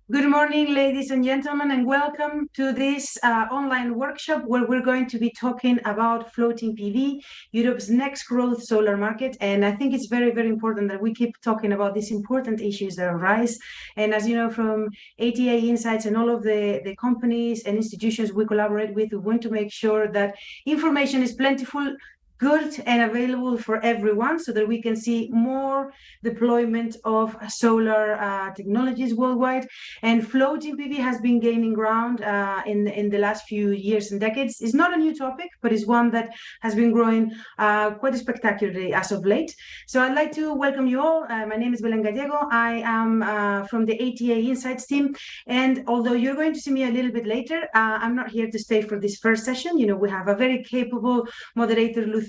Good morning, ladies and gentlemen, and welcome to this online workshop where we're going to be talking about floating PV, Europe's next growth solar market. And I think it's very, very important that we keep talking about these important issues that arise. And as you know, from ATA Insights and all of the companies and institutions we collaborate with, we want to make sure that information is plentiful, good and available for everyone so that we can see more deployment of solar technologies worldwide. And floating PV has been gaining ground in the last few years and decades. It's not a new topic, but it's one that has been growing quite spectacularly as of late. So I'd like to welcome you all. My name is Belén Gallego. I am from the ATA Insights team. And although you're going to see me a little bit later, I'm not here to stay for this first session. You know, we have a very capable moderator, Lucia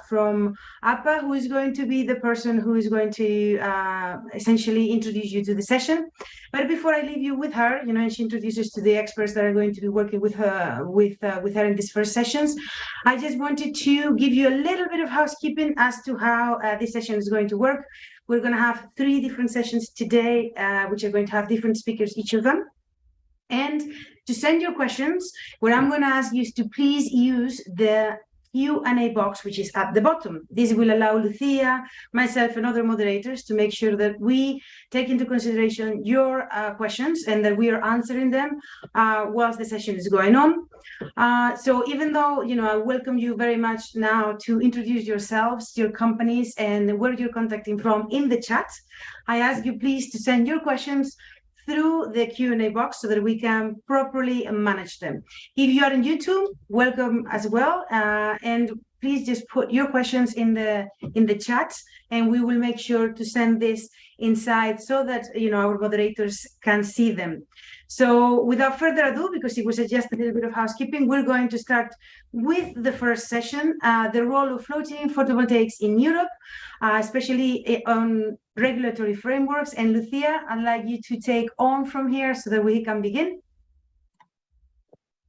from APA, who is going to be the person who is going to essentially introduce you to the session. But before I leave you with her, you know, and she introduces to the experts that are going to be working with her in these first sessions, I just wanted to give you a little bit of housekeeping as to how this session is going to work. We're going to have 3 different sessions today, which are going to have different speakers, each of them. And to send your questions, what I'm going to ask you is to please use the Q&A box, which is at the bottom. This will allow Lucia, myself, and other moderators to make sure that we take into consideration your questions and that we are answering them whilst the session is going on. So even though, you know, I welcome you very much now to introduce yourselves, your companies, and where you're contacting from in the chat, I ask you please to send your questions through the Q&A box so that we can properly manage them. If you are on YouTube, welcome as well. And please just put your questions in the chat, and we will make sure to send this inside so that, you know, our moderators can see them. So without further ado, because it was just a little bit of housekeeping, we're going to start with the first session, the role of floating photovoltaics in Europe, especially on regulatory frameworks. And Lucia, I'd like you to take on from here so that we can begin.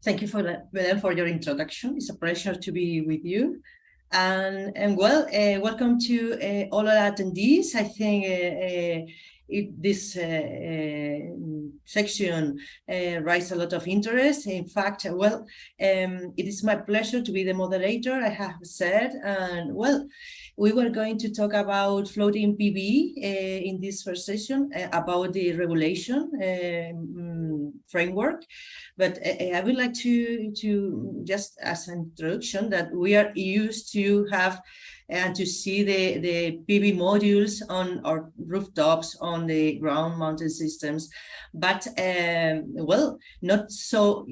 Thank you for that, Belén, for your introduction. It's a pleasure to be with you. And well, welcome to all our attendees. I think this section raises a lot of interest. In fact, well, it is my pleasure to be the moderator, I have said. And well, we were going to talk about floating PV in this first session, about the regulation framework. But I would like to just as an introduction that we are used to have and to see the PV modules on our rooftops, on the ground mounted systems, but well, not so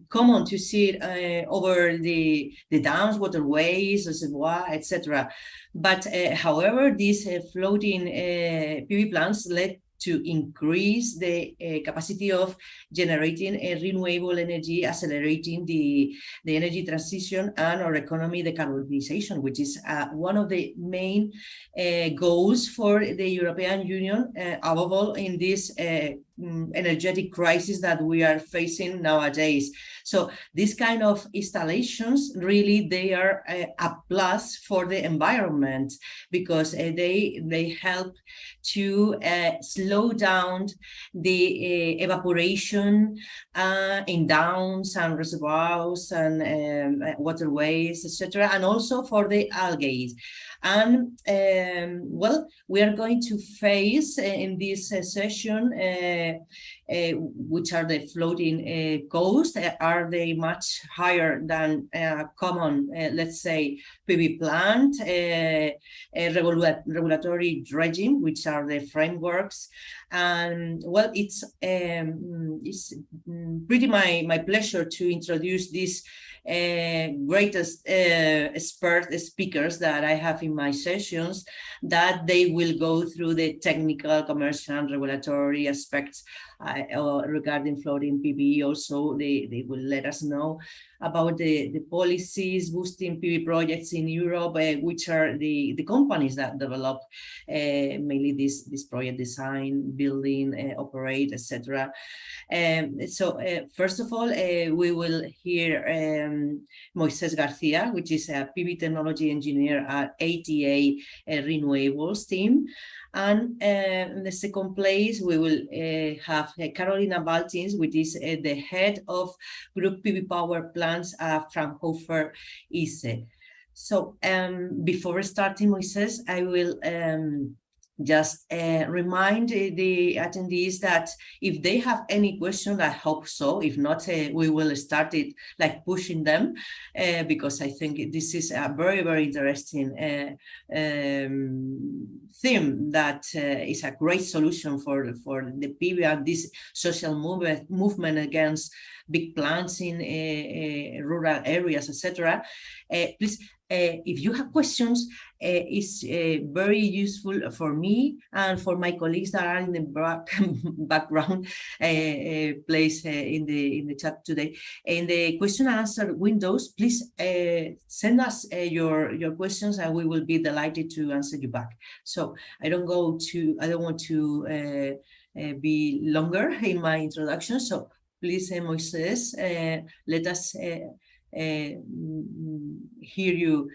common to see it over the dams, waterways, reservoir, etc. But however, these floating PV plants led to increase the capacity of generating renewable energy, accelerating the energy transition and our economy decarbonization, which is one of the main goals for the European Union, above all in this energetic crisis that we are facing nowadays. So these kind of installations, really, they are a plus for the environment because they help to slow down the evaporation in dams and reservoirs and waterways, etc., and also for the algae. And well, we are going to face in this session which are the floating costs. Are they much higher than common, let's say, PV plant, regulatory regime, which are the frameworks? And well, it's pretty my pleasure to introduce this greatest expert speakers that I have in my sessions, that they will go through the technical, commercial, and regulatory aspects regarding floating PV. Also, they will let us know about the policies boosting PV projects in Europe, which are the companies that develop mainly this project design, building, operate, etc. So first of all, we will hear Moises Garcia, which is a PV technology engineer at ATA Renewables team. And in the second place, we will have Carolina Baltins, which is the head of Group PV Power Plants from Fraunhofer ISE. So before starting, Moises, I will just remind the attendees that if they have any question, I hope so. If not, we will start it like pushing them because I think this is a very, very interesting theme that is a great solution for the PV and this social movement against big plants in rural areas, etc. Please, if you have questions, it's very useful for me and for my colleagues that are in the background place in the chat today. In the question and answer windows, please send us your questions and we will be delighted to answer you back. So I don't want to be longer in my introduction. So please, Moises, let us hear you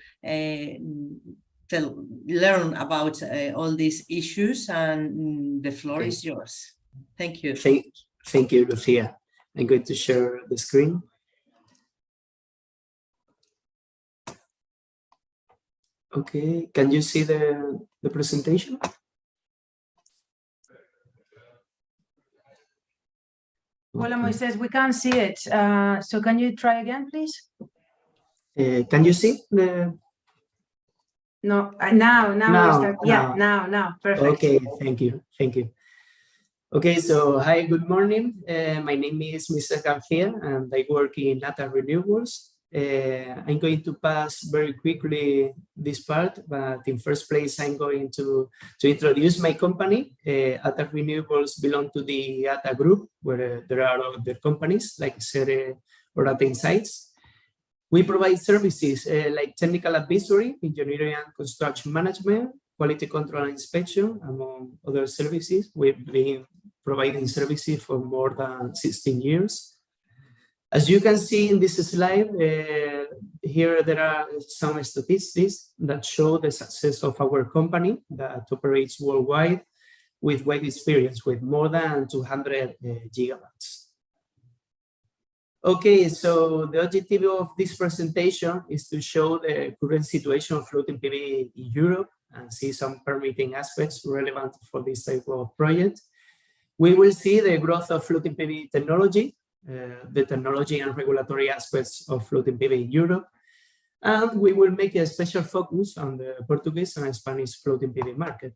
learn about all these issues, and the floor is yours. Thank you. Thank you, Lucia. I'm going to share the screen. Okay, can you see the presentation? Hola, Moises, we can't see it. So can you try again, please? Can you see the? No, now, perfect. Okay, thank you. Okay, so hi, good morning. My name is Mr. Garcia and I work in Data Renewables. I'm going to pass very quickly this part, but in first place, I'm going to introduce my company. Data Renewables belong to the Data Group, where there are other companies like Sere or Data Insights. We provide services like technical advisory, engineering and construction management, quality control and inspection, among other services. We've been providing services for more than 16 years. As you can see in this slide, here there are some statistics that show the success of our company that operates worldwide with wide experience with more than 200 gigawatts. Okay, so the objective of this presentation is to show the current situation of floating PV in Europe and see some permitting aspects relevant for this type of project. We will see the growth of floating PV technology, the technology and regulatory aspects of floating PV in Europe, and we will make a special focus on the Portuguese and Spanish floating PV market.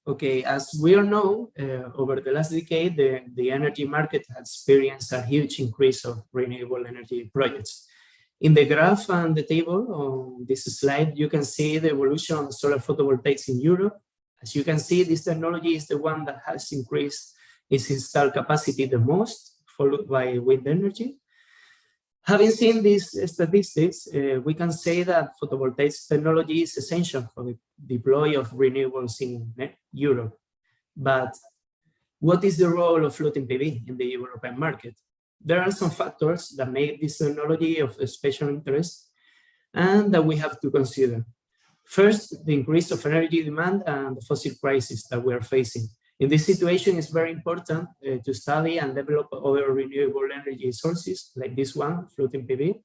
Okay, as we all know, over the last decade, the energy market has experienced a huge increase of renewable energy projects. In the graph and the table on this slide, you can see the evolution of solar photovoltaics in Europe. As you can see, this technology is the one that has increased its installed capacity the most, followed by wind energy. Having seen these statistics, we can say that photovoltaic technology is essential for the deploy of renewables in Europe. But what is the role of floating PV in the European market? There are some factors that make this technology of special interest and that we have to consider. First, the increase of energy demand and the fossil crisis that we are facing. In this situation, it's very important to study and develop other renewable energy sources like this one, floating PV.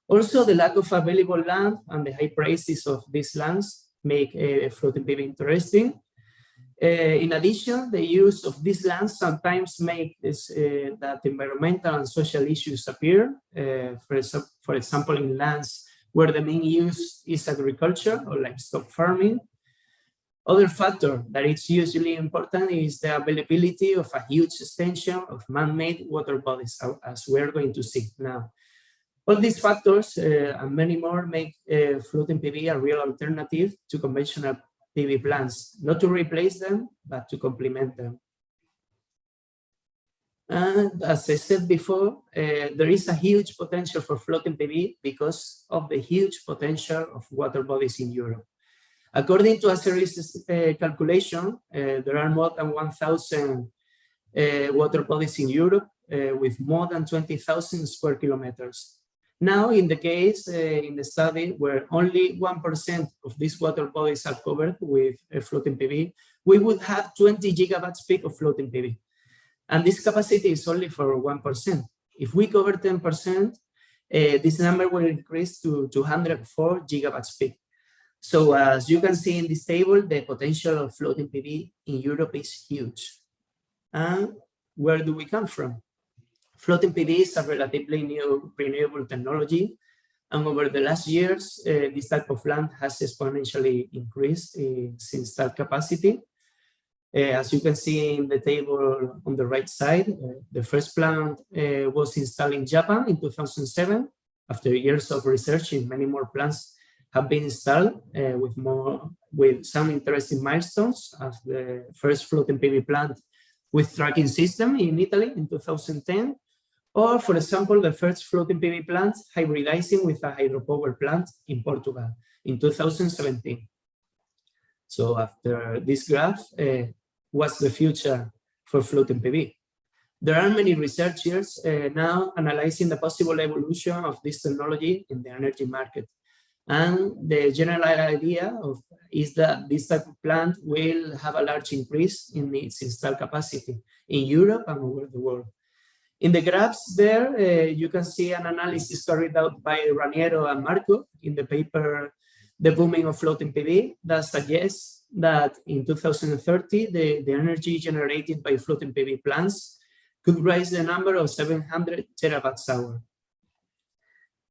Also, the lack of available land and the high prices of these lands make floating PV interesting. In addition, the use of these lands sometimes make that environmental and social issues appear. For example, in lands where the main use is agriculture or livestock farming. Other factor that is usually important is the availability of a huge extension of man-made water bodies, as we're going to see now. All these factors and many more make floating PV a real alternative to conventional PV plants, not to replace them, but to complement them. And as I said before, there is a huge potential for floating PV because of the huge potential of water bodies in Europe. According to a series calculation, there are more than 1,000 water bodies in Europe with more than 20,000 square kilometers. Now, in the case, in the study, where only 1% of these water bodies are covered with floating PV, we would have 20 gigawatts peak of floating PV. And this capacity is only for 1%. If we cover 10%, this number will increase to 204 gigawatts peak. So as you can see in this table, the potential of floating PV in Europe is huge. And where do we come from? Floating PV is a relatively new renewable technology. And over the last years, this type of plant has exponentially increased its installed capacity. As you can see in the table on the right side, the first plant was installed in Japan in 2007. After years of research, many more plants have been installed with some interesting milestones, as the first floating PV plant with tracking system in Italy in 2010, or for example, the first floating PV plant hybridizing with a hydropower plant in Portugal in 2017. So after this graph, what's the future for floating PV? There are many researchers now analyzing the possible evolution of this technology in the energy market. And the general idea is that this type of plant will have a large increase in its installed capacity in Europe and over the world. In the graphs there, you can see an analysis carried out by Raniero and Marco in the paper, The Booming of Floating PV, that suggests that in 2030, the energy generated by floating PV plants could raise the number of 700 terawatt hours.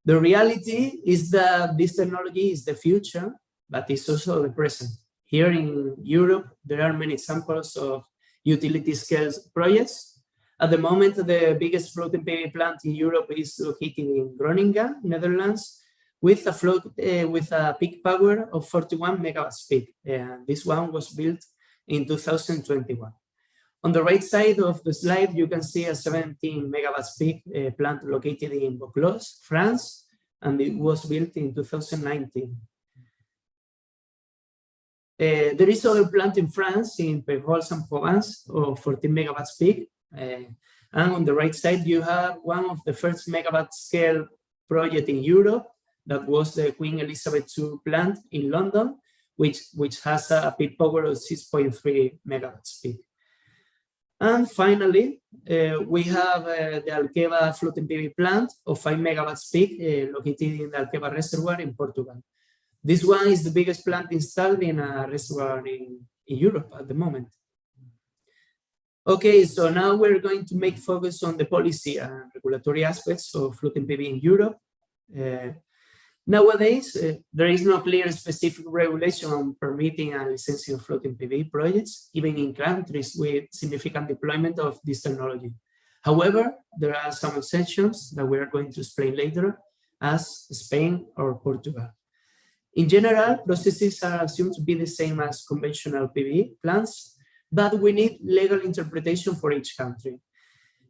The reality is that this technology is the future, but it's also the present. Here in Europe, there are many examples of utility scale projects. At the moment, the biggest floating PV plant in Europe is located in Groningen, Netherlands, with a peak power of 41 megawatts peak. This one was built in 2021. On the right side of the slide, you can see a 17 megawatts peak plant located in Vaucluse, France, and it was built in 2019. There is other plant in France, in Périgord-en-Provence, of 14 megawatts peak. And on the right side, you have one of the first megawatt scale project in Europe. That was the Queen Elizabeth II plant in London, which has a peak power of 6.3 megawatts peak. And finally, we have the Alqueva floating PV plant of 5 megawatts peak located in the Alqueva reservoir in Portugal. This one is the biggest plant installed in a reservoir in Europe at the moment. Okay, so now we're going to make focus on the policy and regulatory aspects of floating PV in Europe. Nowadays, there is no clear specific regulation on permitting and licensing of floating PV projects, even in countries with significant deployment of this technology. However, there are some exceptions that we are going to explain later, as Spain or Portugal. In general, processes are assumed to be the same as conventional PV plants, but we need legal interpretation for each country.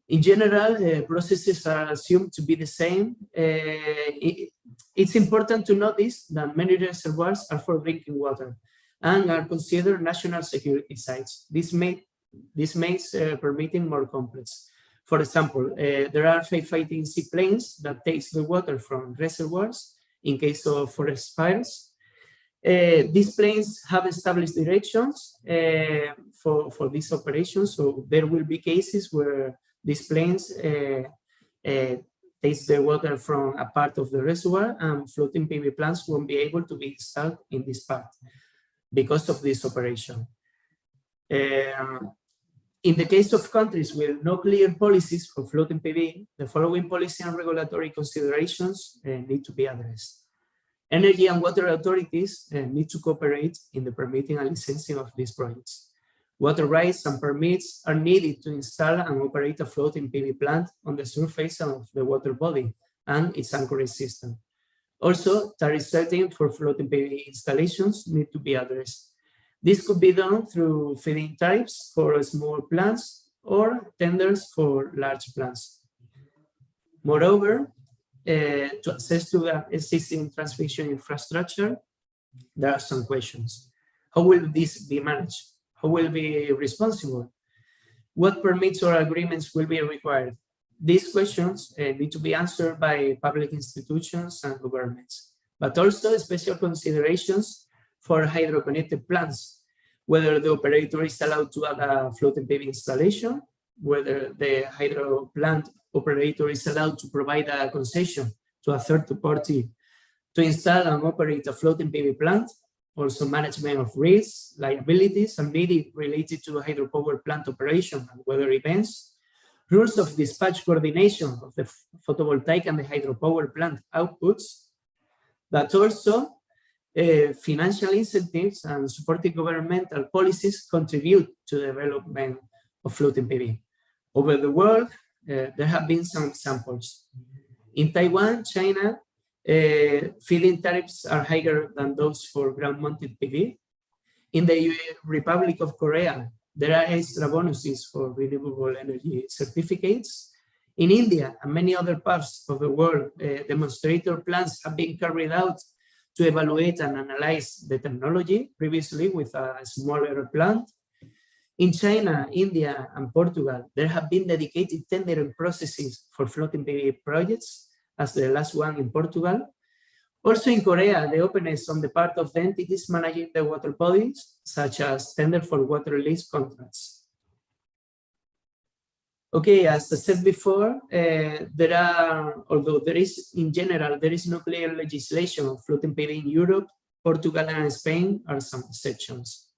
In general, processes are assumed to be the same. It's important to notice that many reservoirs are for drinking water and are considered national security sites. This makes permitting more complex. For example, there are firefighting seaplanes that takes the water from reservoirs in case of forest fires. These planes have established directions for these operations, so there will be cases where these planes takes the water from a part of the reservoir, and floating PV plants won't be able to be installed in this part because of this operation. In the case of countries with no clear policies for floating PV, the following policy and regulatory considerations need to be addressed. Energy and water authorities need to cooperate in the permitting and licensing of these projects. Water rights and permits are needed to install and operate a floating PV plant on the surface of the water body and its anchorage system. Also, tariff setting for floating PV installations need to be addressed. This could be done through feed-in tariffs for small plants or tenders for large plants. Moreover, to access to the existing transmission infrastructure, there are some questions. How will this be managed? Who will be responsible? What permits or agreements will be required? These questions need to be answered by public institutions and governments, but also special considerations for hydro-connected plants, whether the operator is allowed to add a floating PV installation, whether the hydro plant operator is allowed to provide a concession to a third party to install and operate a floating PV plant, also management of risks, liabilities, and maybe related to hydropower plant operation and weather events, rules of dispatch coordination of the photovoltaic and the hydropower plant outputs, but also financial incentives and supportive governmental policies contribute to the development of floating PV. Over the world, there have been some examples. In Taiwan, China, feed-in tariffs are higher than those for ground-mounted PV. In the Republic of Korea, there are extra bonuses for renewable energy certificates. In India and many other parts of the world, demonstrator plans have been carried out to evaluate and analyze the technology, previously with a smaller plant. In China, India, and Portugal, there have been dedicated tendering processes for floating PV projects, as the last one in Portugal. Also in Korea, the openness on the part of the entities managing the water bodies, such as tender for water lease contracts. Okay, as I said before, although there is, in general, there is no clear legislation of floating PV in Europe, Portugal and Spain are some exceptions.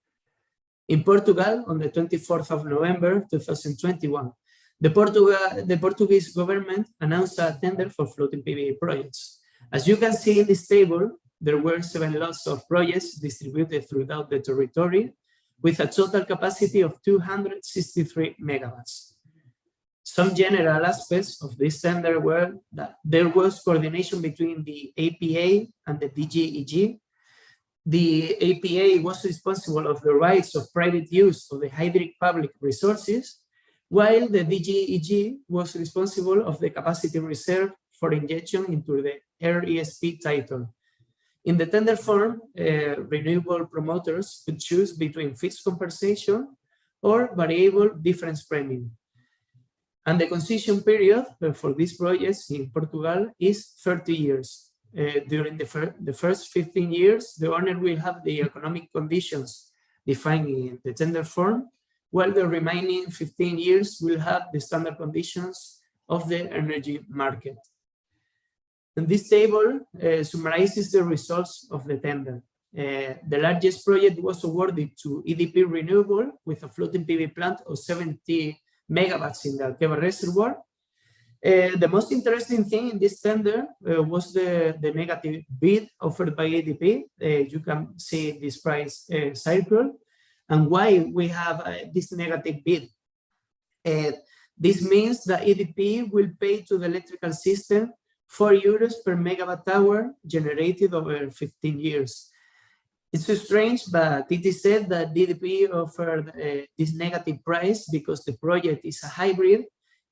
In Portugal, on the 24th of November, 2021, the Portuguese government announced a tender for floating PV projects. As you can see in this table, there were 7 lots of projects distributed throughout the territory with a total capacity of 263 megawatts. Some general aspects of this tender were that there was coordination between the APA and the DGEG. The APA was responsible of the rights of private use of the hydric public resources, while the DGEG was responsible of the capacity reserve for injection into the RESP title. In the tender form, renewable promoters could choose between fixed compensation or variable difference premium. And the concession period for these projects in Portugal is 30 years. During the first 15 years, the owner will have the economic conditions defined in the tender form, while the remaining 15 years will have the standard conditions of the energy market. And this table summarizes the results of the tender. The largest project was awarded to EDP Renewable with a floating PV plant of 70 megawatts in the Alqueva reservoir. The most interesting thing in this tender was the negative bid offered by EDP. You can see this price circle, and why we have this negative bid. This means that EDP will pay to the electrical system 4 euros per megawatt hour generated over 15 years. It's so strange, but it is said that EDP offered this negative price because the project is a hybrid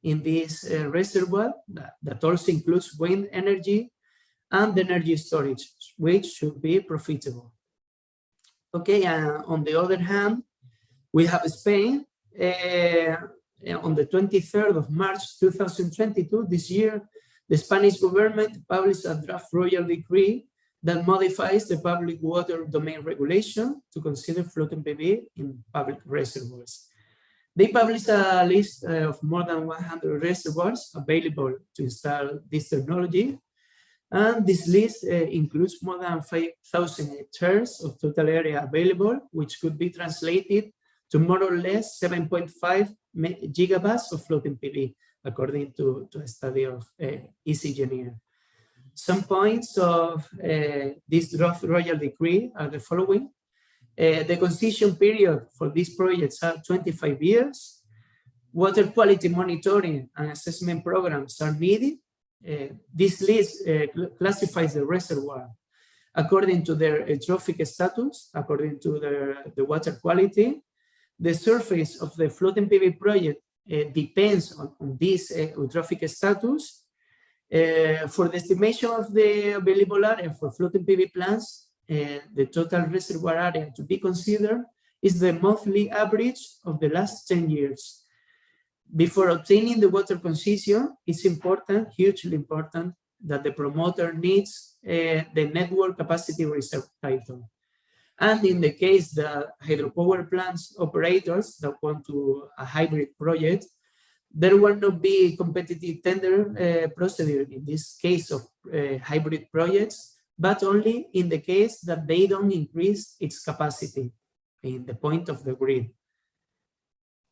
in this reservoir that also includes wind energy and energy storage, which should be profitable. Okay, on the other hand, we have Spain. On the 23rd of March 2022, this year, the Spanish government published a draft royal decree that modifies the public water domain regulation to consider floating PV in public reservoirs. They published a list of more than 100 reservoirs available to install this technology. And this list includes more than 5,000 hectares of total area available, which could be translated to more or less 7.5 gigawatts of floating PV, according to a study of Easy Engineer. Some points of this draft royal decree are the following. The concession period for these projects are 25 years. Water quality monitoring and assessment programs are needed. This list classifies the reservoir according to their eutrophic status, according to the water quality. The surface of the floating PV project depends on this eutrophic status. For the estimation of the available area for floating PV plants, the total reservoir area to be considered is the monthly average of the last 10 years. Before obtaining the water concession, it's important, hugely important, that the promoter needs the network capacity reserve title. And in the case that hydropower plants operators that want to a hybrid project, there will not be competitive tender procedure in this case of hybrid projects, but only in the case that they don't increase its capacity in the point of the grid.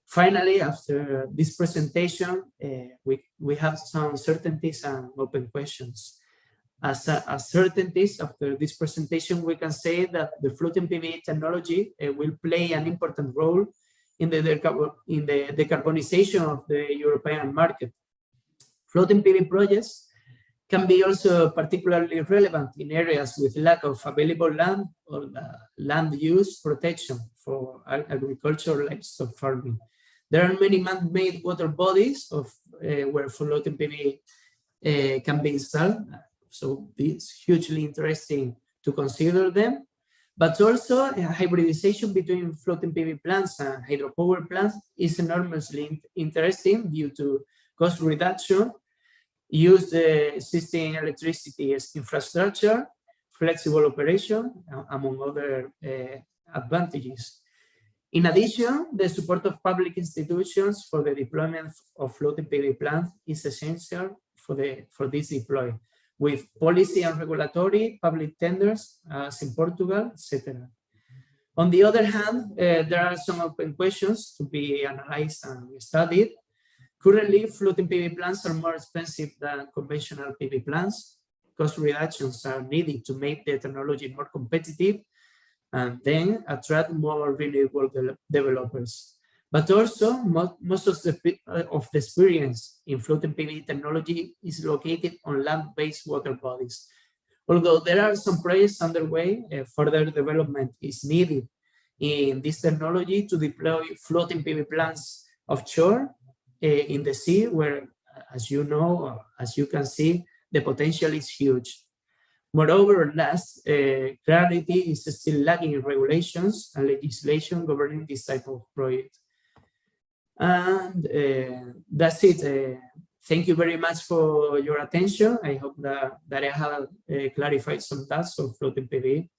Finally, after this presentation, we have some certainties and open questions. As certainties after this presentation, we can say that the floating PV technology will play an important role in the decarbonization of the European market. Floating PV projects can be also particularly relevant in areas with lack of available land or land use protection for agricultural livestock farming. There are many man-made water bodies where floating PV can be installed. So it's hugely interesting to consider them, but also hybridization between floating PV plants and hydropower plants is enormously interesting due to cost reduction, use the existing electricity as infrastructure, flexible operation, among other advantages. In addition, the support of public institutions for the deployment of floating PV plants is essential for this deployment, with policy and regulatory public tenders, as in Portugal, etc. On the other hand, there are some open questions to be analyzed and studied. Currently, floating PV plants are more expensive than conventional PV plants. Cost reductions are needed to make the technology more competitive and then attract more renewable developers. But also, most of the experience in floating PV technology is located on land-based water bodies. Although there are some projects underway, further development is needed in this technology to deploy floating PV plants offshore in the sea, where, as you know, as you can see, the potential is huge. Moreover, clarity is still lacking in regulations and legislation governing this type of project. And that's it. Thank you very much for your attention. I hope that I have clarified some tasks of floating PV.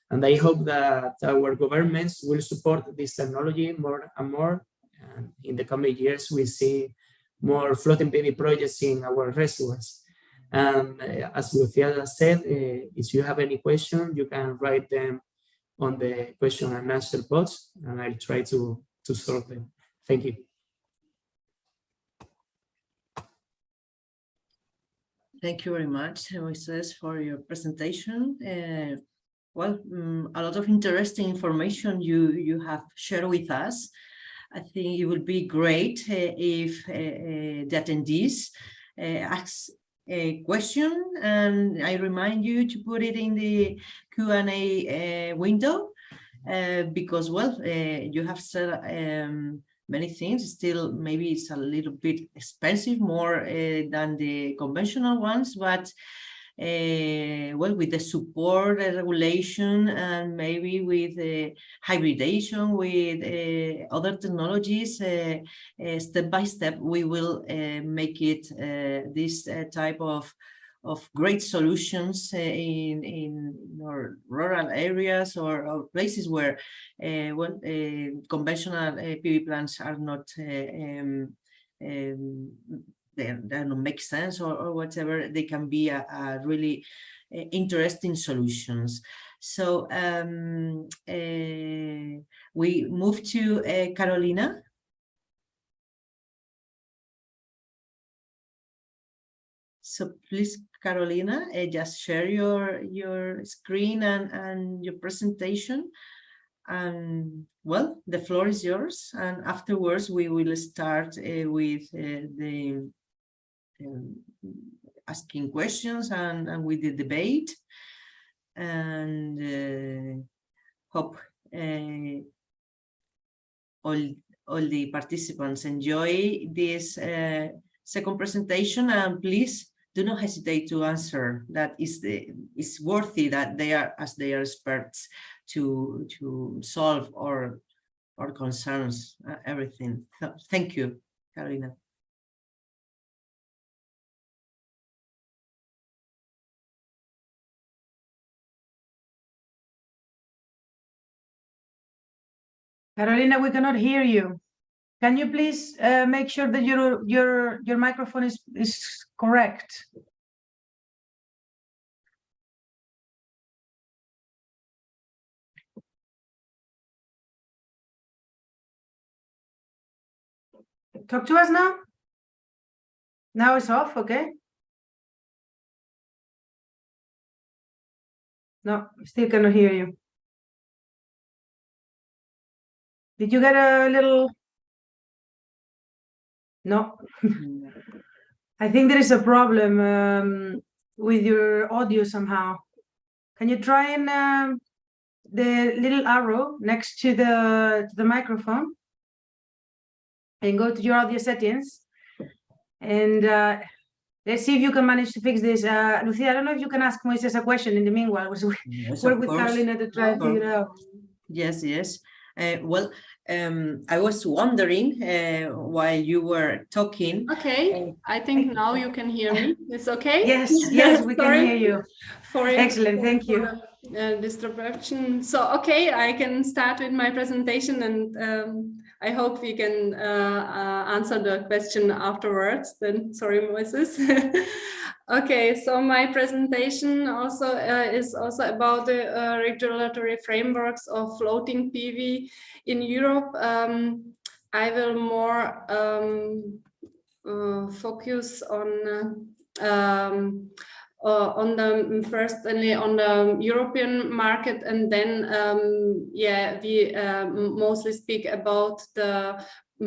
And I hope that our governments will support this technology more and more. And in the coming years, we see more floating PV projects in our reservoirs. And as Lucia said, if you have any question, you can write them on the question and answer box, and I'll try to solve them. Thank you. Thank you very much, Moises, for your presentation. Well, a lot of interesting information you have shared with us. I think it would be great if the attendees ask a question, and I remind you to put it in the Q&A window, because, well, you have said many things. Still, maybe it's a little bit expensive, more than the conventional ones, but well, with the support, regulation, and maybe with hybridization with other technologies, step by step, we will make it this type of great solutions in our rural areas or places where well, conventional PV plants are not they don't make sense or whatever. They can be a really interesting solutions. So we move to Carolina. So please, Carolina, just share your screen and your presentation. And well, the floor is yours. And afterwards, we will start with the asking questions and with the debate. And hope all the participants enjoy this second presentation. And please do not hesitate to answer. That is worthy that they are, as they are experts, to solve our concerns, everything. Thank you, Carolina. Carolina, we cannot hear you. Can you please make sure that your microphone is correct? Talk to us now. Now it's off, okay? No, still cannot hear you. Did you get a little? No. I think there is a problem with your audio somehow. Can you try and the little arrow next to the microphone and go to your audio settings and let's see if you can manage to fix this. Lucia, I don't know if you can ask Moises a question in the meanwhile. Yes, work with Carolina to try and figure it out. Yes, yes. Well, I was wondering while you were talking. Okay, I think now you can hear me. It's okay? Yes, yes, we can hear you. Excellent, thank you. Distraction. So, okay, I can start with my presentation, and I hope we can answer the question afterwards. Then, sorry, Moises. Okay, so my presentation also is also about the regulatory frameworks of floating PV in Europe. I will more focus on the firstly on the European market, and then we mostly speak about the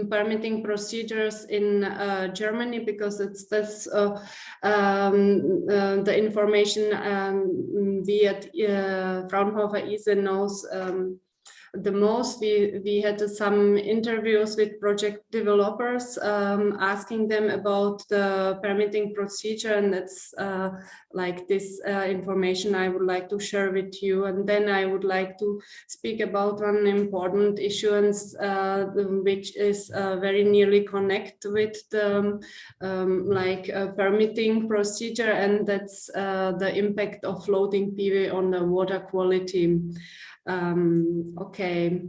permitting procedures in Germany, because that's the information we at Fraunhofer ISE knows the most. We had some interviews with project developers asking them about the permitting procedure, and that's like this information I would like to share with you. And then I would like to speak about one important issue, which is very nearly connected with the permitting procedure, and that's the impact of floating PV on the water quality. Okay,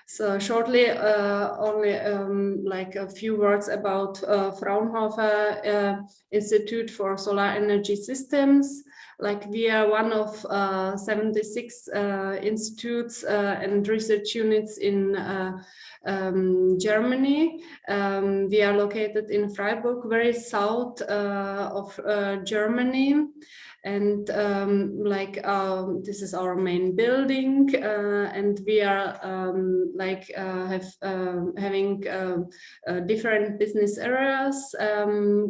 so shortly, only like a few words about Fraunhofer Institute for Solar Energy Systems. Like, we are one of 76 institutes and research units in Germany. We are located in Freiburg, very south of Germany. And this is our main building, and we are having different business areas,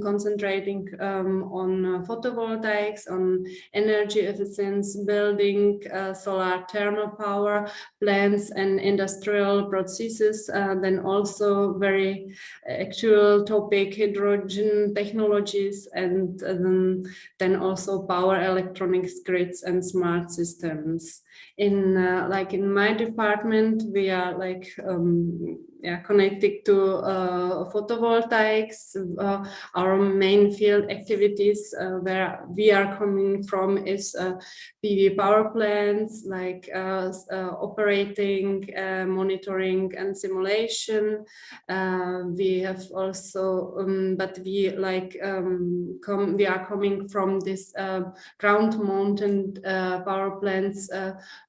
concentrating on photovoltaics, on energy efficiency, building solar thermal power plants and industrial processes. Then also very actual topic, hydrogen technologies, and then also power electronics grids and smart systems. In my department, we are connected to photovoltaics. Our main field activities where we are coming from is PV power plants, operating, monitoring and simulation. We have also, we are coming from this ground-mounted power plants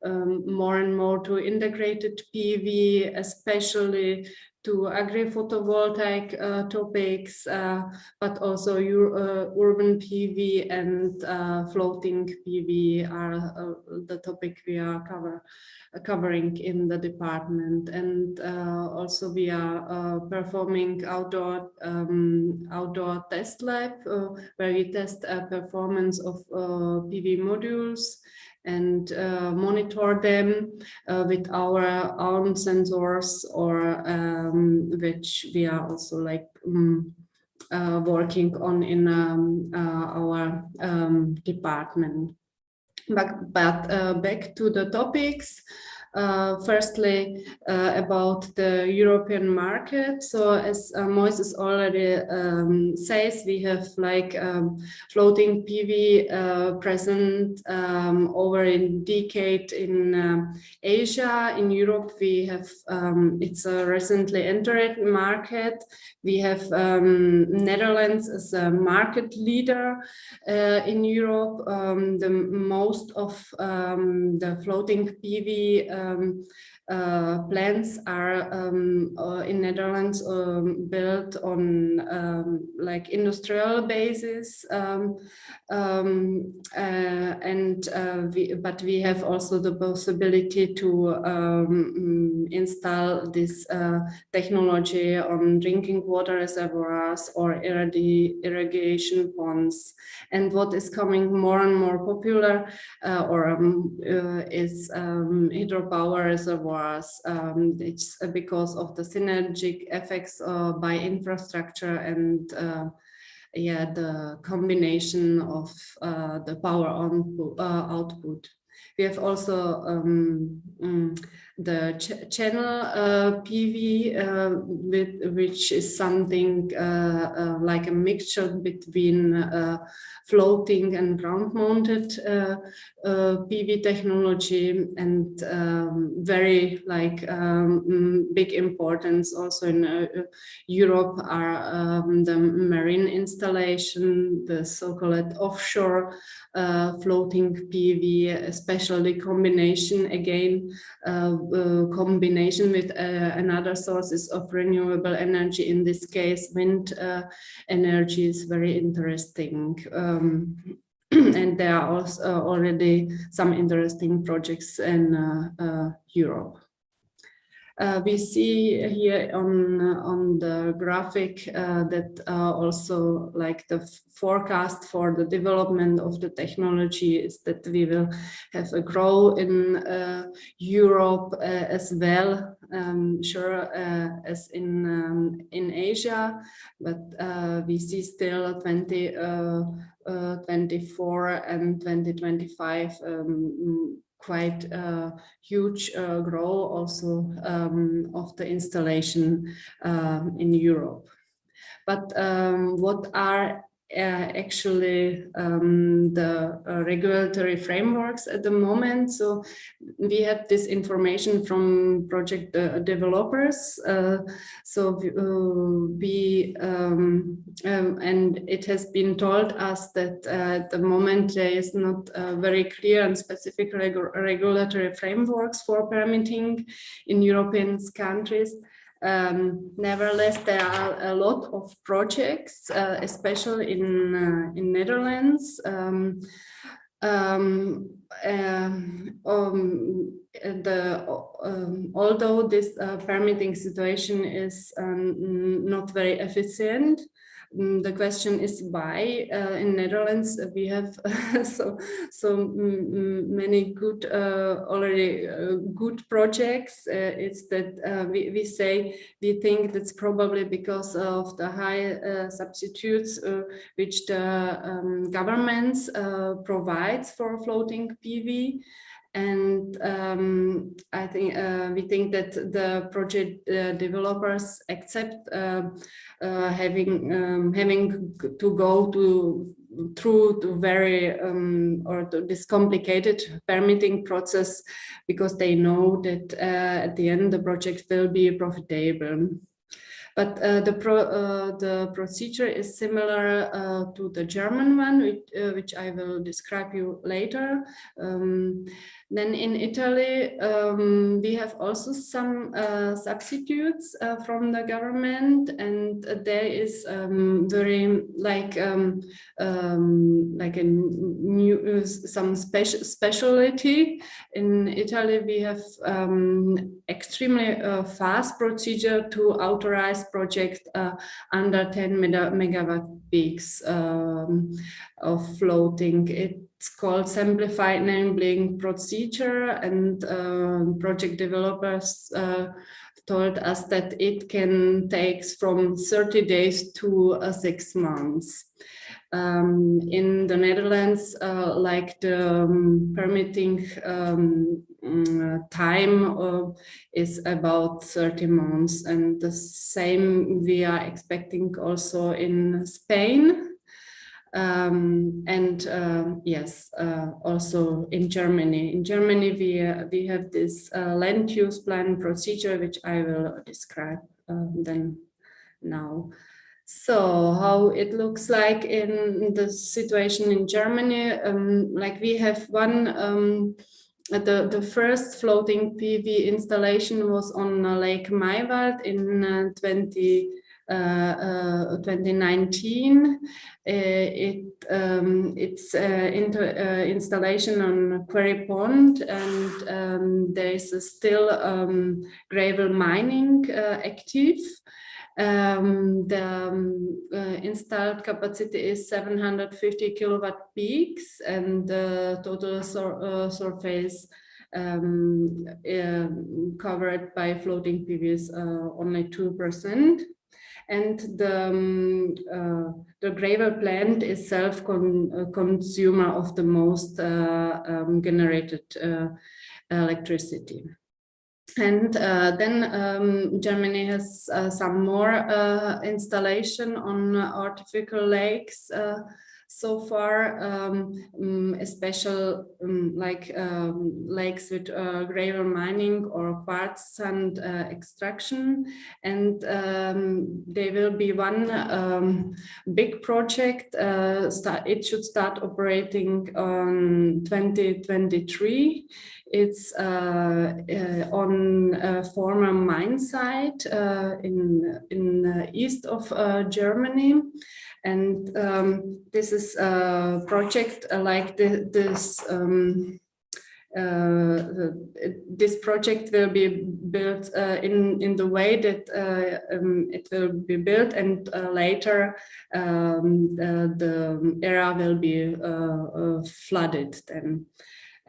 more and more to integrated PV, especially to agri-photovoltaic topics, but also urban PV and floating PV are the topic we are covering in the department. And also we are performing outdoor test lab where we test performance of PV modules and monitor them with our own sensors, or which we are also working on in our department. But back to the topics. Firstly, about the European market. So as Moises already says, we have like floating PV present over a decade in Asia. In Europe, we have it's a recently entered market. We have Netherlands as a market leader in Europe. The most of the floating PV plants are in Netherlands built on like industrial basis, but we have also the possibility to install this technology on drinking water reservoirs or irrigation ponds. And what is coming more and more popular is hydropower reservoirs. It's because of the synergic effects by infrastructure and the combination of the power output. We have also the channel PV, which is something like a mixture between floating and ground-mounted PV technology, and very like big importance also in Europe are the marine installation, the so-called offshore floating PV, especially combination again. Combination with another sources of renewable energy, in this case wind energy, is very interesting. And there are also already some interesting projects in Europe. We see here on the graphic that also like the forecast for the development of the technology is that we will have a growth in Europe as well, sure, as in Asia, but we see still 2024 and 2025 quite huge growth also of the installation in Europe. But what are actually the regulatory frameworks at the moment? So we have this information from project developers. And it has been told us that at the moment there is not very clear and specific regulatory frameworks for permitting in European countries. Nevertheless, there are a lot of projects, especially in Netherlands. Although this permitting situation is not very efficient, the question is why in Netherlands we have so many good already good projects. It's that we think that's probably because of the high substitutes which the governments provides for floating PV. And I think we think that the project developers accept having to go through to very or to this complicated permitting process, because they know that at the end the project will be profitable. But the procedure is similar to the German one, which I will describe you later. Then in Italy, we have also some substitutes from the government, and there is very like a new some specialty. In Italy, we have extremely fast procedure to authorize project under 10 megawatt peaks of floating. It's called simplified enabling procedure, and project developers told us that it can take from 30 days to 6 months. In the Netherlands, like the permitting time is about 30 months, and the same we are expecting also in Spain. Yes, also in Germany. In Germany, we have this land use plan procedure, which I will describe then now. So how it looks like in the situation in Germany, like we have one, the first floating PV installation was on Lake Maywald in 2019. It's installation on Quarry Pond, and there is still gravel mining active. The installed capacity is 750 kilowatt peaks, and the total surface covered by floating PV is only 2%. And the gravel plant is self-consumer of the most generated electricity. And then Germany has some more installation on artificial lakes so far, especially like lakes with gravel mining or quartz sand extraction. And there will be one big project. It should start operating on 2023. It's on a former mine site in east of Germany, and this is a project like this. This project will be built in the way that it will be built, and later the area will be flooded then.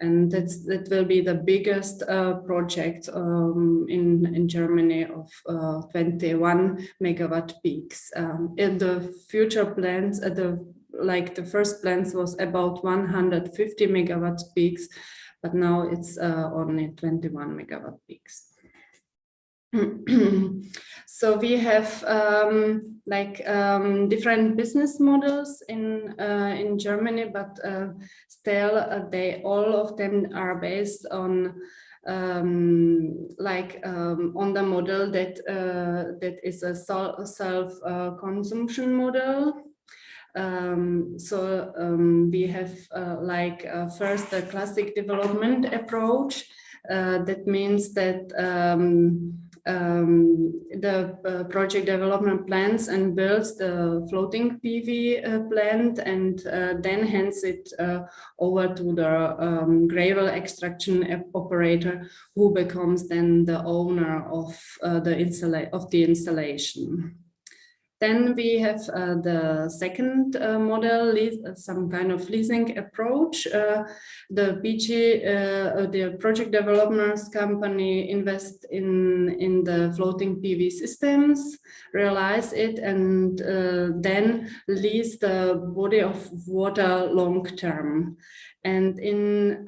And that will be the biggest project in Germany of 21 megawatt peaks. In the future plans, the first plans was about 150 megawatt peaks, but now it's only 21 megawatt peaks. So we have different business models in Germany, but still all of them are based on on the model that is a self-consumption model. We have first a classic development approach. That means that the project development plans and builds the floating PV plant, and then hands it over to the gravel extraction operator, who becomes then the owner of the installation. Then we have the second model, some kind of leasing approach. The PG, the project developers company, invest in the floating PV systems, realize it, and then lease the body of water long term. And in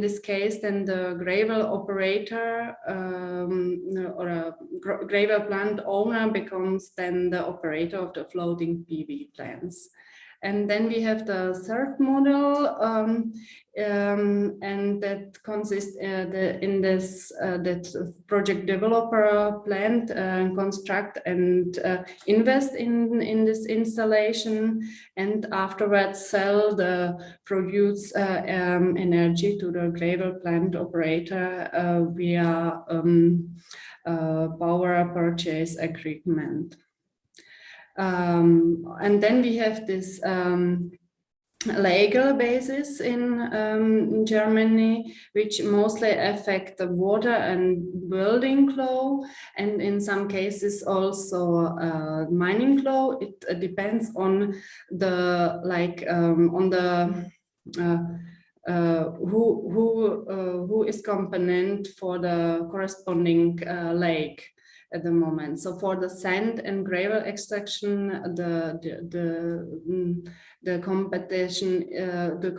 this case, then the gravel operator or a gravel plant owner becomes then the operator of the floating PV plants. And then we have the third model, and that consists in this that project developer plant construct and invest in this installation, and afterwards sell the produced energy to the gravel plant operator via power purchase agreement. And then we have this legal basis in Germany, which mostly affect the water and building law, and in some cases also mining law. It depends on the who is component for the corresponding lake at the moment. So for the sand and gravel extraction, the competition, the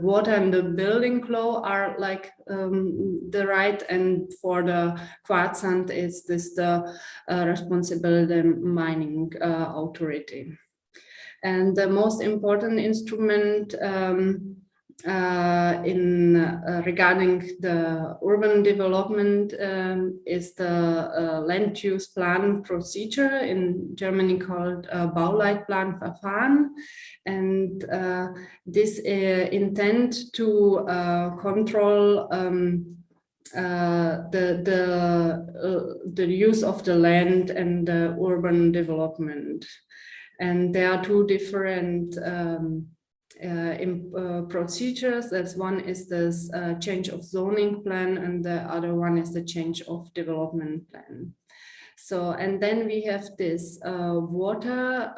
water and the building claw are like the right, and for the quartz sand is this the responsible the mining authority. And the most important instrument regarding the urban development is the land use plan procedure, in Germany called Bauleitplanverfahren, and this intend to control the use of the land and the urban development. And there are two different procedures. That's one is this change of zoning plan, and the other one is the change of development plan. So, and then we have this water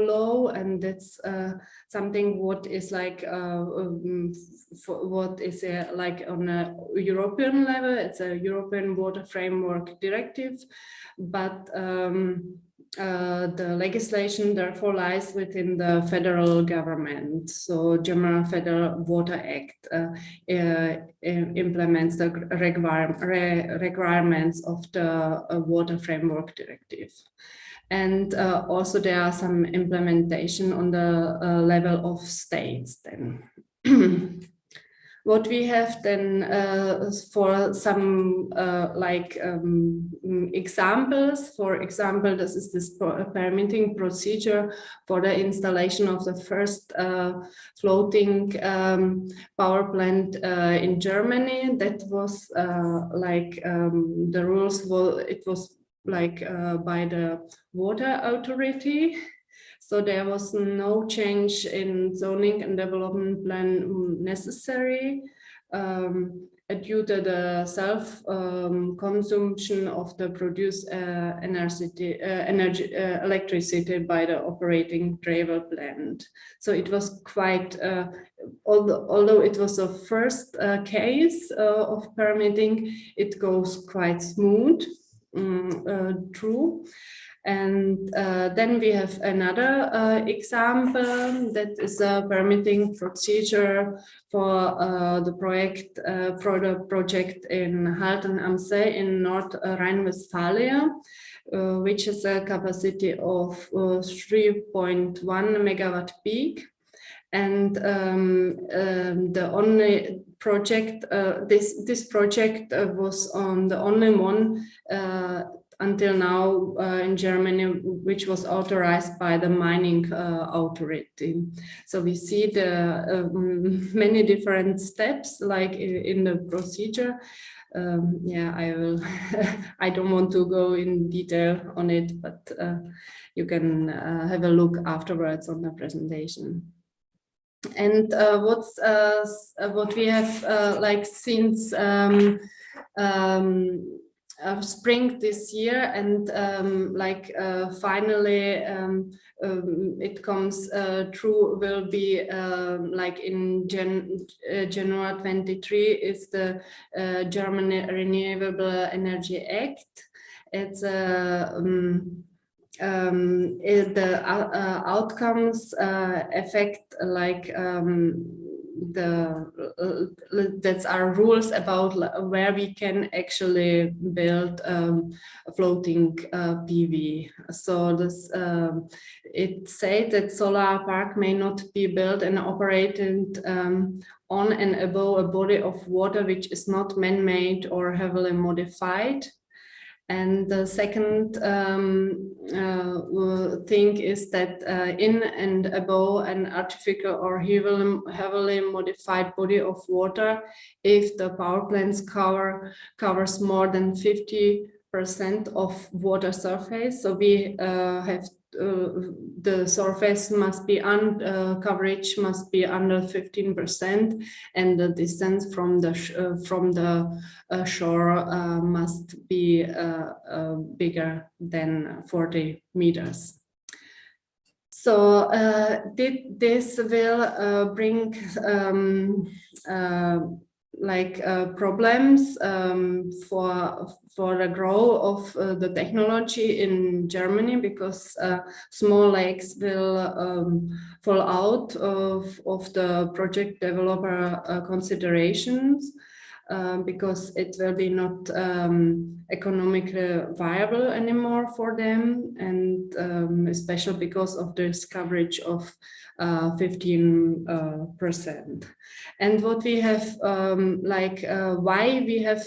law, and that's something what is like what is like on a European level. It's a European Water Framework Directive, but the legislation therefore lies within the federal government. So German Federal Water Act implements the requirements of the Water Framework Directive. And also there are some implementation on the level of states then. What we have then for some examples, for example, this is this permitting procedure for the installation of the first floating power plant in Germany. That was the rules it was like by the water authority. So there was no change in zoning and development plan necessary due to the self-consumption of the produced electricity by the operating gravel plant. So it was quite, although it was a first case of permitting, it goes quite smooth through. And then we have another example that is a permitting procedure for the project in Halten am See in North Rhine-Westphalia, which has a capacity of 3.1 megawatt peak. And the only project, this project was on the only one until now in Germany, which was authorized by the mining authority. So we see the many different steps like in the procedure. Yeah, I will. I don't want to go in detail on it, but you can have a look afterwards on the presentation. And what we have like since spring this year, and finally it comes through, will be like in January 23 is the German Renewable Energy Act. It's the outcomes affect like that's our rules about where we can actually build floating PV. So this it said that solar park may not be built and operated on and above a body of water which is not man-made or heavily modified. And the second thing is that in and above an artificial or heavily modified body of water, if the power plants covers more than 50% of water surface, so we have the surface must be coverage must be under 15%, and the distance from the shore must be bigger than 40 meters. So this will bring problems for the growth of the technology in Germany, because small lakes will fall out of the project developer considerations. Because it will be not economically viable anymore for them, and especially because of this coverage of 15%. And what we have, why we have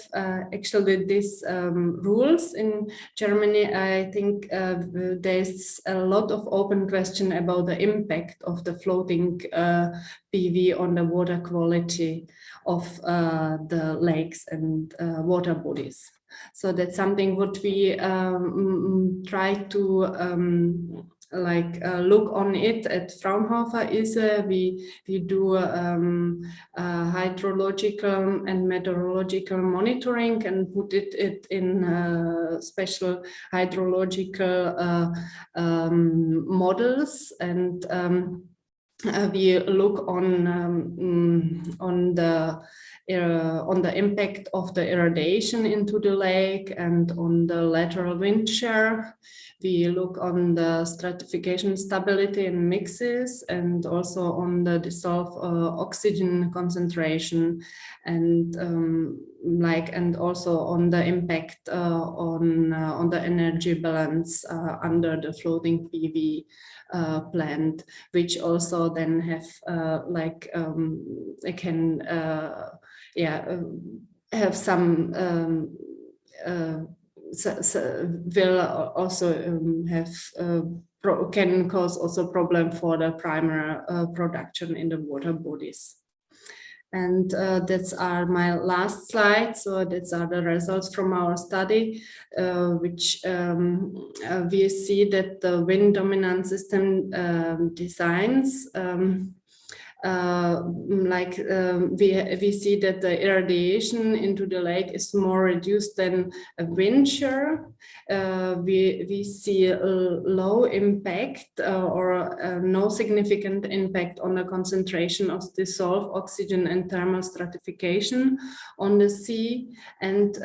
actually these rules in Germany, I think there's a lot of open question about the impact of the floating PV on the water quality of the lakes and water bodies. So that's something what we try to look on it at Fraunhofer is we do hydrological and meteorological monitoring and put it in special hydrological models, and we look on the impact of the irradiation into the lake and on the lateral wind shear. We look on the stratification stability in mixes, and also on the dissolved oxygen concentration, and and also on the impact on the energy balance under the floating PV plant, which also then have have some will also have can cause also problem for the primary production in the water bodies. And that's are my last slide. So these are the results from our study, which we see that the wind dominant system designs we see that the irradiation into the lake is more reduced than a wind shear. We see a low impact or no significant impact on the concentration of dissolved oxygen and thermal stratification on the sea. And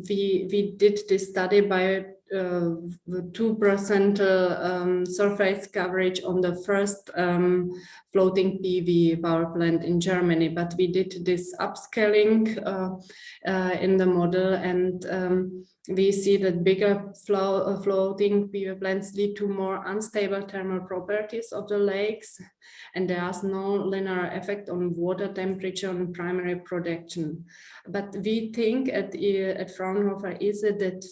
we did this study by 2% surface coverage on the first floating PV power plant in Germany, but we did this upscaling in the model, and we see that bigger floating PV plants lead to more unstable thermal properties of the lakes, and there is no linear effect on water temperature and primary production. But we think at Fraunhofer is that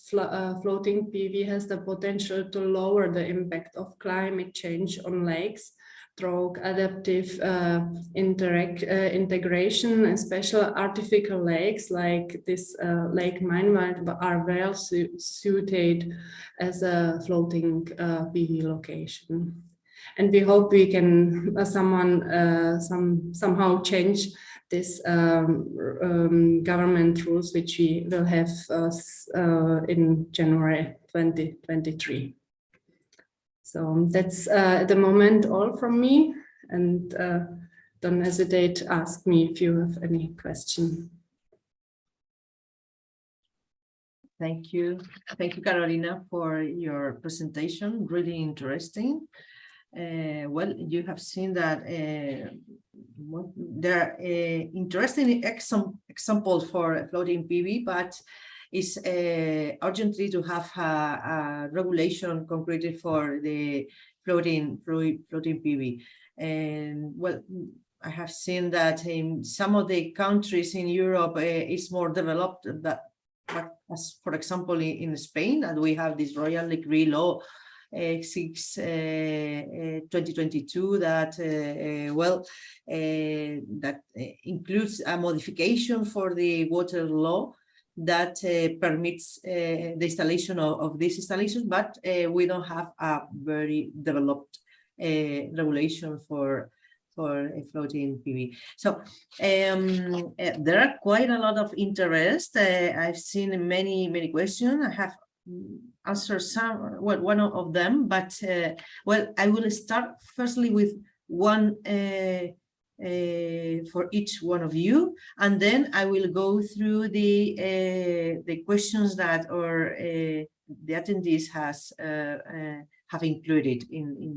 floating PV has the potential to lower the impact of climate change on lakes through adaptive integration, and special artificial lakes like this Lake Meinwald are well suited as a floating PV location. And we hope we can somehow change this government rules, which we will have in January 2023. So that's at the moment all from me, and don't hesitate to ask me if you have any question. Thank you, Carolina, for your presentation. Really interesting. Well, you have seen that there are interesting examples for floating PV, but it's urgently to have a regulation concreted for the floating PV. And well, I have seen that in some of the countries in Europe it's more developed, as for example in Spain, and we have this Royal Decree Law 6/2022 that that includes a modification for the water law that permits the installation of these installations, but we don't have a very developed regulation for a floating PV. So there are quite a lot of interest. I've seen many questions. I have answer some, well, one of them, but well, I will start firstly with one for each one of you, and then I will go through the questions that the attendees have included in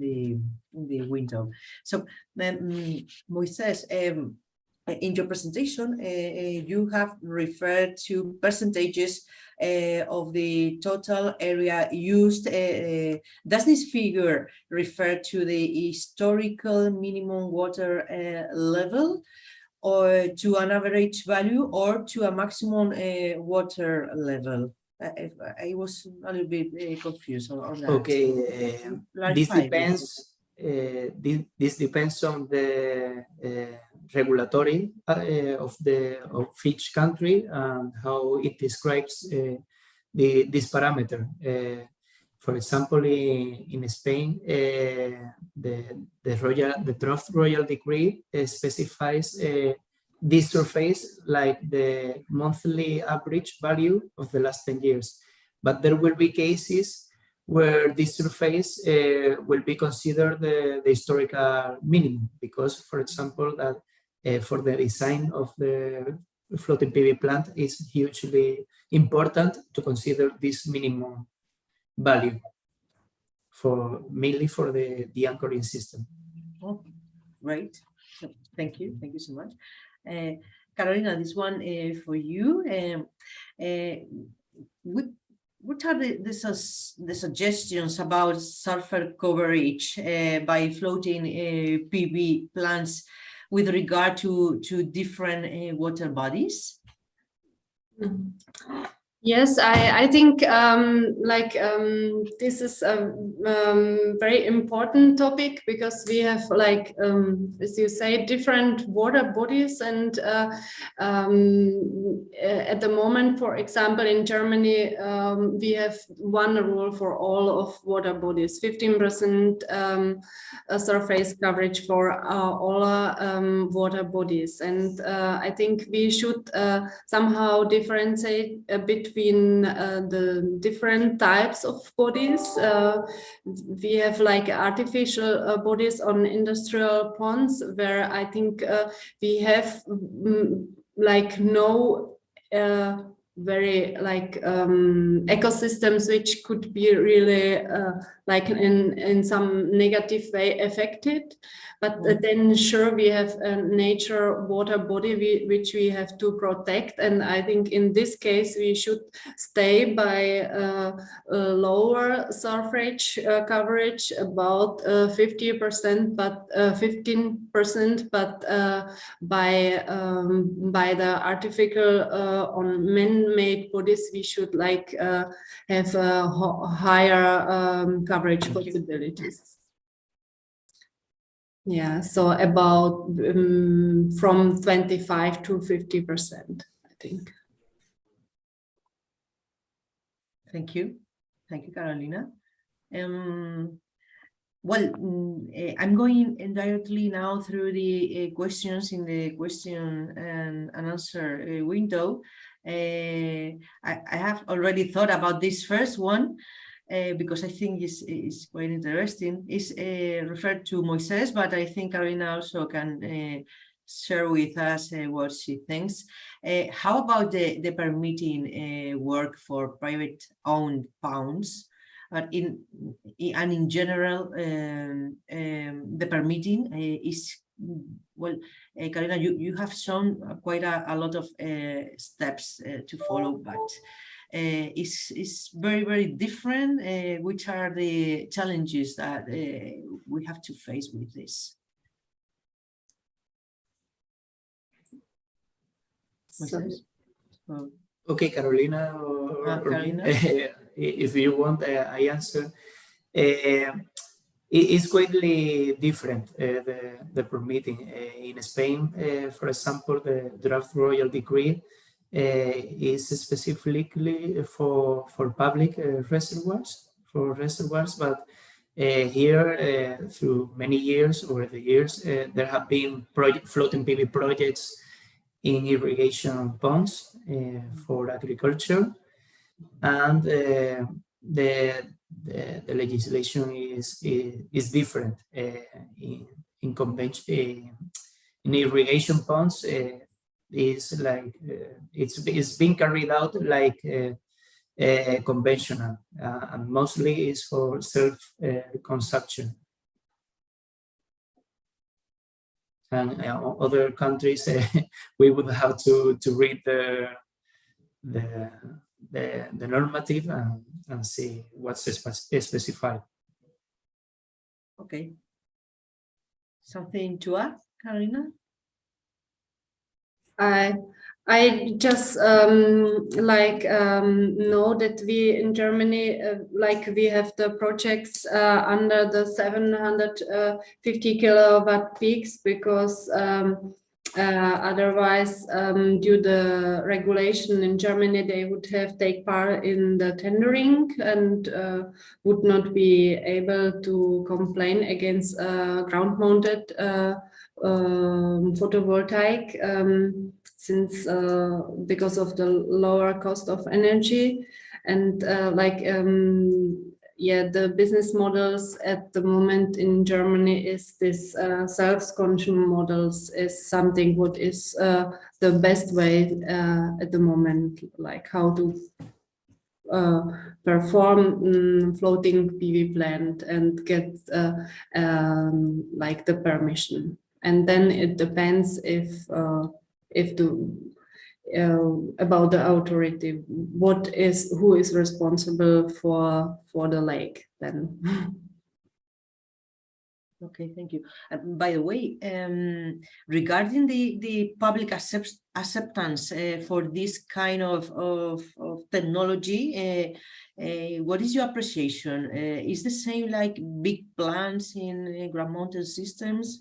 the window. So, Moises, in your presentation, you have referred to percentages of the total area used. Does this figure refer to the historical minimum water level, or to an average value, or to a maximum water level? I was a little bit confused on that. Okay, this depends. This depends on the regulatory of each country and how it describes this parameter. For example, in Spain, the draft royal decree specifies this surface like the monthly average value of the last 10 years. But there will be cases where this surface will be considered the historical minimum, because, for example, that for the design of the floating PV plant, it's hugely important to consider this minimum value mainly for the anchoring system. Oh, great. Thank you so much. Carolina, this one for you. What are the suggestions about surface coverage by floating PV plants with regard to different water bodies? Yes, I think this is a very important topic, because we have, as you say, different water bodies, and at the moment, for example, in Germany, we have one rule for all of water bodies: 15% surface coverage for all water bodies, and I think we should somehow differentiate a bit between the different types of bodies. We have artificial bodies on industrial ponds, where I think we have no very ecosystems which could be really in some negative way affected. But then sure, we have a nature water body which we have to protect, and I think in this case we should stay by lower surface coverage, about 50%, but 15%, but by the artificial on man-made bodies, we should have higher coverage possibilities. Yeah, so about from 25 to 50%, I think. Thank you, Carolina. Well, I'm going directly now through the questions in the question and answer window. I have already thought about this first one, because I think it's quite interesting. It's referred to Moises, but I think Carolina also can share with us what she thinks. How about the permitting work for private-owned ponds? In general, the permitting is, well, Carolina, you have shown quite a lot of steps to follow, but it's very, very different. Which are the challenges that we have to face with this? Okay, Carolina, Carolina? if you want, I answer. It's greatly different, the permitting. In Spain, for example, the draft royal decree is specifically for public reservoirs, but here, through many years, over the years, there have been floating PV projects in irrigation ponds for agriculture. and the legislation is different in convention in irrigation ponds. Is like it's being carried out like conventional, and mostly is for self consumption. And other countries, we would have to read the normative and see what's specified. Okay. Something to add, Carolina? I just know that we in Germany we have the projects under the 750 kilowatt peaks, because otherwise due the regulation in Germany they would have take part in the tendering and would not be able to complain against ground mounted photovoltaic since because of the lower cost of energy, and the business models at the moment in Germany is this self-consumption models is something what is the best way at the moment, like how to perform floating PV plant and get the permission. And then it depends if about the authority, who is responsible for the lake then. Okay, thank you. By the way, regarding the public acceptance for this kind of technology, what is your appreciation? Is the same like big plants in ground mounted systems?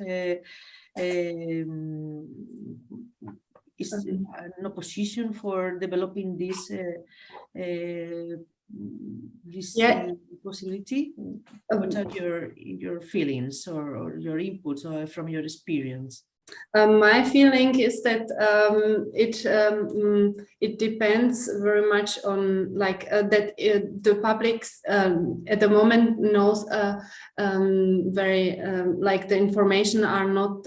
Is an opposition for developing this possibility? What are your feelings or your inputs from your experience? My feeling is that it depends very much on that the public at the moment knows very the information are not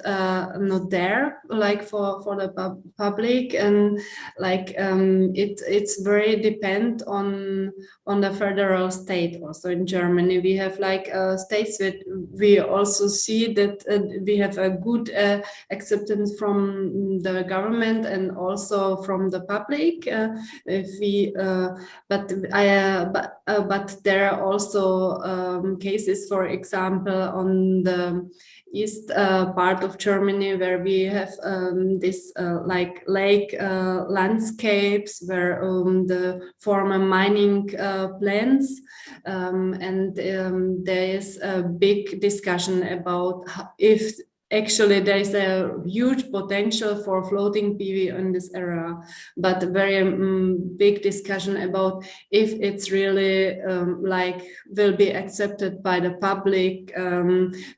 there for the public, and it's very depend on the federal state. Also in Germany we have states that we also see that we have a good acceptance from the government and also from the public. But there are also cases, for example, on the east part of Germany, where we have this lake landscapes where the former mining plants, and there is a big discussion about if actually there is a huge potential for floating PV in this area, but very big discussion about if it's really will be accepted by the public,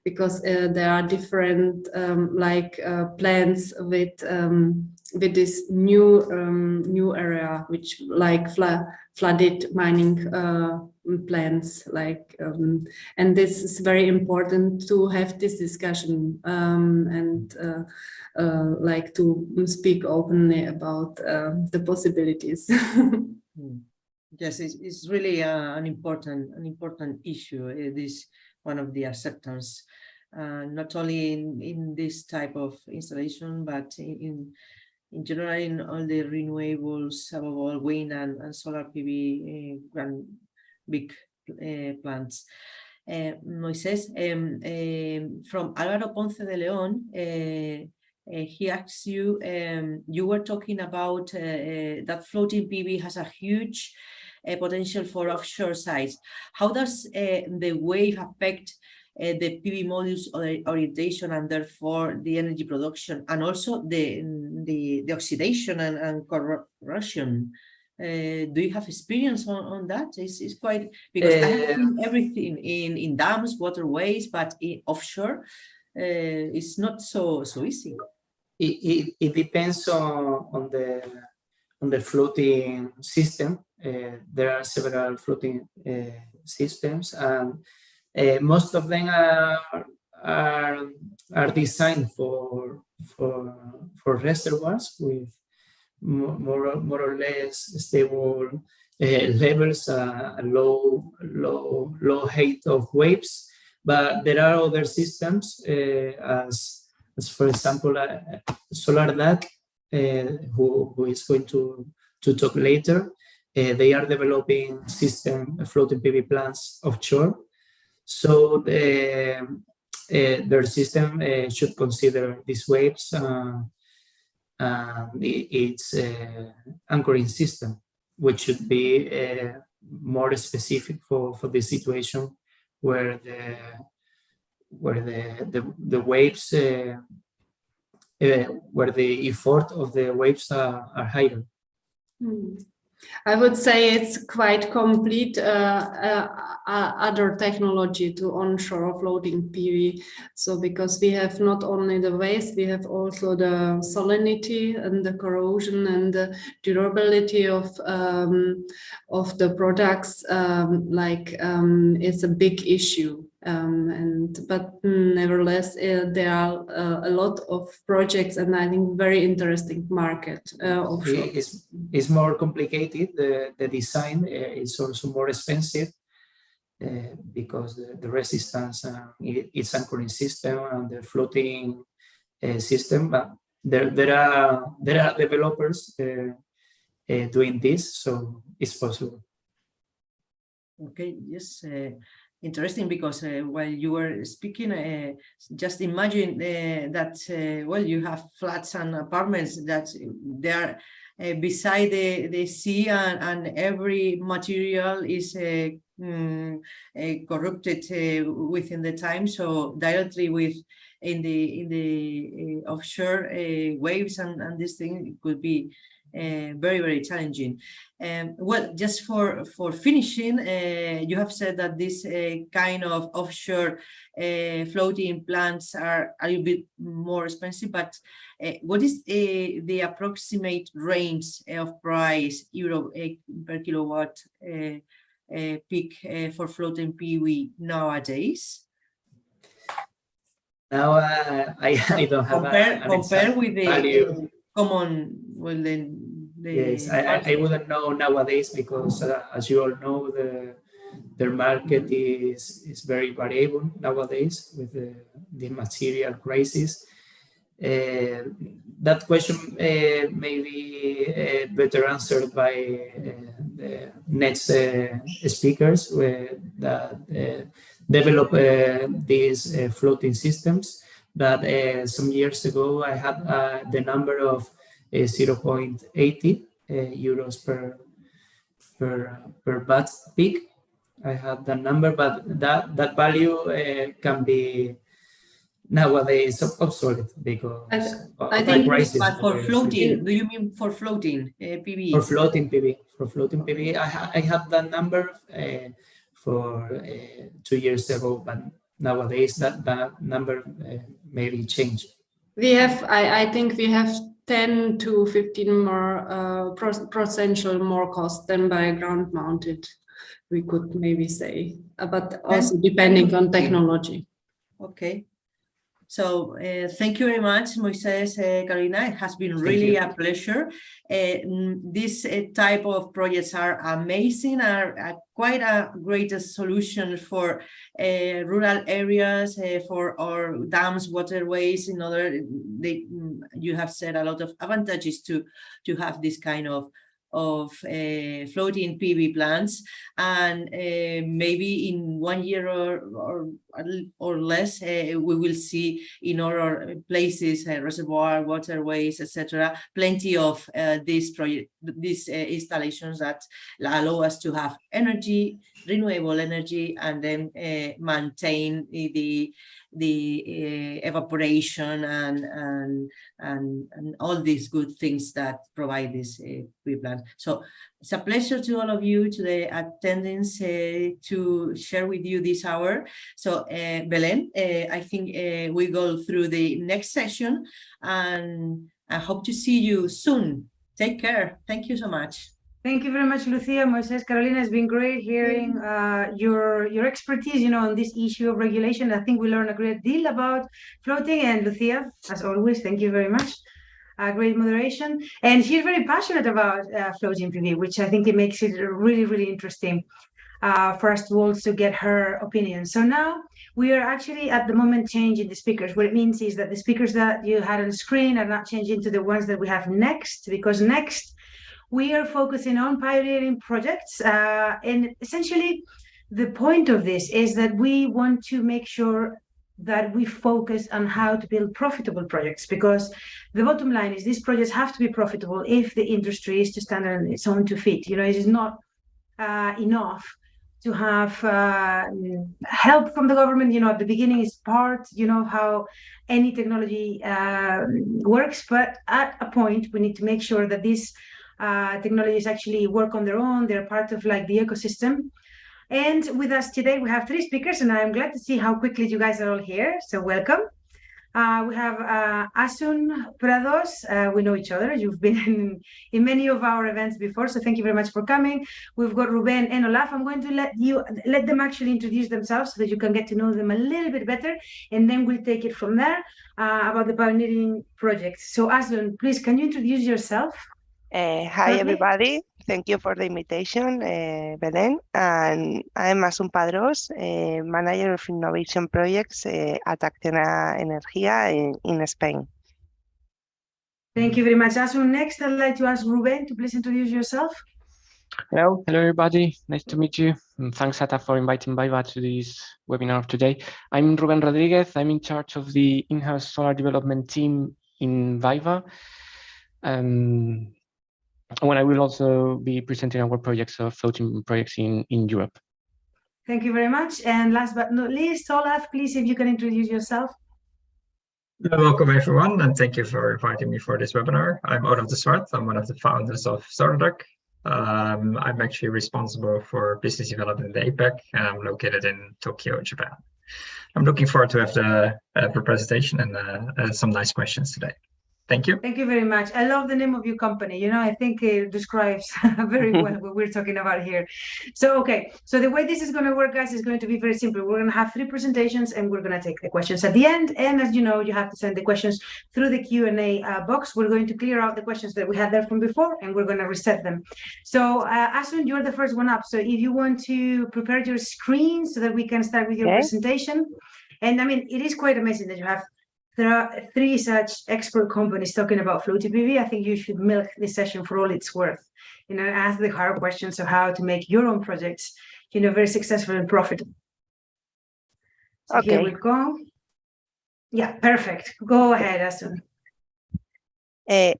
because there are different plans with this new area, which flooded mining plants, and this is very important to have this discussion and to speak openly about the possibilities. Yes, it's really an important issue. This one of the acceptance, not only in this type of installation, but in general in all the renewables, above all wind and solar PV big plants. Moisés, from Álvaro Ponce de León, he asks you, you were talking about that floating PV has a huge potential for offshore sites. How does the wave affect the PV modules orientation and therefore the energy production, and also the oxidation and corrosion? Do you have experience on that? It's quite, because I have seen everything in dams, waterways, but in offshore it's not so easy. It depends on the floating system. there are several floating systems, and most of them are designed for reservoirs with more or less stable levels, low height of waves. But there are other systems, as for example, Solar DAC, who is going to talk later. They are developing floating PV plants offshore. So their system should consider these waves its anchoring system, which should be more specific for the situation where the waves where the effort of the waves are higher. I would say it's quite complete other technology to onshore floating PV. So because we have not only the waves, we have also the salinity and the corrosion and the durability of the products. It's a big issue. But nevertheless, there are a lot of projects, and I think very interesting market offshore. It's more complicated. The design is also more expensive because the resistance, its anchoring system, and the floating system. But there are developers doing this, so it's possible. Okay. Yes. Interesting, because while you were speaking, just imagine that well, you have flats and apartments that they are beside the sea, and every material is corrupted within the time. So directly in the offshore waves and this thing, it could be very, very challenging. Well, just for finishing, you have said that this kind of offshore floating plants are a little bit more expensive, but what is the approximate range of price euro per kilowatt peak for floating PV nowadays? Now I don't have compare with the value. Common, well, yes, I wouldn't know nowadays, because as you all know, their market is very variable nowadays with the material crisis. That question may be better answered by the next speakers that develop these floating systems. But some years ago, I had the number of 0.80 euros per watt peak. I had that number, but that value can be nowadays obsolete because I think prices. But for floating, do you mean for floating PV? For floating PV, I had that number for 2 years ago, but nowadays that number maybe changed. I think we have 10 to 15 more potential more cost than by ground mounted, we could maybe say, but also depending on technology. Okay. So thank you very much, Moises, Carolina. It has been really a pleasure. This type of projects are amazing, are quite a great solution for rural areas, for our dams, waterways. You have said a lot of advantages to have this kind of floating PV plants, and maybe in 1 year or less, we will see in other places, reservoir, waterways, etc., plenty of these installations that allow us to have energy, renewable energy, and then maintain the evaporation and all these good things that provide this PV plant. So it's a pleasure to all of you, to the attendants, to share with you this hour. So Belén, I think we go through the next session, and I hope to see you soon. Take care. Thank you so much. Thank you very much, Lucia. Moises, Carolina, it's been great hearing your expertise, on this issue of regulation. I think we learned a great deal about floating. And Lucia, as always, thank you very much. Great moderation. And she's very passionate about floating PV, which I think it makes it really, really interesting for us to also get her opinion. So now we are actually at the moment changing the speakers. What it means is that the speakers that you had on the screen are not changing to the ones that we have next, because next we are focusing on pioneering projects. And essentially, the point of this is that we want to make sure that we focus on how to build profitable projects, because the bottom line is these projects have to be profitable if the industry is to stand on its own 2 feet. It is not enough to have help from the government. At the beginning is part, how any technology works, but at a point we need to make sure that these technologies actually work on their own. They're part of the ecosystem. And with us today, we have 3 speakers, and I'm glad to see how quickly you guys are all here. So welcome. We have Asun Prados. We know each other. You've been in many of our events before, so thank you very much for coming. We've got Ruben and Olaf. I'm going to let them actually introduce themselves so that you can get to know them a little bit better, and then we'll take it from there about the pioneering project. So Asun, please, can you introduce yourself? Hi, everybody. Thank you for the invitation, Belén. And I'm Asun Padros, Manager of Innovation Projects at Acciona Energía in Spain. Thank you very much, Asun. Next, I'd like to ask Ruben to please introduce yourself. Hello, everybody. Nice to meet you. And thanks, Ata, for inviting Viva to this webinar today. I'm Ruben Rodriguez. I'm in charge of the in-house solar development team in Viva. When I will also be presenting our projects of floating projects in Europe. Thank you very much. And last but not least, Olaf, please, if you can introduce yourself. Welcome, everyone, and thank you for inviting me for this webinar. I'm Olaf de Zwart. I'm one of the founders of Solarduck. I'm actually responsible for business development in APAC, and I'm located in Tokyo, Japan. I'm looking forward to have the presentation and some nice questions today. Thank you. Thank you very much. I love the name of your company. I think it describes very well what we're talking about here. So, okay. So the way this is going to work, guys, is going to be very simple. We're going to have 3 presentations, and we're going to take the questions at the end. And as you know, you have to send the questions through the Q&A box. We're going to clear out the questions that we had there from before, and we're going to reset them. So, Asun, you're the first one up. So if you want to prepare your screen so that we can start with your presentation. And I mean, it is quite amazing that there are 3 such expert companies talking about floating PV. I think you should milk this session for all it's worth. Ask the hard questions of how to make your own projects, very successful and profitable. So okay. Here we go. Yeah, perfect. Go ahead, Asun.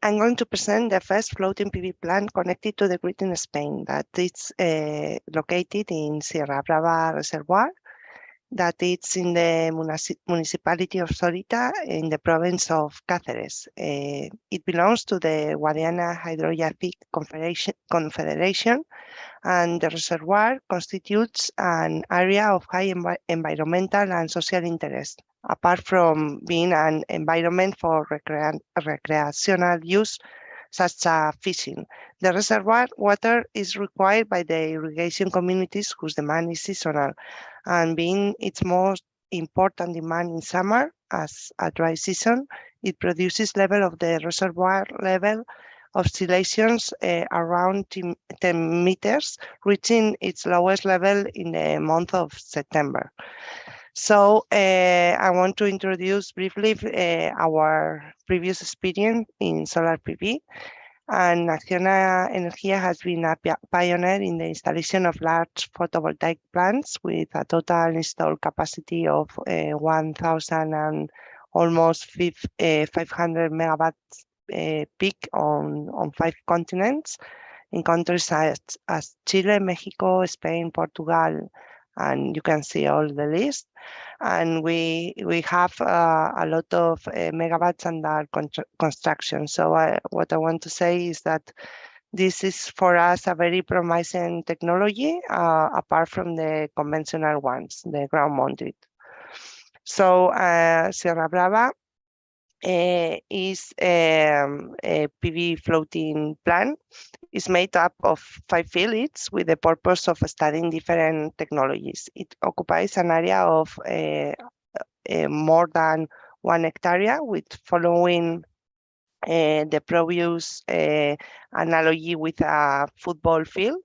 I'm going to present the first floating PV plant connected to the grid in Spain that is located in Sierra Brava Reservoir. That it's in the municipality of Zorita in the province of Cáceres. It belongs to the Guadiana Hydrographic Confederation, and the reservoir constitutes an area of high environmental and social interest, apart from being an environment for recreational use, such as fishing. The reservoir water is required by the irrigation communities whose demand is seasonal, and being its most important demand in summer as a dry season, it produces level of the reservoir level oscillations around 10 meters, reaching its lowest level in the month of September. So I want to introduce briefly our previous experience in solar PV. And Acciona Energía has been a pioneer in the installation of large photovoltaic plants with a total installed capacity of 1,000 and almost 500 megawatts peak on 5 continents in countries as Chile, Mexico, Spain, Portugal, and you can see all the list. And we have a lot of megawatts under construction. So what I want to say is that this is for us a very promising technology, apart from the conventional ones, the ground mounted. So Sierra Brava is a PV floating plant. Is made up of 5 fields with the purpose of studying different technologies. It occupies an area of more than 1 hectare, with following the previous analogy with a football field.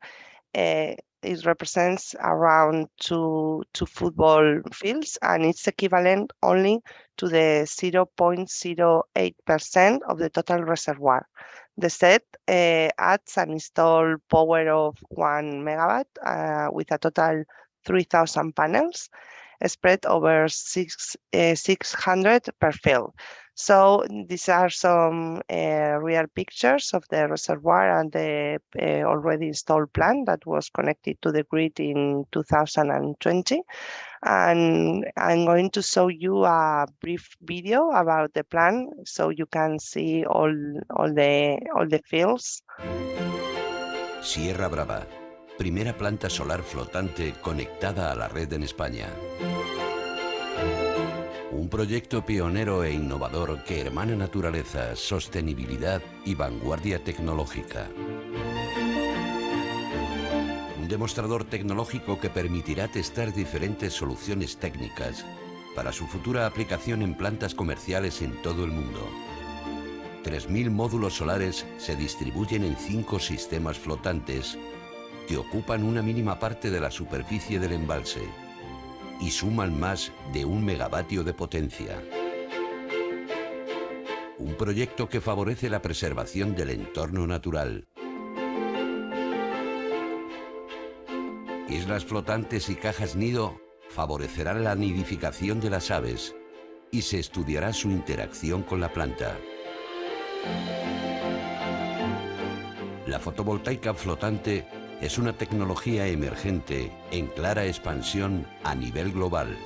It represents around two football fields, and it's equivalent only to the 0.08% of the total reservoir. The set adds an installed power of 1 megawatt with a total 3,000 panels spread over 600 per field. So these are some real pictures of the reservoir and the already installed plant that was connected to the grid in 2020. And I'm going to show you a brief video about the plant so you can see all the fields. Sierra Brava, primera planta solar flotante conectada a la red en España. Un proyecto pionero e innovador que hermana naturaleza, sostenibilidad y vanguardia tecnológica. Un demostrador tecnológico que permitirá testar diferentes soluciones técnicas para su futura aplicación en plantas comerciales en todo el mundo. 3.000 módulos solares se distribuyen en 5 sistemas flotantes que ocupan una mínima parte de la superficie del embalse y suman más de 1 megavatio de potencia. Un proyecto que favorece la preservación del entorno natural. Islas flotantes y cajas nido favorecerán la nidificación de las aves y se estudiará su interacción con la planta. La fotovoltaica flotante es una tecnología emergente en clara expansión a nivel global.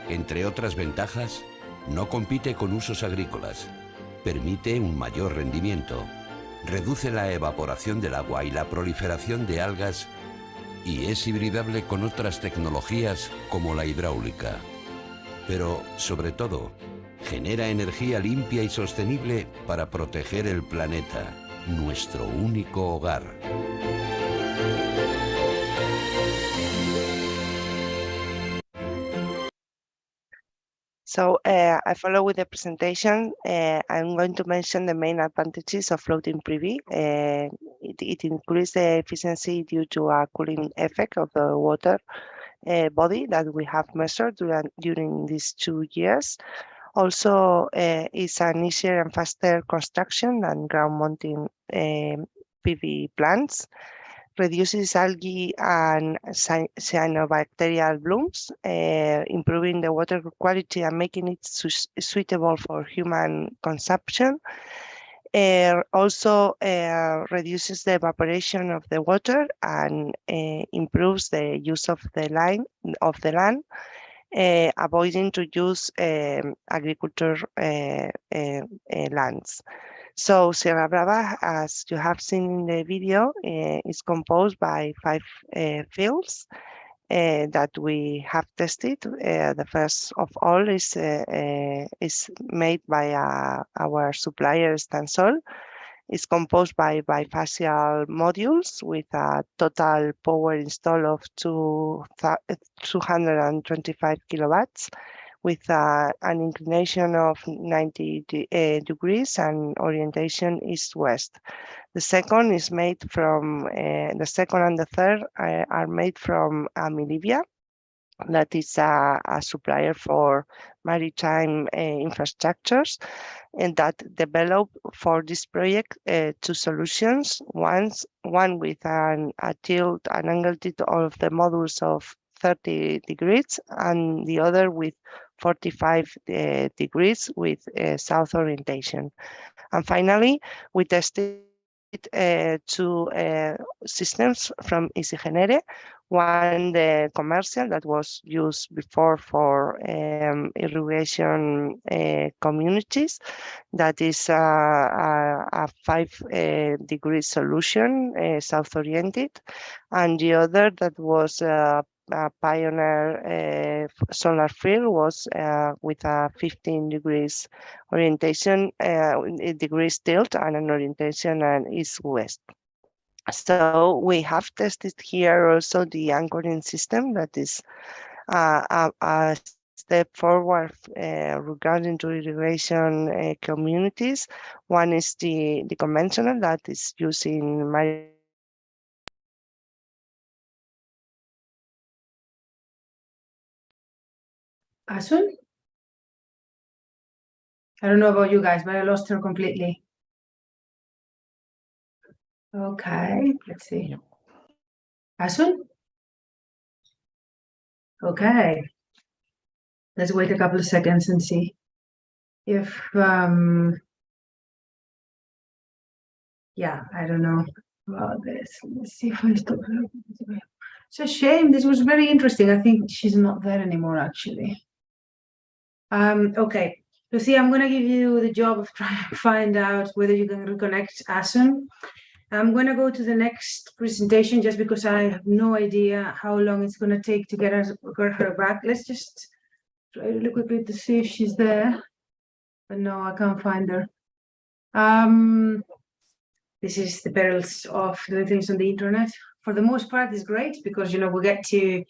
Entre otras ventajas, no compite con usos agrícolas, permite un mayor rendimiento, reduce la evaporación del agua y la proliferación de algas y es hibridable con otras tecnologías como la hidráulica. Pero, sobre todo, genera energía limpia y sostenible para proteger el planeta, nuestro único hogar. So I follow with the presentation. I'm going to mention the main advantages of floating PV. It increases the efficiency due to a cooling effect of the water body that we have measured during these 2 years. Also, it's an easier and faster construction than ground mounting PV plants. Reduces algae and cyanobacterial blooms, improving the water quality and making it suitable for human consumption. Also reduces the evaporation of the water and improves the use of the land, avoiding to use agriculture lands. So Sierra Brava, as you have seen in the video, is composed by 5 fields that we have tested. The first of all is made by our supplier Stansol. It's composed by bifacial modules with a total power install of 225 kilowatts, with an inclination of 90 degrees and orientation east-west. The second is made from, the second and the third are made from Milivia, that is a supplier for maritime infrastructures, and that developed for this project 2 solutions. One with an angle tilt of the modules of 30 degrees, and the other with 45 degrees with south orientation. And finally, we tested 2 systems from Isigenere. One, the commercial, that was used before for irrigation communities. That is a 5 degree solution, south oriented. And the other that was pioneer solar field was with a 15 degrees orientation, degrees tilt, and an orientation and east-west. So we have tested here also the anchoring system that is a step forward regarding to irrigation communities. One is the conventional that is using Asun? I don't know about you guys, but I lost her completely. Okay, let's see. Yep. Asun? Okay. Let's wait a couple of seconds and see if, yeah, I don't know about this. Let's see if I stop her. It's a shame. This was very interesting. I think she's not there anymore, actually. Okay, Lucia, I'm going to give you the job of trying to find out whether you can reconnect Asun. I'm going to go to the next presentation just because I have no idea how long it's going to take to get her back. Let's just try really quickly to see if she's there. But no, I can't find her. This is the perils of doing things on the internet. For the most part, it's great because, you know, we get to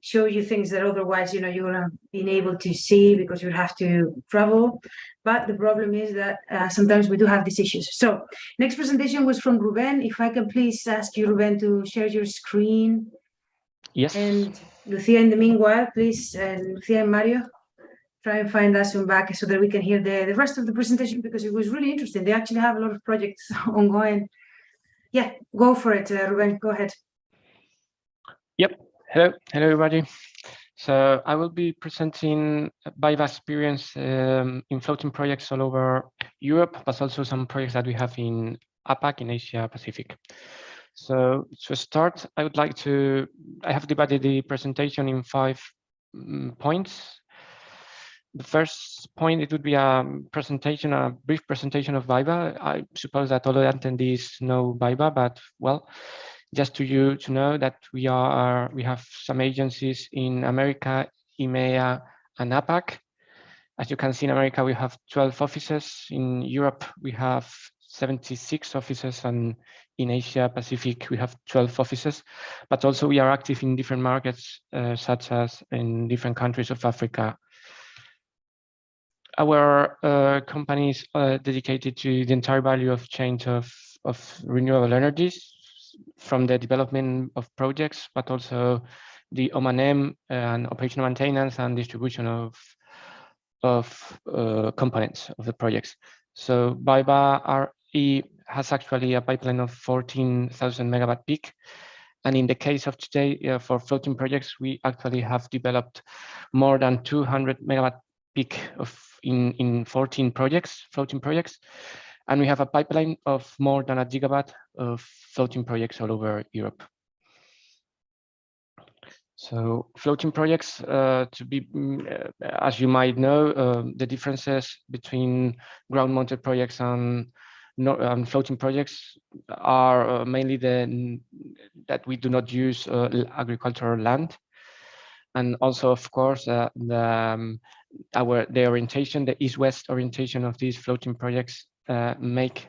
show you things that otherwise, you know, you wouldn't have been able to see because you'd have to travel. But the problem is that sometimes we do have these issues. So next presentation was from Ruben. If I can please ask you, Ruben, to share your screen. Yes. And Lucia, in the meanwhile, please, Lucia and Mario, try and find Asun back so that we can hear the rest of the presentation because it was really interesting. They actually have a lot of projects ongoing. Yeah, go for it, Ruben, go ahead. Yep. Hello, everybody. So I will be presenting BayWa experience in floating projects all over Europe, but also some projects that we have in APAC in Asia Pacific. So to start, I have divided the presentation in 5 points. The first point, it would be a brief presentation of BayWa. I suppose that all the attendees know BayWa, but well, just to you to know that we have some agencies in America, EMEA, and APAC. As you can see, in America, we have 12 offices. In Europe, we have 76 offices, and in Asia Pacific, we have 12 offices. But also, we are active in different markets, such as in different countries of Africa. Our company is dedicated to the entire value of chain of renewable energies, from the development of projects, but also the O&M and operational maintenance and distribution of components of the projects. So BayWa RE has actually a pipeline of 14,000 megawatt peak. And in the case of today, for floating projects, we actually have developed more than 200 megawatt peak in 14 projects, floating projects. And we have a pipeline of more than 1 gigawatt of floating projects all over Europe. So floating projects, as you might know, the differences between ground-mounted projects and floating projects are mainly that we do not use agricultural land. And also, of course, the orientation, the east-west orientation of these floating projects make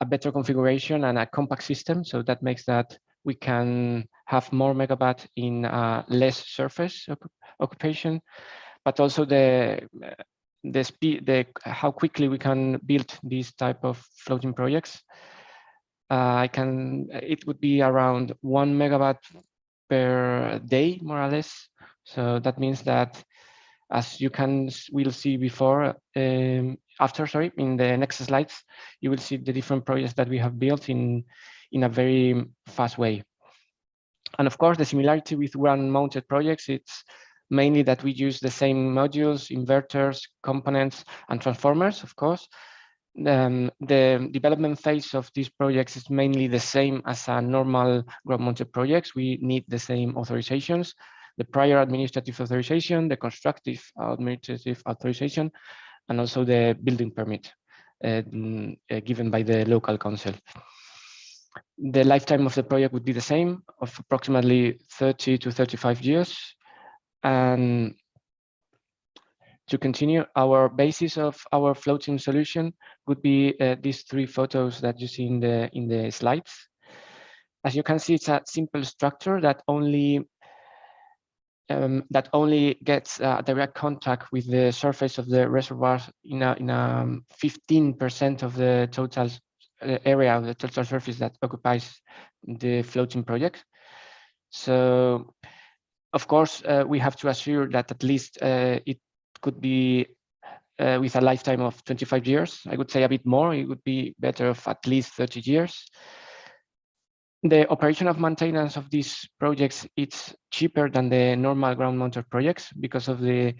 a better configuration and a compact system. So that makes that we can have more megawatt in less surface occupation, but also the speed, how quickly we can build these type of floating projects. It would be around 1 megawatt per day, more or less. So that means that, as we'll see before, in the next slides, you will see the different projects that we have built in a very fast way. And of course, the similarity with ground-mounted projects, it's mainly that we use the same modules, inverters, components, and transformers, of course. The development phase of these projects is mainly the same as a normal ground-mounted projects. We need the same authorizations, the prior administrative authorization, the constructive administrative authorization, and also the building permit given by the local council. The lifetime of the project would be the same, of approximately 30 to 35 years. And to continue, our basis of our floating solution would be these three photos that you see in the slides. As you can see, it's a simple structure that only gets direct contact with the surface of the reservoir in 15% of the total area of the total surface that occupies the floating project. So, of course, we have to assure that at least it could be with a lifetime of 25 years. I would say a bit more. It would be better of at least 30 years. The operation of maintenance of these projects, it's cheaper than the normal ground-mounted projects because of the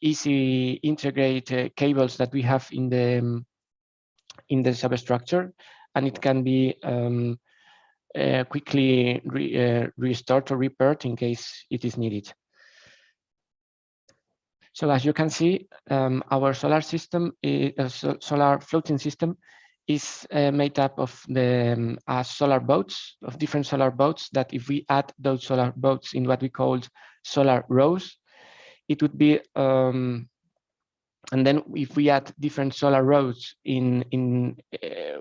easy integrate cables that we have in the substructure, and it can be quickly restored or repaired in case it is needed. So as you can see, our solar system, solar floating system, is made up of the solar boats, of different solar boats, that if we add those solar boats in what we call solar rows, it would be, and then if we add different solar rows in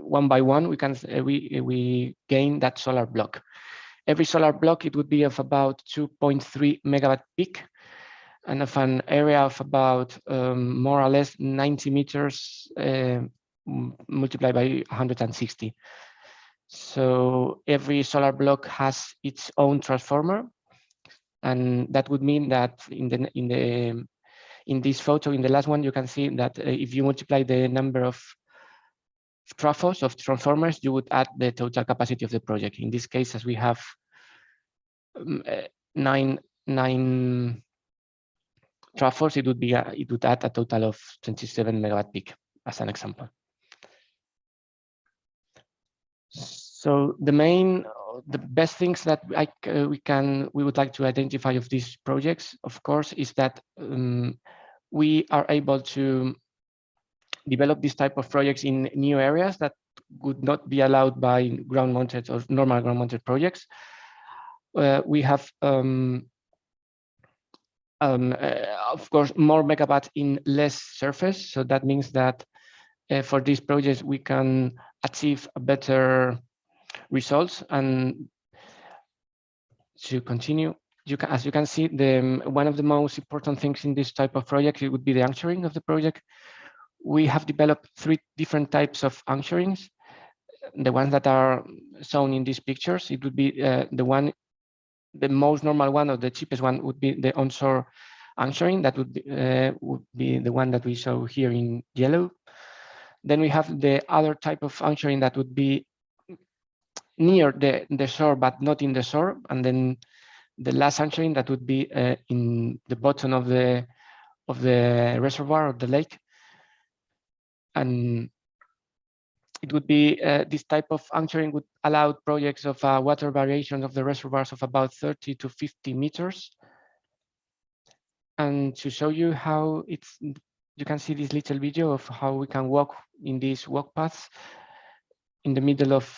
one by one, we gain that solar block. Every solar block, it would be of about 2.3 megawatt peak, and of an area of about more or less 90 meters multiplied by 160. So every solar block has its own transformer, and that would mean that in this photo, in the last one, you can see that if you multiply the number of trafos, of transformers, you would add the total capacity of the project. In this case, as we have nine trafos, it would add a total of 27 megawatt peak, as an example. So the best things that we would like to identify of these projects, of course, is that we are able to develop this type of projects in new areas that would not be allowed by ground-mounted or normal ground-mounted projects. We have, of course, more megawatt in less surface. So that means that for these projects, we can achieve better results. And to continue, as you can see, one of the most important things in this type of project, it would be the anchoring of the project. We have developed 3 different types of anchorings. The ones that are shown in these pictures, it would be the most normal one, or the cheapest one, would be the onshore anchoring. That would be the one that we show here in yellow. Then we have the other type of anchoring that would be near the shore, but not in the shore. And then the last anchoring that would be in the bottom of the reservoir, of the lake. And it would be this type of anchoring would allow projects of water variation of the reservoirs of about 30 to 50 meters. And to show you how you can see this little video of how we can walk in these walk paths in the middle of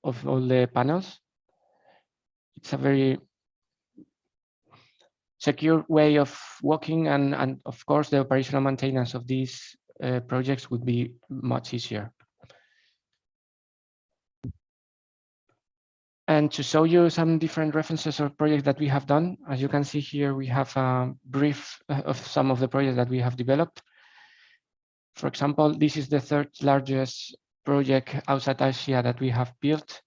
all the panels. It's a very secure way of walking, and of course the operational maintenance of these projects would be much easier. And to show you some different references of projects that we have done, as you can see here, we have a brief of some of the projects that we have developed. For example, this is the 3rd largest project outside Asia that we have built.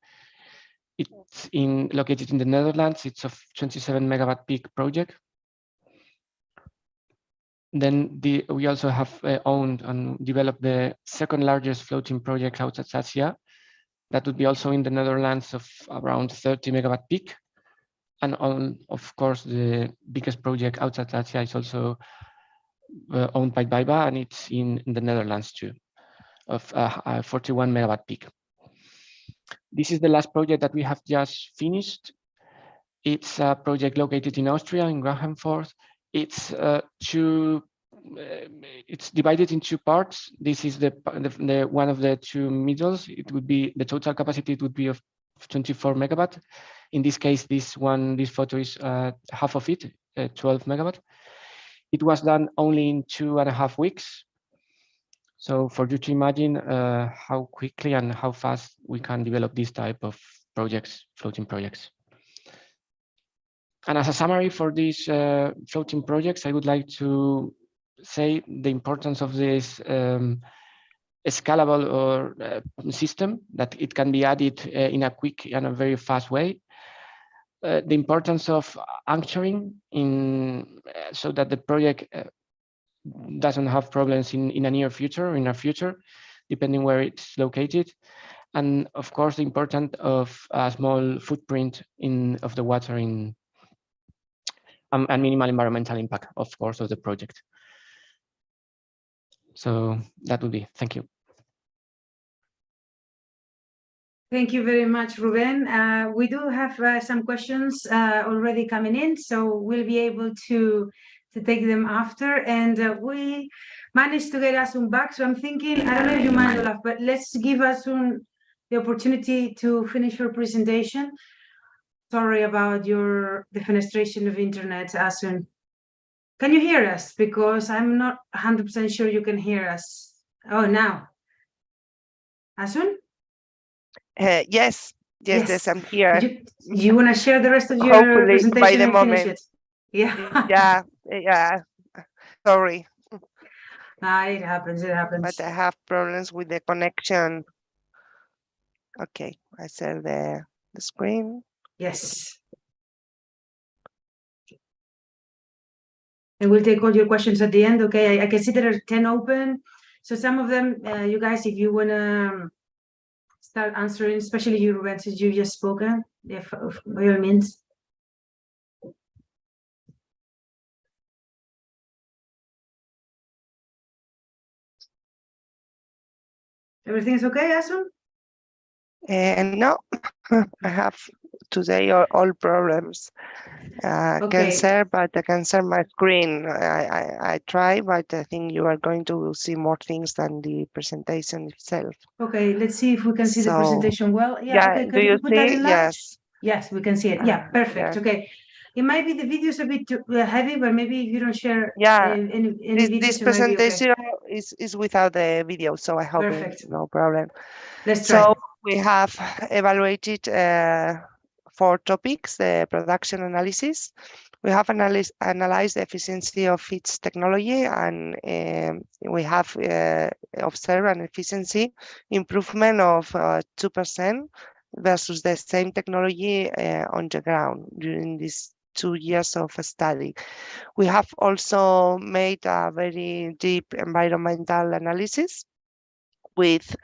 It's located in the Netherlands. It's a 27 megawatt peak project. Then we also have owned and developed the 2nd largest floating project outside Asia. That would be also in the Netherlands, of around 30 megawatt peak. And of course, the biggest project outside Asia is also owned by BayWa, and it's in the Netherlands too, of 41 megawatt peak. This is the last project that we have just finished. It's a project located in Austria, in Grahamford. It's 2 it's divided in two parts. This is the one of the two middles. It would be the total capacity. It would be of 24 megawatt. In this case, this photo is half of it, 12 megawatt. It was done only in 2.5 weeks. So for you to imagine how quickly and how fast we can develop this type of projects, floating projects. And as a summary for these floating projects, I would like to say the importance of this scalable or system, that it can be added in a quick and a very fast way. The importance of anchoring so that the project doesn't have problems in a near future or in a future, depending where it's located. And of course, the importance of a small footprint of the water and minimal environmental impact, of course, of the project. So that would be, thank you. Thank you very much, Ruben. We do have some questions already coming in, so we'll be able to take them after. And we managed to get Asun back, so I'm thinking, I don't know if you mind, Olaf, but let's give Asun the opportunity to finish your presentation. Sorry about the defenestration of internet, Asun. Can you hear us? Because I'm not 100% sure you can hear us. Oh, now. Asun? Yes, I'm here. You want to share the rest of your Hopefully, presentation by the and moment. finish it? Yeah. Sorry. It happens. But I have problems with the connection. Okay, I share the screen. Yes. And we'll take all your questions at the end, okay? I can see there are 10 open. So some of them, you guys, if you want to start answering, especially you, Ruben, since you've just spoken, by all means. Everything's okay, Asun? No, I have today all problems. Can share, but I can share my screen. I try, but I think you are going to see more things than the presentation itself. Okay, let's see if we can see the presentation well. Yeah, okay. Do you put that see? in Yes. Yes, we can see it. Yeah, perfect. Yeah. Okay. It might be the video's a bit too heavy, but maybe if you don't share any videos, this presentation is without the video, so I hope it's no problem. Let's try. So we have evaluated 4 topics: the production analysis. We have analyzed the efficiency of each technology, and we have observed an efficiency improvement of 2% versus the same technology on the ground during these 2 years of study. We have also made a very deep environmental analysis with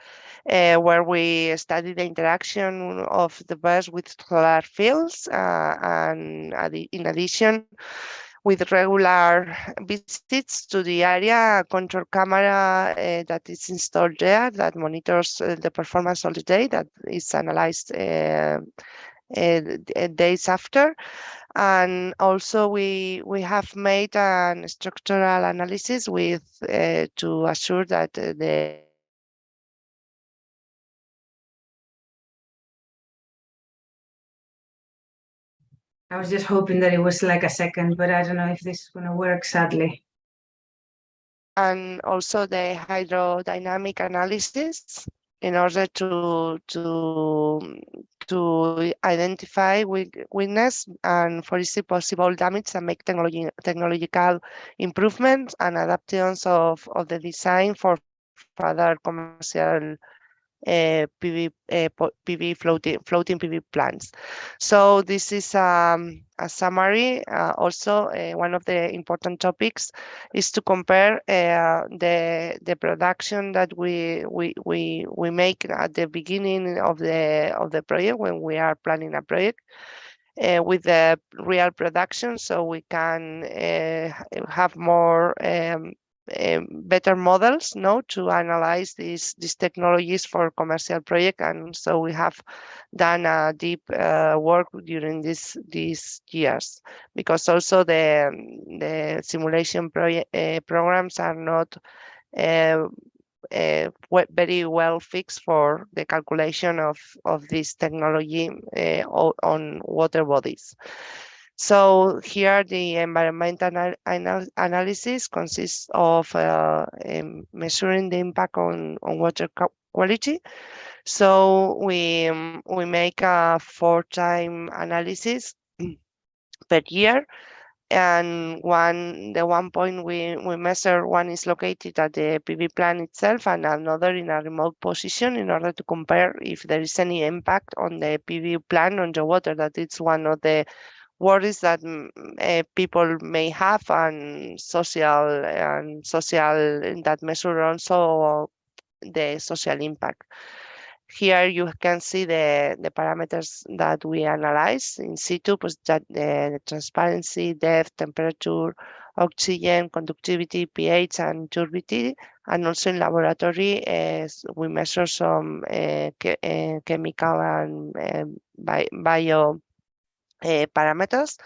where we study the interaction of the birds with solar fields, and in addition, with regular visits to the area, a control camera that is installed there that monitors the performance all the day, that is analyzed days after. And also we have made a structural analysis with to assure that the I was just hoping that it was like a second, but I don't know if this is going to work, sadly. And also the hydrodynamic analysis in order to identify weakness and foresee possible damage and make technological improvements and adaptations of the design for further commercial PV floating PV plants. So this is a summary. Also, one of the important topics is to compare the production that we make at the beginning of the project when we are planning a project. With the real production, so we can have more better models, no, to analyze these technologies for commercial project, and so we have done a deep work during these years, because also the simulation programs are not very well fixed for the calculation of this technology on water bodies. So here the environmental analysis consists of measuring the impact on water quality. So we make a 4-time analysis per year. And the one point we measure, one is located at the PV plant itself and another in a remote position, in order to compare if there is any impact on the PV plant on the water. That it's one of the worries that people may have, and social that measure also the social impact. Here you can see the parameters that we analyze in situ, that the transparency, depth, temperature, oxygen, conductivity, pH, and turbidity. And also in laboratory, we measure some chemical and bio parameters.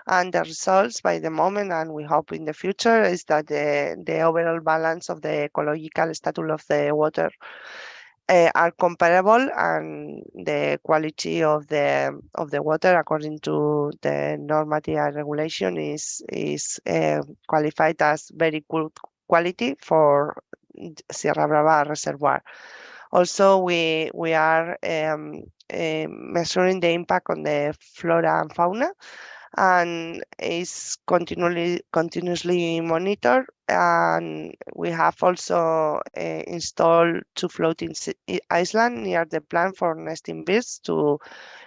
And the results by the moment, and we hope in the future, is that the overall balance of the ecological status of the water are comparable, and the quality of the water, according to the normative and regulation, is qualified as very good quality for Sierra Brava reservoir. Also, we are measuring the impact on the flora and fauna, and is continuously monitored. And we have also installed 2 floating islands near the plant for nesting birds,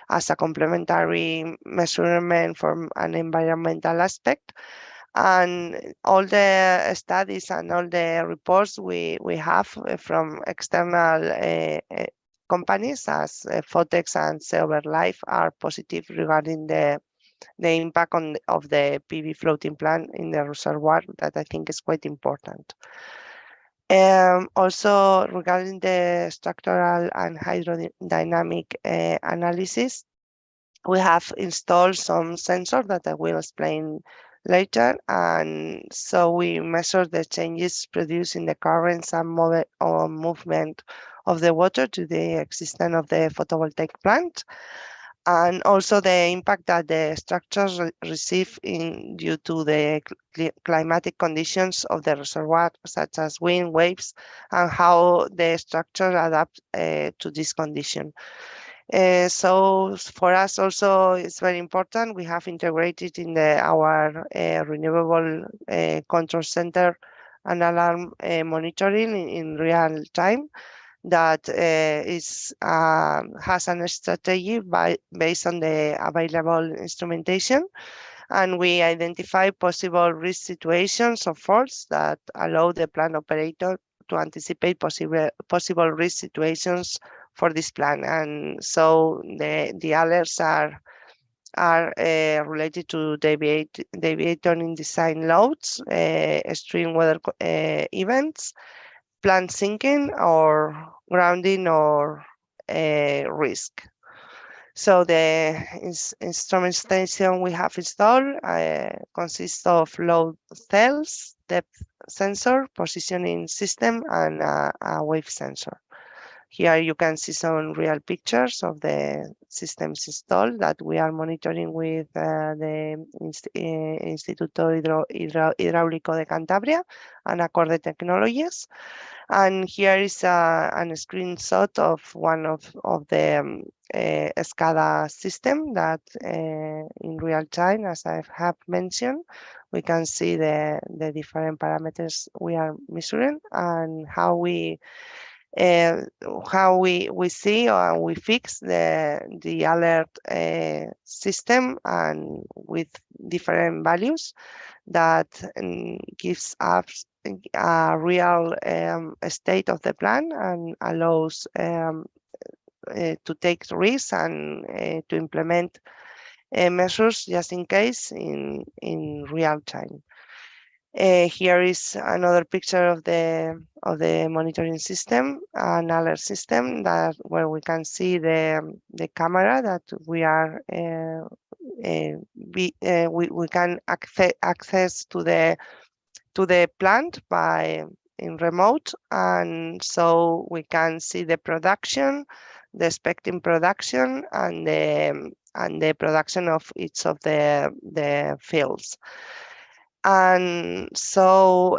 as a complementary measurement from an environmental aspect. And all the studies and all the reports we have from external companies as Fotex and Seover Life are positive regarding the impact of the PV floating plant in the reservoir, that I think is quite important. Also, regarding the structural and hydrodynamic analysis, we have installed some sensors that I will explain later. And so we measure the changes produced in the currents and movement of the water to the existence of the photovoltaic plant, and also the impact that the structures receive due to the climatic conditions of the reservoir, such as wind, waves, and how the structure adapt to this condition. So for us also, it's very important. We have integrated in our renewable control center and alarm monitoring in real time, that has a strategy based on the available instrumentation, and we identify possible risk situations of faults that allow the plant operator to anticipate possible risk situations for this plant. And so the alerts are related to deviator in design loads, extreme weather events, plant sinking, or grounding, or risk. So the instrumentation we have installed consists of load cells, depth sensor, positioning system, and a wave sensor. Here you can see some real pictures of the systems installed that we are monitoring with the Instituto Hidráulico de Cantabria and Acorde Technologies. And here is a screenshot of one of the SCADA system that in real time, as I have mentioned, we can see the different parameters we are measuring, and how we see or we fix the alert system, and with different values that gives us a real state of the plant, and allows to take risks and to implement measures just in case in real time. Here is another picture of the monitoring system, an alert system that where we can see the camera that we are we can access to the plant by in remote, and so we can see the production, the expecting production, and the production of each of the fields. And so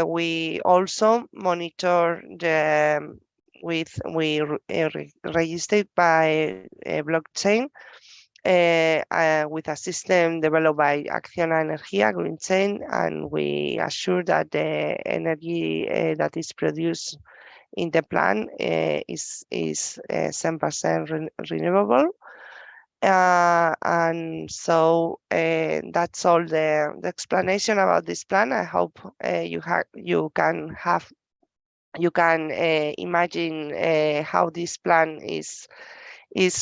we also monitor we registered by blockchain with a system developed by Acciona Energía Green Chain, and we assure that the energy that is produced in the plant is 100% renewable. And so that's all the explanation about this plan. I hope you can imagine how this plan is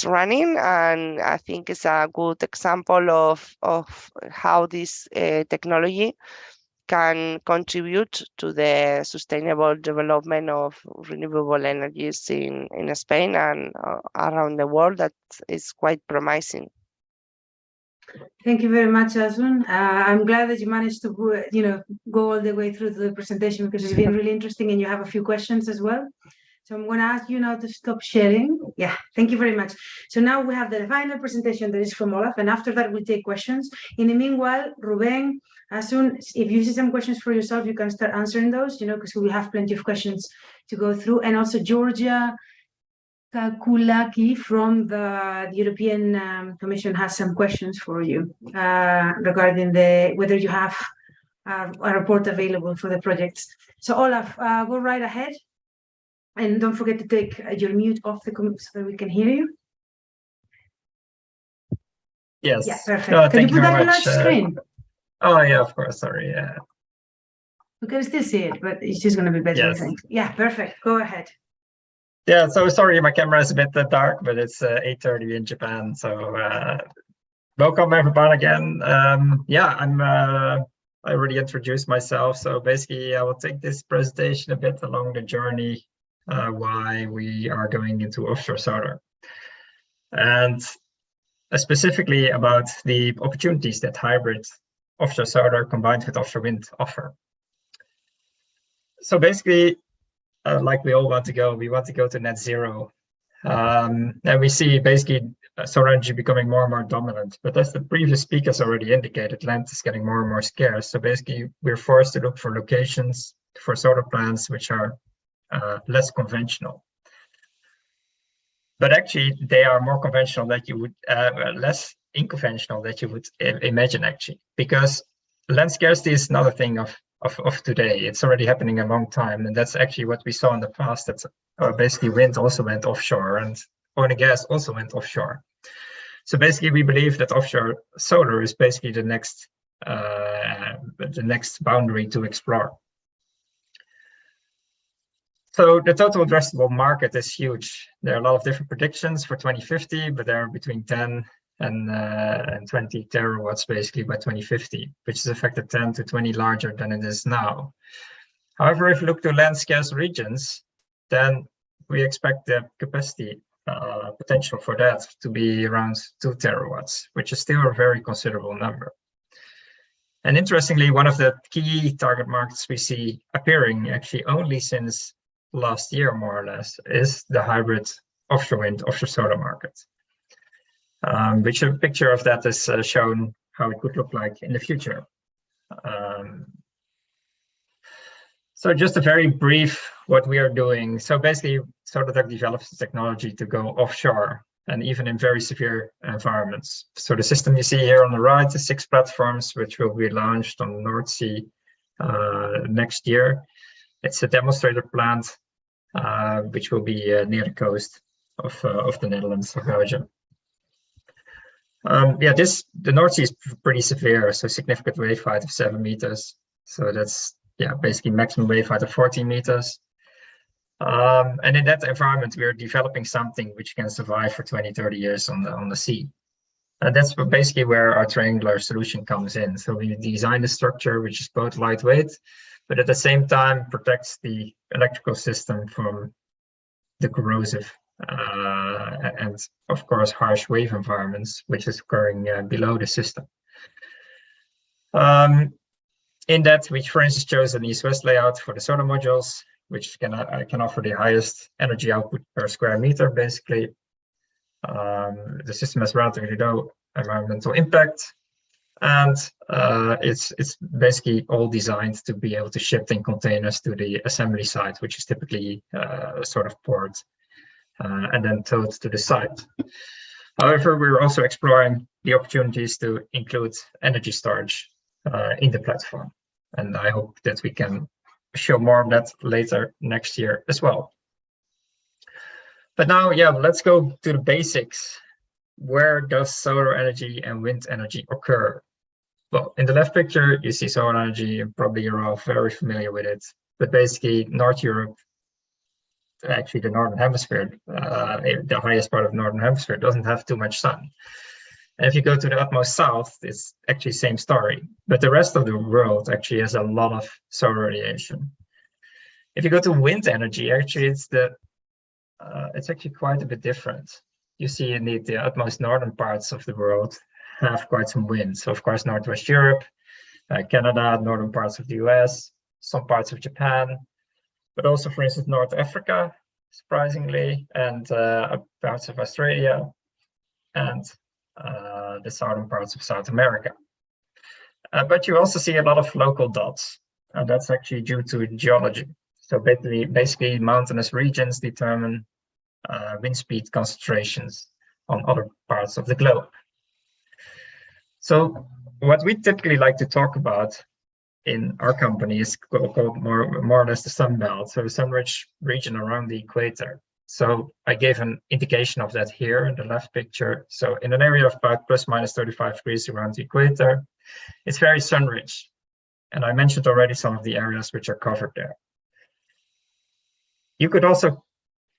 running, and I think it's a good example of how this technology can contribute to the sustainable development of renewable energies in Spain and around the world. That is quite promising. Thank you very much, Asun. I'm glad that you managed to go all the way through the presentation, because it's been really interesting, and you have a few questions as well. So I'm going to ask you now to stop sharing. Yeah, thank you very much. So now we have the final presentation that is from Olaf, and after that we'll take questions. In the meanwhile, Ruben, Asun, if you see some questions for yourself, you can start answering those, because we have plenty of questions to go through. And also Georgia Kakulaki from the European Commission has some questions for you regarding whether you have a report available for the projects. So Olaf, go right ahead. And don't forget to take your mute off so that we can hear you. Yes. Yeah, perfect. No, Can you put that very on much. large screen? Oh, yeah, of course. Sorry. Yeah. We can still see it, but it's just going to be better, Yes. I think. Yeah, perfect. Go ahead. Yeah, so sorry, my camera is a bit dark, but it's 8:30 in Japan. So welcome everyone again. I already introduced myself. So basically, I will take this presentation a bit along the journey why we are going into offshore solar, and specifically about the opportunities that hybrid offshore solar combined with offshore wind offer. So basically, like we all want to go, we want to go to net zero. And we see basically solar energy becoming more and more dominant. But as the previous speakers already indicated, land is getting more and more scarce. So basically, we're forced to look for locations for solar plants which are less conventional. But actually, they are more conventional that you would, less unconventional that you would imagine actually, because land scarcity is another thing of today. It's already happening a long time, and that's actually what we saw in the past. That basically wind also went offshore, and oil and gas also went offshore. So basically, we believe that offshore solar is basically the next boundary to explore. So the total addressable market is huge. There are a lot of different predictions for 2050, but there are between 10 and 20 terawatts basically by 2050, which is a factor 10 to 20 larger than it is now. However, if you look to land scarce regions, then we expect the capacity potential for that to be around 2 terawatts, which is still a very considerable number. And interestingly, one of the key target markets we see appearing actually only since last year, more or less, is the hybrid offshore wind, offshore solar market. Which a picture of that is shown how it could look like in the future. So just a very brief what we are doing. So basically, Solartech develops the technology to go offshore, and even in very severe environments. So the system you see here on the right is 6 platforms, which will be launched on the North Sea next year. It's a demonstrator plant, which will be near the coast of the Netherlands, of Belgium. The North Sea is pretty severe, so significant wave height of 7 meters. So that's basically maximum wave height of 14 meters. And in that environment, we are developing something which can survive for 20, 30 years on the sea. And that's basically where our triangular solution comes in. So we design a structure which is both lightweight, but at the same time protects the electrical system from the corrosive and of course harsh wave environments which is occurring below the system. In that, we for instance chose an east-west layout for the solar modules, which can offer the highest energy output per square meter. Basically, the system has relatively low environmental impact, and it's basically all designed to be able to ship in containers to the assembly site, which is typically a sort of port, and then towed to the site. However, we're also exploring the opportunities to include energy storage in the platform, and I hope that we can show more of that later next year as well. But now, yeah, let's go to the basics. Where does solar energy and wind energy occur? Well, in the left picture, you see solar energy, and probably you're all very familiar with it. But basically, North Europe, actually the Northern Hemisphere, the highest part of the Northern Hemisphere, doesn't have too much sun. And if you go to the utmost south, it's actually the same story. But the rest of the world actually has a lot of solar radiation. If you go to wind energy, actually it's actually quite a bit different. You see indeed the utmost northern parts of the world have quite some wind. So of course, Northwest Europe, Canada, northern parts of the US, some parts of Japan, but also, for instance, North Africa, surprisingly, and parts of Australia, and the southern parts of South America. But you also see a lot of local dots, and that's actually due to geology. So basically mountainous regions determine wind speed concentrations on other parts of the globe. So what we typically like to talk about in our company is called more or less the sun belt, so the sun-rich region around the equator. So I gave an indication of that here in the left picture. So in an area of about plus minus 35 degrees around the equator, it's very sun-rich. And I mentioned already some of the areas which are covered there. You could also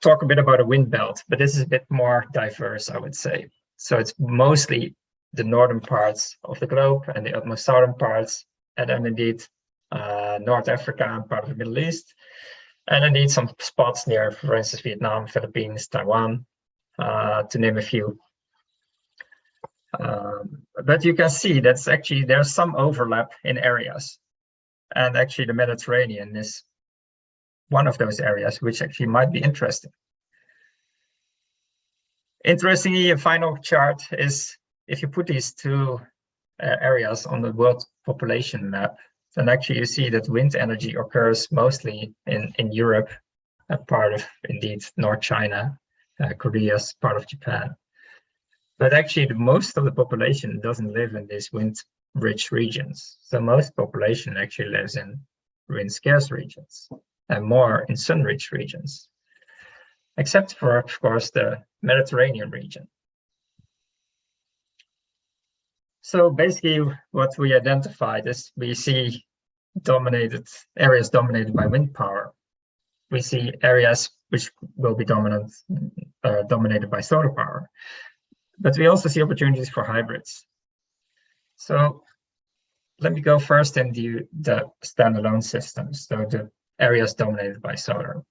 talk a bit about a wind belt, but this is a bit more diverse, I would say. So it's mostly the northern parts of the globe and the utmost southern parts, and then indeed North Africa and part of the Middle East, and indeed some spots near, for instance, Vietnam, Philippines, Taiwan, to name a few. But you can see that's actually, there's some overlap in areas. And actually the Mediterranean is one of those areas which actually might be interesting. Interestingly, a final chart is if you put these two areas on the world population map, then actually you see that wind energy occurs mostly in Europe, a part of indeed North China, Korea's part of Japan. But actually most of the population doesn't live in these wind-rich regions. So most population actually lives in wind-scarce regions and more in sun-rich regions, except for, of course, the Mediterranean region. So basically what we identified is we see areas dominated by wind power. We see areas which will be dominated by solar power. But we also see opportunities for hybrids. So let me go first in the standalone systems, so the areas dominated by solar.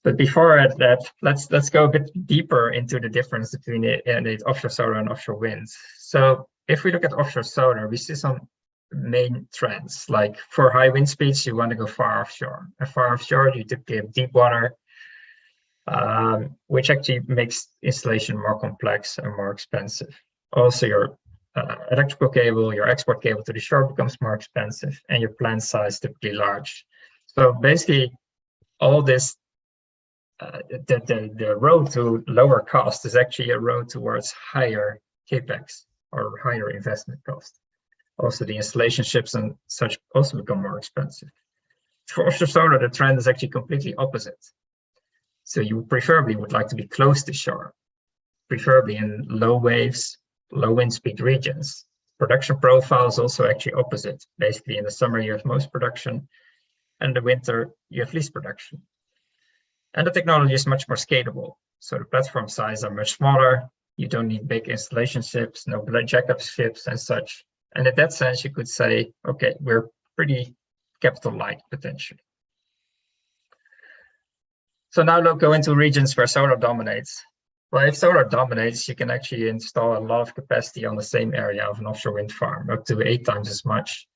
But before that, let's go a bit deeper into the difference between the offshore solar and offshore wind. So if we look at offshore solar, we see some main trends. Like for high wind speeds, you want to go far offshore. And far offshore, you typically have deep water, which actually makes installation more complex and more expensive. Also, your electrical cable, your export cable to the shore becomes more expensive, and your plant size typically large. So basically, all this, the road to lower cost is actually a road towards higher capex or higher investment cost. Also, the installation ships and such also become more expensive. For offshore solar, the trend is actually completely opposite. So you preferably would like to be close to shore, preferably in low waves, low wind speed regions. Production profile is also actually opposite. Basically, in the summer, you have most production, and in the winter, you have least production. And the technology is much more scalable. So the platform sizes are much smaller. You don't need big installation ships, no jackup ships and such. And in that sense, you could say, okay, we're pretty capital light potentially. So now let's go into regions where solar dominates. Well, if solar dominates, you can actually install a lot of capacity on the same area of an offshore wind farm, up to 8 times as much,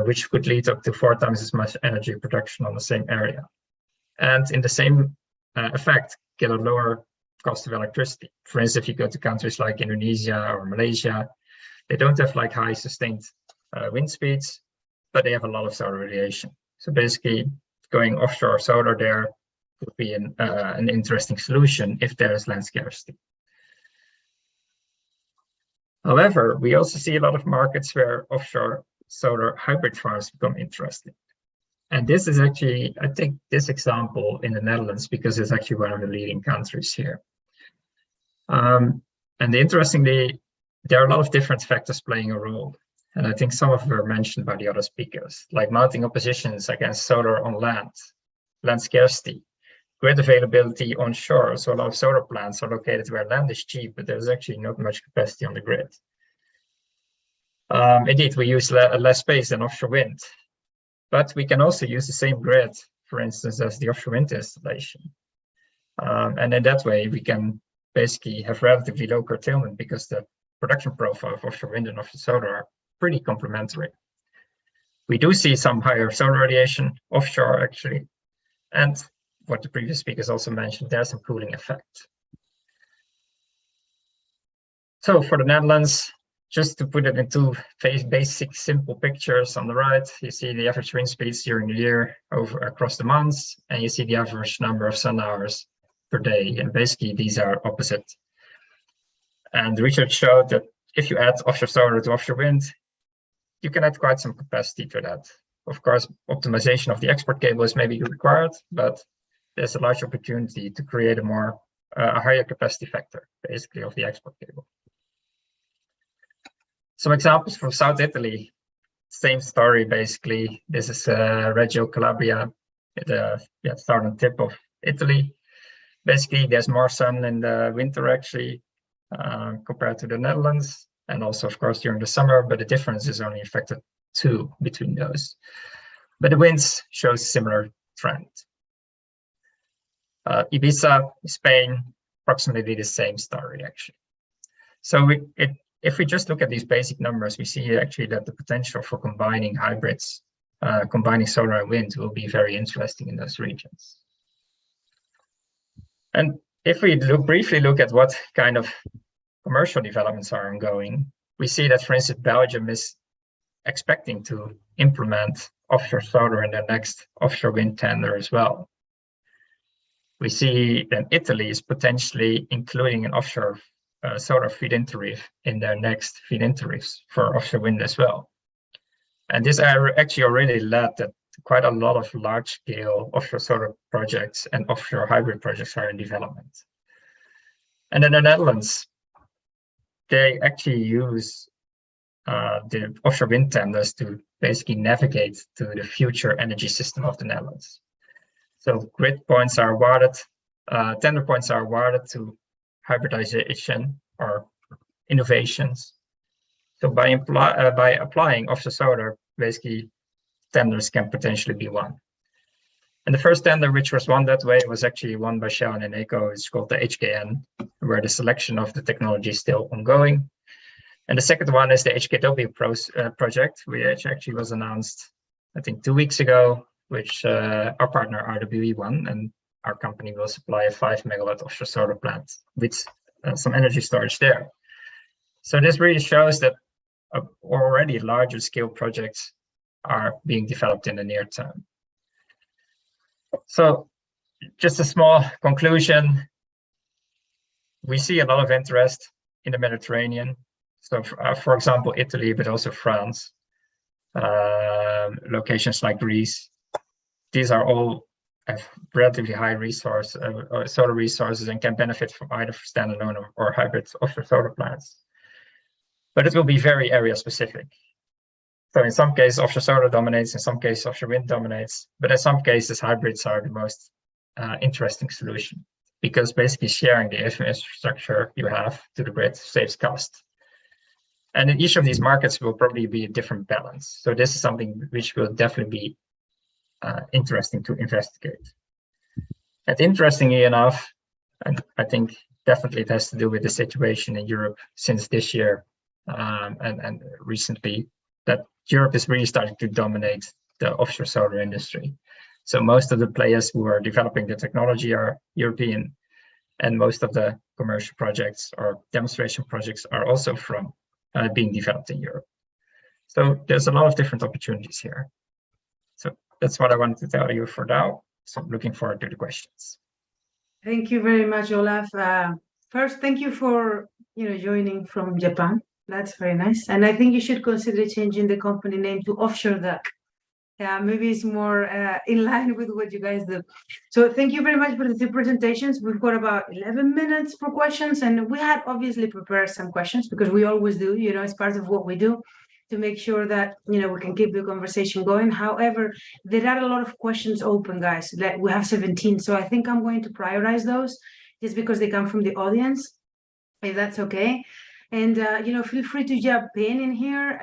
which could lead up to 4 times as much energy production on the same area. And in the same effect, get a lower cost of electricity. For instance, if you go to countries like Indonesia or Malaysia, they don't have like high sustained wind speeds, but they have a lot of solar radiation. So basically, going offshore solar there would be an interesting solution if there is land scarcity. However, we also see a lot of markets where offshore solar hybrid farms become interesting. And this is actually, I think this example in the Netherlands, because it's actually one of the leading countries here. And interestingly, there are a lot of different factors playing a role. And I think some of them were mentioned by the other speakers, like mounting oppositions against solar on land, land scarcity, grid availability on shore. So a lot of solar plants are located where land is cheap, but there's actually not much capacity on the grid. Indeed, we use less space than offshore wind, but we can also use the same grid, for instance, as the offshore wind installation. And in that way, we can basically have relatively low curtailment because the production profile of offshore wind and offshore solar are pretty complementary. We do see some higher solar radiation offshore, actually. And what the previous speakers also mentioned, there's some cooling effect. So for the Netherlands, just to put it into basic, simple pictures, on the right, you see the average wind speeds during the year across the months, and you see the average number of sun hours per day. And basically, these are opposite. And the research showed that if you add offshore solar to offshore wind, you can add quite some capacity to that. Of course, optimization of the export cable is maybe required, but there's a large opportunity to create a higher capacity factor, basically, of the export cable. Some examples from South Italy, same story, basically. This is Reggio Calabria, the southern tip of Italy. Basically, there's more sun in the winter, actually, compared to the Netherlands, and also, of course, during the summer, but the difference is only a factor 2 between those. But the winds show similar trend. Ibiza, Spain, approximately the same story, actually. So if we just look at these basic numbers, we see actually that the potential for combining hybrids, combining solar and wind, will be very interesting in those regions. And if we briefly look at what kind of commercial developments are ongoing, we see that, for instance, Belgium is expecting to implement offshore solar in their next offshore wind tender as well. We see that Italy is potentially including an offshore solar feed-in tariff in their next feed-in tariffs for offshore wind as well. And this actually already led that quite a lot of large-scale offshore solar projects and offshore hybrid projects are in development. And in the Netherlands, they actually use the offshore wind tenders to basically navigate to the future energy system of the Netherlands. So grid points are awarded, tender points are awarded to hybridization or innovations. So by applying offshore solar, basically tenders can potentially be won. And the first tender which was won that way was actually won by Shell and Eneco. It's called the HKN, where the selection of the technology is still ongoing. And the second one is the HKW project, which actually was announced, I think, 2 weeks ago, which our partner RWE won, and our company will supply a 5 megawatt offshore solar plant with some energy storage there. So this really shows that already larger scale projects are being developed in the near term. So just a small conclusion. We see a lot of interest in the Mediterranean. So for example, Italy, but also France, locations like Greece. These are all have relatively high resource solar resources and can benefit from either standalone or hybrid offshore solar plants. But it will be very area specific. So in some cases, offshore solar dominates, in some cases, offshore wind dominates, but in some cases, hybrids are the most interesting solution. because basically sharing the infrastructure you have to the grid saves cost. And in each of these markets will probably be a different balance. So this is something which will definitely be interesting to investigate. And interestingly enough, and I think definitely it has to do with the situation in Europe since this year and recently, that Europe is really starting to dominate the offshore solar industry. So most of the players who are developing the technology are European, and most of the commercial projects or demonstration projects are also from being developed in Europe. So there's a lot of different opportunities here. So that's what I wanted to tell you for now. So I'm looking forward to the questions. Thank you very much, Olaf. First, thank you for joining from Japan. That's very nice. And I think you should consider changing the company name to Offshore Duck. Yeah, maybe it's more in line with what you guys do. So thank you very much for the two presentations. We've got about 11 minutes for questions, and we had obviously prepared some questions because we always do, it's part of what we do to make sure that, we can keep the conversation going. However, there are a lot of questions open, guys. We have 17, so I think I'm going to prioritize those just because they come from the audience, if that's okay. And, feel free to jump in here.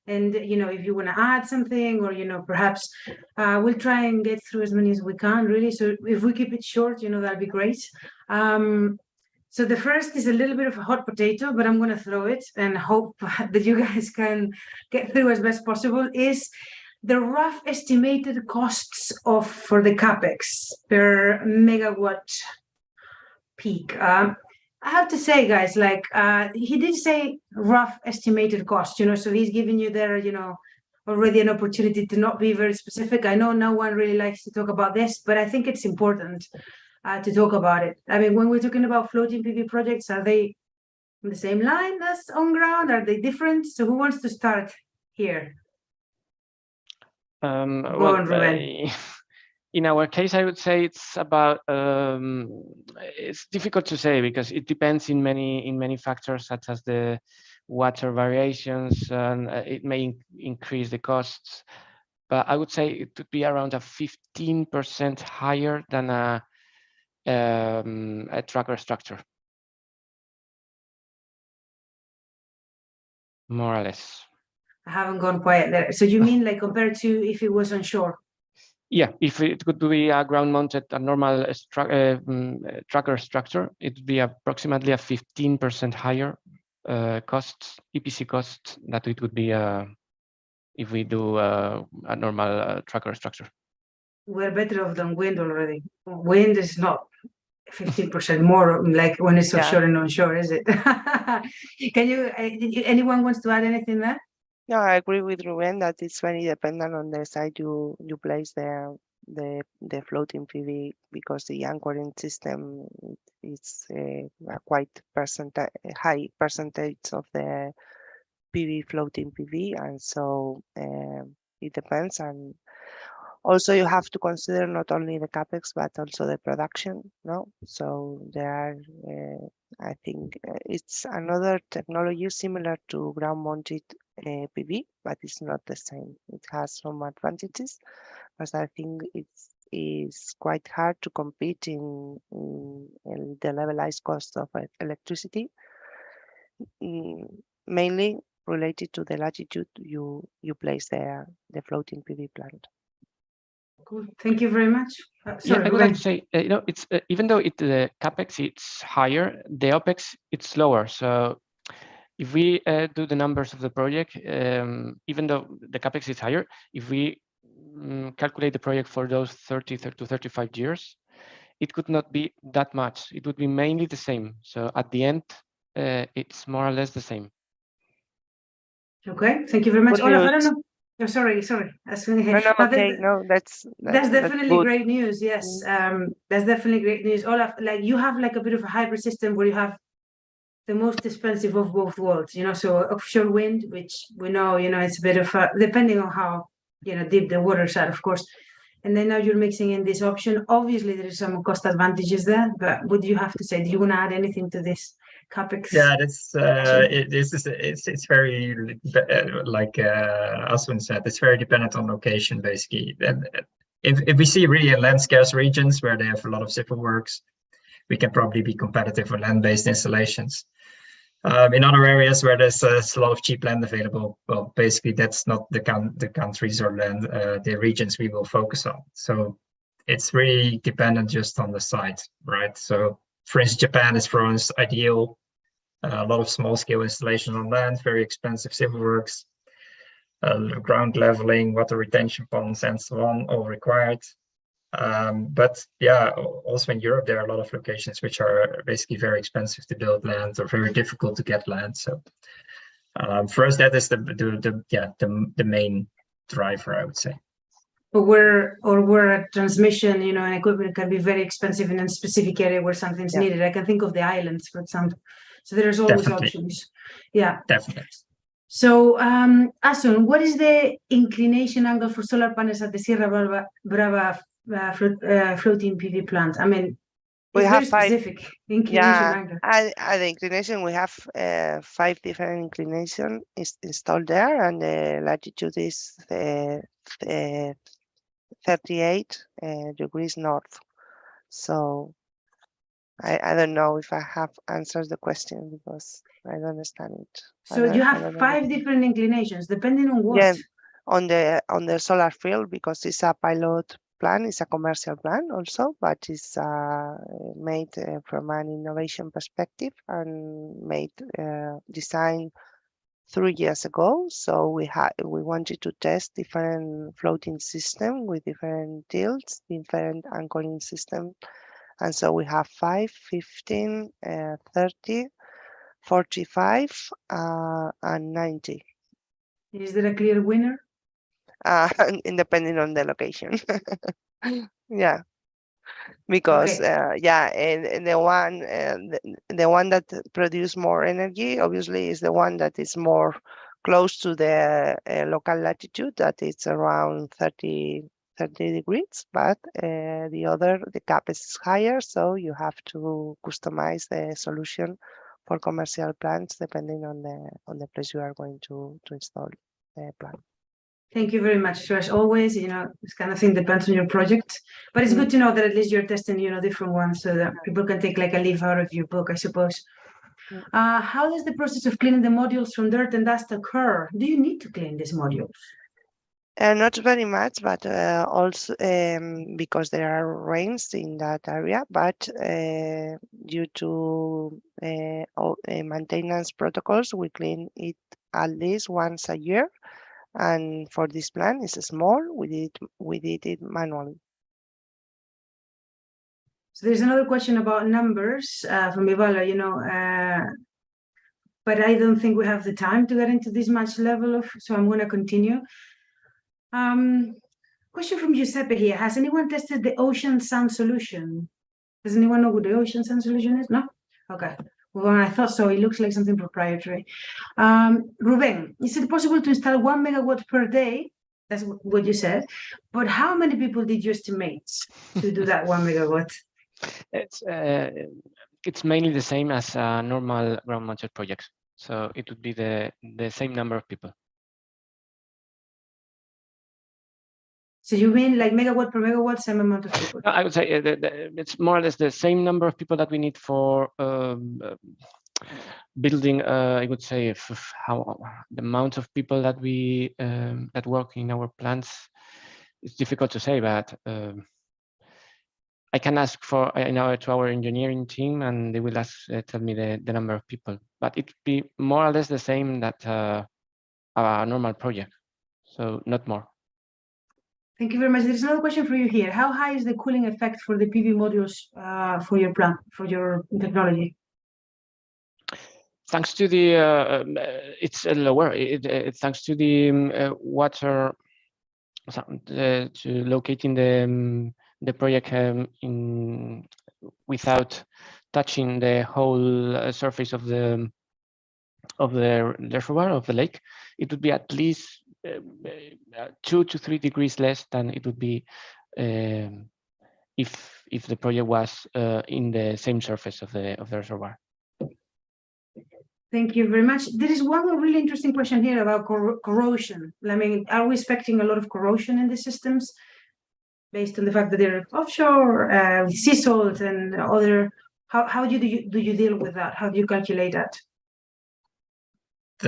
And, if you want to add something or, perhaps we'll try and get through as many as we can, really. So if we keep it short, that'd be great. So the first is a little bit of a hot potato, but I'm going to throw it and hope that you guys can get through as best possible, is the rough estimated costs for the CapEx per megawatt peak. I have to say, guys, he did say rough estimated cost, so he's giving you there, already an opportunity to not be very specific. I know no one really likes to talk about this, but I think it's important to talk about it. I mean, when we're talking about floating PV projects, are they on the same line as on ground? Are they different? So who wants to start here? Go on, Ruben. In our case, I would say it's about. It's difficult to say because it depends in many factors, such as the water variations, and it may increase the costs. But I would say it would be around a 15% higher than a tracker structure, more or less. I haven't gone quiet there. So you mean compared to if it was onshore? Yeah, if it could be a ground-mounted, a normal tracker structure, it would be approximately a 15% higher costs, EPC costs, that it would be if we do a normal tracker structure. We're better off than wind already. Wind is not 15% more like when it's offshore and onshore, is it? Can you, anyone wants to add anything there? Yeah, I agree with Ruben that it's very dependent on the site you place the floating PV, because the anchoring system is a quite high percentage of the PV floating PV, and so it depends. And also you have to consider not only the capex but also the production. No, so there are. I think it's another technology similar to ground-mounted PV, but it's not the same. It has some advantages, but I think it's quite hard to compete in the levelized cost of electricity, mainly related to the latitude you place the floating PV plant. Cool. Thank you very much. Sorry, I would like to say, it's even though the capex it's higher, the opex it's lower. So if we do the numbers of the project, even though the capex is higher, if we calculate the project for those 30 to 35 years, it could not be that much. It would be mainly the same. So at the end, it's more or less the same. Okay, thank you very much. Olaf, I don't know. Oh, sorry. No, that's definitely good. Great news. Yes, that's definitely great news. Olaf, you have a bit of a hybrid system where you have the most expensive of both worlds. So offshore wind, which we know, it's a bit of depending on how deep the waters are, of course. And then now you're mixing in this option. Obviously, there is some cost advantages there. But what do you have to say? Do you want to add anything to this? CapEx. Yeah, it's very like Aswin said, it's very dependent on location basically. And if we see really land scarce regions where they have a lot of civil works, we can probably be competitive with land-based installations. In other areas where there's a lot of cheap land available, well, basically that's not the countries or land, the regions we will focus on. So it's really dependent just on the site, right? So for instance, Japan is for us ideal. A lot of small-scale installation on land, very expensive civil works, ground leveling, water retention ponds, and so on, all required. But yeah, also in Europe, there are a lot of locations which are basically very expensive to build land or very difficult to get land. So for us, that is the main driver, I would say. Where a transmission, and equipment can be very expensive in a specific area where something's needed. I can think of the islands, for example. So there's always options. Yeah. Definitely. So, Asun, what is the inclination angle for solar panels at the Sierra Brava floating PV plant? I mean, it's very specific inclination angle. At the inclination, we have 5 different inclinations installed there, and the latitude is 38 degrees north. So I don't know if I have answered the question because I don't understand it. So you have 5 different inclinations, depending on what? Yeah, on the solar field, because it's a pilot plan, it's a commercial plan also, but it's made from an innovation perspective and made designed 3 years ago. So we wanted to test different floating system with different tilts, different anchoring system. And so we have 5, 15, 30, 45, and 90. Is there a clear winner? Depending on the location. Yeah. Because and the one that produce more energy obviously is the one that is more close to the local latitude, that it's around 30 degrees, but the cap is higher, so you have to customize the solution for commercial plants depending on the place you are going to install the plant. Thank you very much. So as always, this kind of thing depends on your project, but it's good to know that at least you're testing, different ones so that people can take like a leaf out of your book, I suppose. How does the process of cleaning the modules from dirt and dust occur? Do you need to clean these modules? Not very much, but also because there are rains in that area, but due to maintenance protocols, we clean it at least once a year. And for this plant, it's small. We did it manually. So there's another question about numbers from Ivala, but I don't think we have the time to get into this much level of, so I'm going to continue. Question from Giuseppe here. Has anyone tested the ocean sun solution? Does anyone know what the ocean sun solution is? No? Okay. Well, I thought so. It looks like something proprietary. Ruben, is it possible to install 1 megawatt per day? That's what you said. But how many people did you estimate to do that 1 megawatt? It's mainly the same as a normal ground-mounted project. So it would be the same number of people. So you mean like megawatt per megawatt, same amount of people? I would say it's more or less the same number of people that we need for building. I would say how the amount of people that we that work in our plants. It's difficult to say, but I can ask to our engineering team, and they will tell me the number of people. But it would be more or less the same that a normal project, so not more. Thank you very much. There's another question for you here. How high is the cooling effect for the PV modules for your plant, for your technology? Thanks to the, it's lower. Thanks to the water, to locating the project without touching the whole surface of the reservoir of the lake, it would be at least 2 to 3 degrees less than it would be if the project was in the same surface of the reservoir. Thank you very much. There is one more really interesting question here about corrosion. I mean, are we expecting a lot of corrosion in the systems? based on the fact that they're offshore, with sea salt and other, how do you deal with that? How do you calculate that?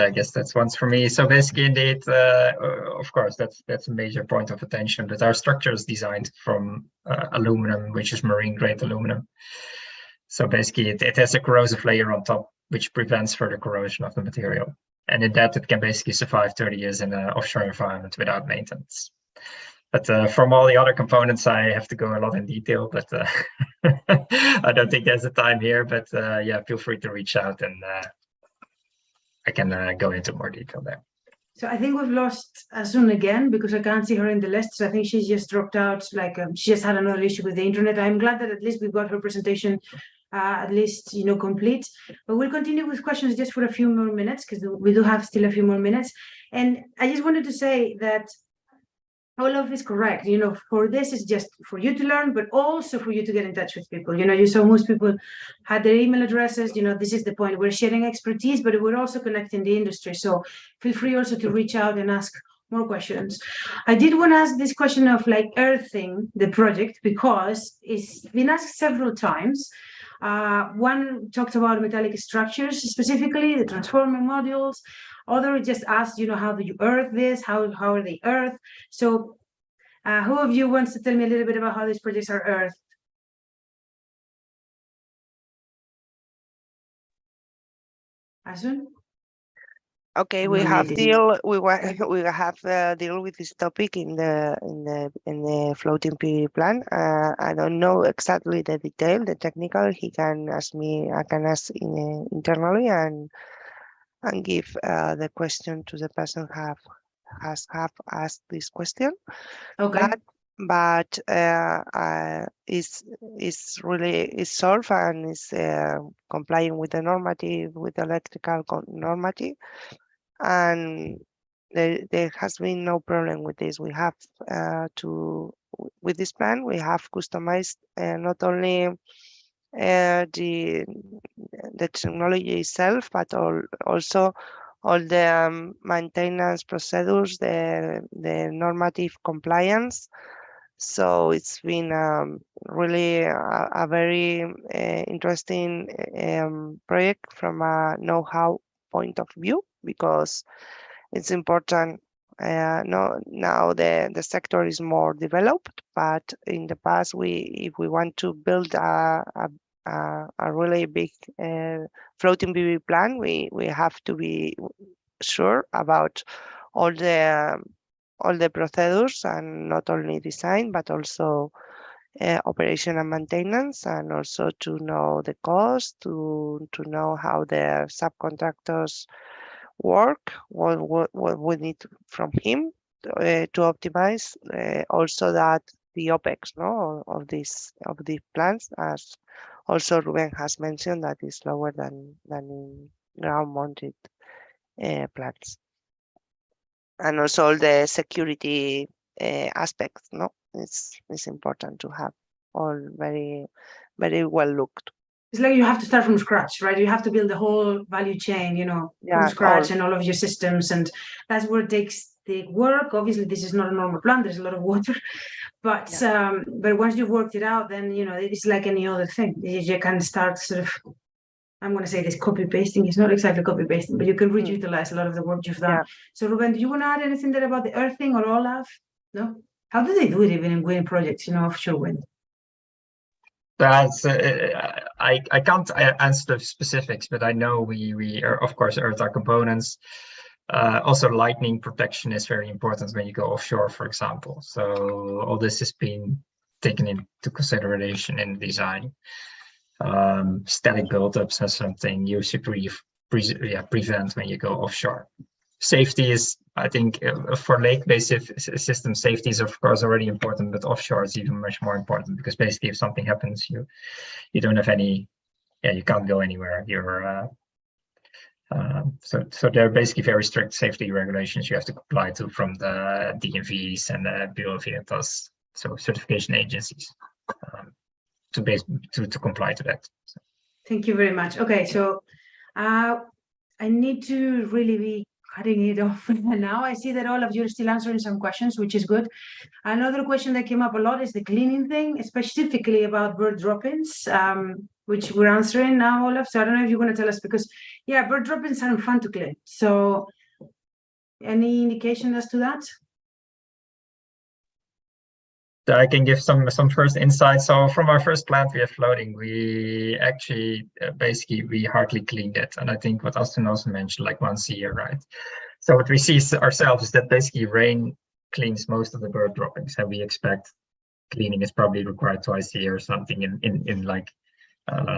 I guess that's one for me. So basically, indeed, of course, that's a major point of attention. But our structure is designed from aluminum, which is marine grade aluminum. So basically, it has a corrosive layer on top, which prevents further corrosion of the material. And in that, it can basically survive 30 years in an offshore environment without maintenance. But from all the other components, I have to go a lot in detail, but I don't think there's the time here. But yeah, feel free to reach out and I can go into more detail there. So I think we've lost Asun again because I can't see her in the list. So I think she's just dropped out. Like she just had another issue with the internet. I'm glad that at least we've got her presentation at least complete. But we'll continue with questions just for a few more minutes because we do have still a few more minutes. And I just wanted to say that all of is correct. For this is just for you to learn, but also for you to get in touch with people. You saw most people had their email addresses. This is the point. We're sharing expertise, but we're also connecting the industry. So feel free also to reach out and ask more questions. I did want to ask this question of like earthing the project because it's been asked several times. One talked about metallic structures, specifically the transformer modules. Other just asked, how do you earth this? How are they earthed? So who of you wants to tell me a little bit about how these projects are earthed? Asun? Okay, we have deal with this topic in the floating PV plan. I don't know exactly the detail, the technical. He can ask me. I can ask internally and give the question to the person has asked this question. Okay. But is solved and is complying with the normative, with the electrical normative, and there has been no problem with this. We have with this plan we have customized not only the technology itself, but also all the maintenance procedures, the normative compliance. So it's been really a very interesting project from a know-how point of view, because it's important. Now the sector is more developed, but in the past, if we want to build a really big floating PV plant, we have to be sure about all the procedures, and not only design but also operation and maintenance, and also to know the cost, to know how the subcontractors work, what we need from him to optimize also that the OPEX of these plants, as also Ruben has mentioned, that is lower than in ground mounted plants. And also all the security aspects, it's important to have all very, very well looked. It's like you have to start from scratch, right? You have to build the whole value chain, from scratch, and all of your systems, and that's where it takes the work. Obviously, this is not a normal plant. There's a lot of water, but once you've worked it out, then it's like any other thing. You can start sort of, I'm going to say this, copy pasting. It's not exactly copy pasting, but you can reutilize a lot of the work you've done. Yeah. So Ruben, do you want to add anything there about the earthing, or Olaf? No? How do they do it even in wind projects, offshore wind? That's I can't answer the specifics, but I know we are, of course, earth our components. Also, lightning protection is very important when you go offshore, for example. So all this has been taken into consideration in the design. Static buildups are something you should prevent when you go offshore. Safety is, I think, for lake-based systems, safety is of course already important, but offshore is even much more important, because basically if something happens, you don't have any, you can't go anywhere. You're so there are basically very strict safety regulations you have to comply to from the DNVs and the Bureau of Veritas, so certification agencies, to comply to that. Thank you very much. Okay, so I need to really be cutting it off now. I see that all of you are still answering some questions, which is good. Another question that came up a lot is the cleaning thing, specifically about bird drop-ins, which we're answering now, Olaf. So I don't know if you want to tell us, because yeah, bird drop-ins aren't fun to clean. So any indication as to that? I can give some first insight. So from our first plant we have floating, we actually basically we hardly cleaned it, and I think what Austin also mentioned, like once a year, right? So what we see ourselves is that basically rain cleans most of the bird droppings, and we expect cleaning is probably required twice a year or something in like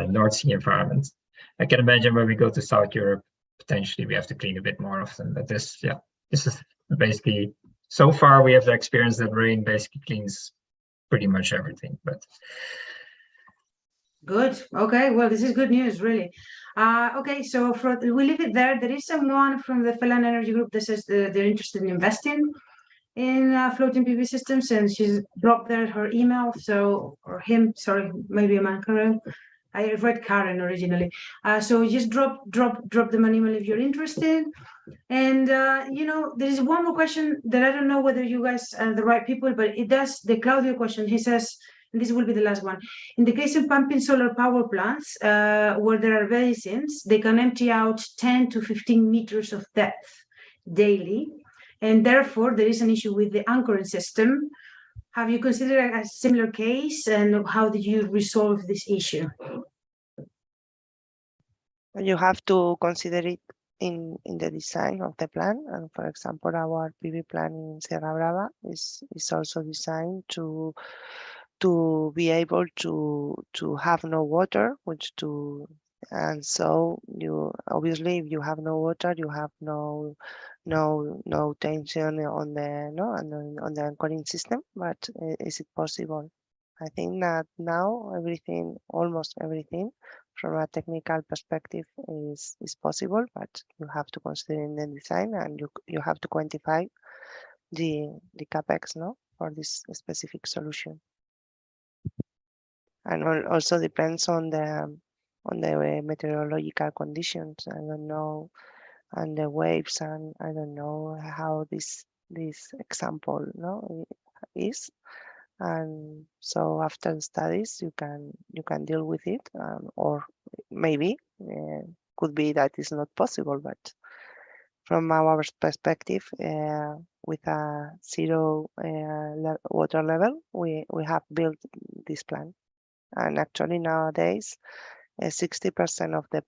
North Sea environment. I can imagine when we go to South Europe, potentially we have to clean a bit more often. But this is basically, so far we have the experience that rain basically cleans pretty much everything. But good. Okay, well, this is good news, really. Okay, so we leave it there. There is someone from the Fellan Energy Group that says they're interested in investing in floating PV systems, and she's dropped there her email. So, or him, sorry, maybe a man, Karen. I read Karen originally. So just drop them an email if you're interested. And you know, there is one more question that I don't know whether you guys are the right people, but it does, the Claudio question. He says, and this will be the last one. In the case of pumping solar power plants, where there are basins, they can empty out 10 to 15 meters of depth daily. And therefore, there is an issue with the anchoring system. Have you considered a similar case, and how did you resolve this issue? You have to consider it in the design of the plant. And for example, our PV plant in Sierra Brava is also designed to be able to have no water, and so you obviously, if you have no water, you have no tension on the anchoring system. But is it possible? I think that now almost everything from a technical perspective is possible, but you have to consider in the design, and you have to quantify the capex, for this specific solution. And also depends on the meteorological conditions. I don't know, and the waves, and I don't know how this example is. And so after the studies, you can deal with it, or maybe could be that it's not possible. But from our perspective, with a zero water level, we have built this plant. And actually nowadays, 60% of the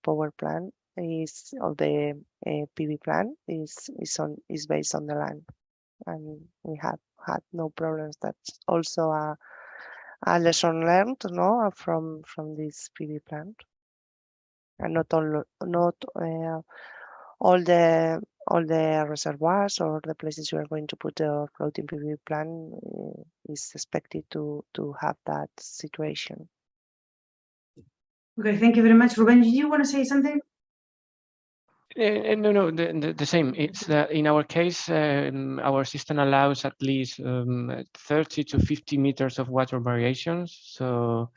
power plant of the PV plant is based on the land, and we have had no problems. That's also a lesson learned, from this PV plant. And not all the reservoirs or the places you are going to put a floating PV plant is expected to have that situation. Okay, thank you very much. Ruben, did you want to say something? No, the same. It's that in our case, our system allows at least 30 to 50 meters of water variations. So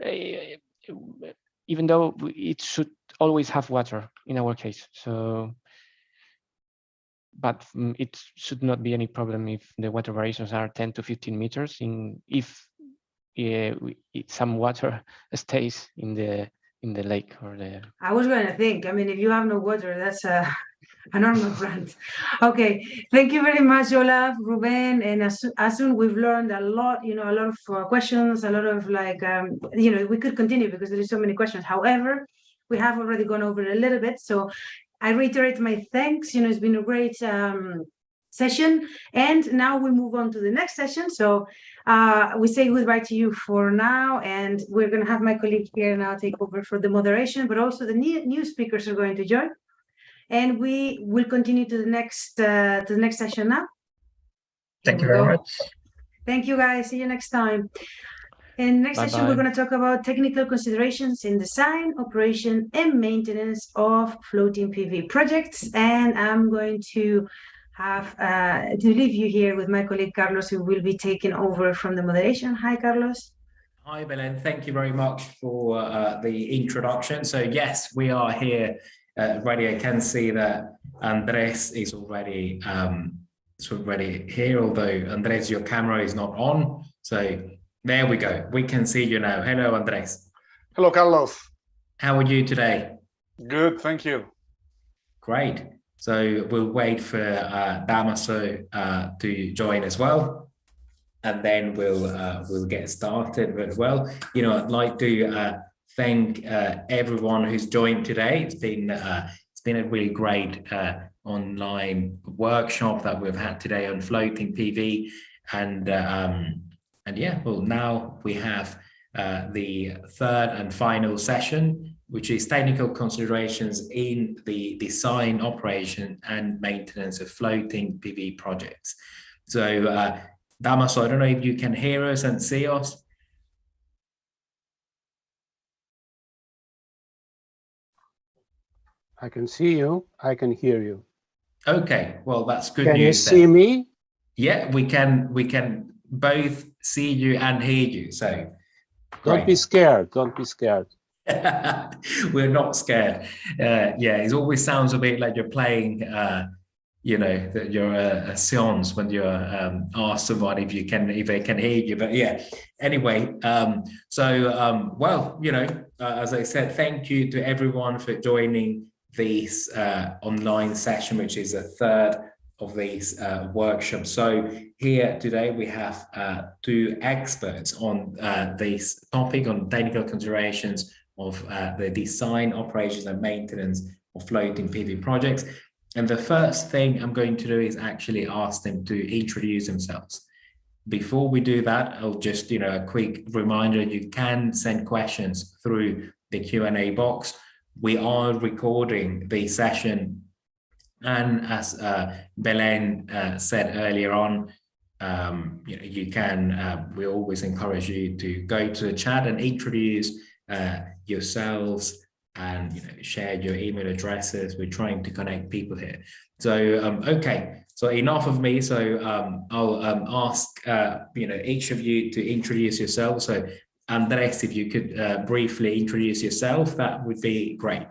even though it should always have water in our case, but it should not be any problem if the water variations are 10 to 15 meters. If some water stays in the lake or the. I was going to think, I mean, if you have no water, that's a normal brand. Okay, thank you very much, Olaf, Ruben, and Asun. We've learned a lot, a lot of questions, a lot of we could continue because there is so many questions. However, we have already gone over a little bit, so I reiterate my thanks. It's been a great session, and now we move on to the next session. So we say goodbye to you for now, and we're going to have my colleague here now take over for the moderation, but also the new speakers are going to join, and we will continue to the next session now. Thank you very much. Thank you, guys. See you next time. In next session, we're going to talk about technical considerations in design, operation, and maintenance of floating PV projects. And I'm going to have to leave you here with my colleague Carlos, who will be taking over from the moderation. Hi, Carlos. Hi, Belen. Thank you very much for the introduction. So yes, we are here. Radio can see that Andres is already here, although Andres, your camera is not on. So there we go. We can see you now. Hello, Andres. Hello, Carlos. How are you today? Good, thank you. Great. So we'll wait for Damaso to join as well, and then we'll get started. But well, you know, I'd like to thank everyone who's joined today. It's been a really great online workshop that we've had today on floating PV, and yeah, well, now we have the third and final session, which is technical considerations in the design, operation, and maintenance of floating PV projects. So, Damaso, I don't know if you can hear us and see us. I can see you. I can hear you. Okay, well, that's good news. Can you see me? Yeah, we can both see you and hear you. So, great. Don't be scared. Don't be scared. We're not scared. Yeah, it always sounds a bit like you're playing, you know, that you're a seance when you're asked someone if they can hear you. But yeah, anyway, well, you know, as I said, thank you to everyone for joining this online session, which is a third of these workshops. So here today we have two experts on this topic, on technical considerations of the design, operations, and maintenance of floating PV projects. And the first thing I'm going to do is actually ask them to introduce themselves. Before we do that, I'll just, you know, a quick reminder, you can send questions through the Q&A box. We are recording the session, and as Belen said earlier on, you know, you can, we always encourage you to go to the chat and introduce yourselves and, you know, share your email addresses. We're trying to connect people here. So, okay, so enough of me. So I'll ask, you know, each of you to introduce yourself. So Andres, if you could briefly introduce yourself, that would be great.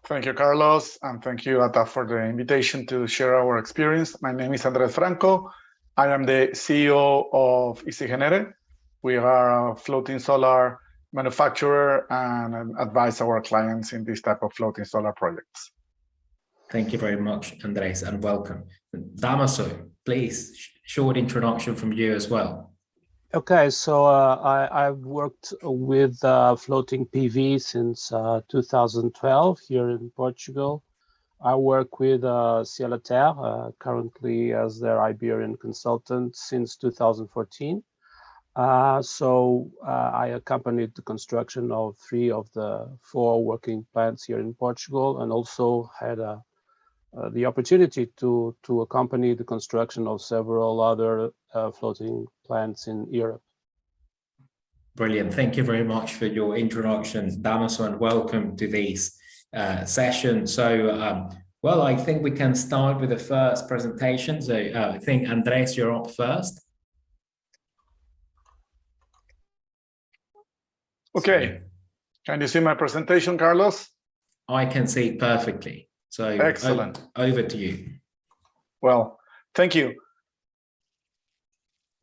Thank you, Carlos, and thank you, Ata, for the invitation to share our experience. My name is Andres Franco. I am the CEO of Isygenere. We are a floating solar manufacturer and advise our clients in this type of floating solar projects. Thank you very much, Andres, and welcome. Damaso, please, short introduction from you as well. Okay, so I've worked with floating PV since 2012 here in Portugal. I work with Ciel à Terre, currently as their Iberian consultant since 2014. I accompanied the construction of 3 of the 4 working plants here in Portugal, and also had the opportunity to accompany the construction of several other floating plants in Europe. Brilliant. Thank you very much for your introduction, Damaso, and welcome to this session. So, well, I think we can start with the first presentation. So I think, Andres, you're up first. Okay. Can you see my presentation, Carlos? I can see it perfectly. So excellent. Over to you. Well, thank you.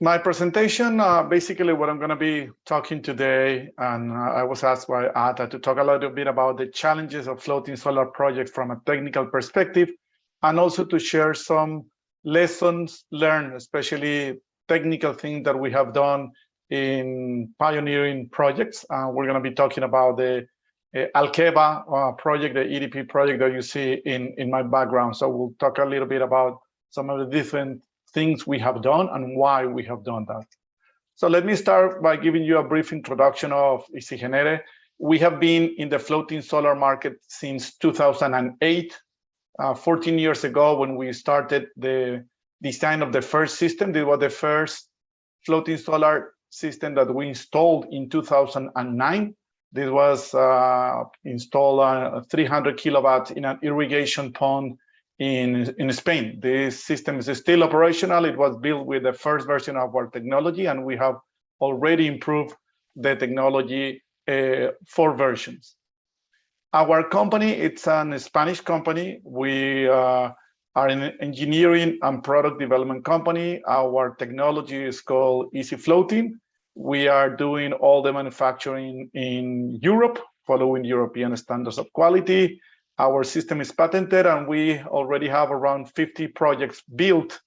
My presentation, basically what I'm going to be talking today, and I was asked by Ata to talk a little bit about the challenges of floating solar projects from a technical perspective, and also to share some lessons learned, especially technical things that we have done in pioneering projects. We're going to be talking about the Alqueva project, the EDP project that you see in my background. So we'll talk a little bit about some of the different things we have done and why we have done that. So let me start by giving you a brief introduction of Isygenere. We have been in the floating solar market since 2008, 14 years ago when we started the design of the first system. This was the first floating solar system that we installed in 2009. This was installed 300 kilowatts in an irrigation pond in Spain. This system is still operational. It was built with the first version of our technology, and we have already improved the technology 4 versions. Our company, it's a Spanish company. We are an engineering and product development company. Our technology is called Easy Floating. We are doing all the manufacturing in Europe, following European standards of quality. Our system is patented, and we already have around 50 projects built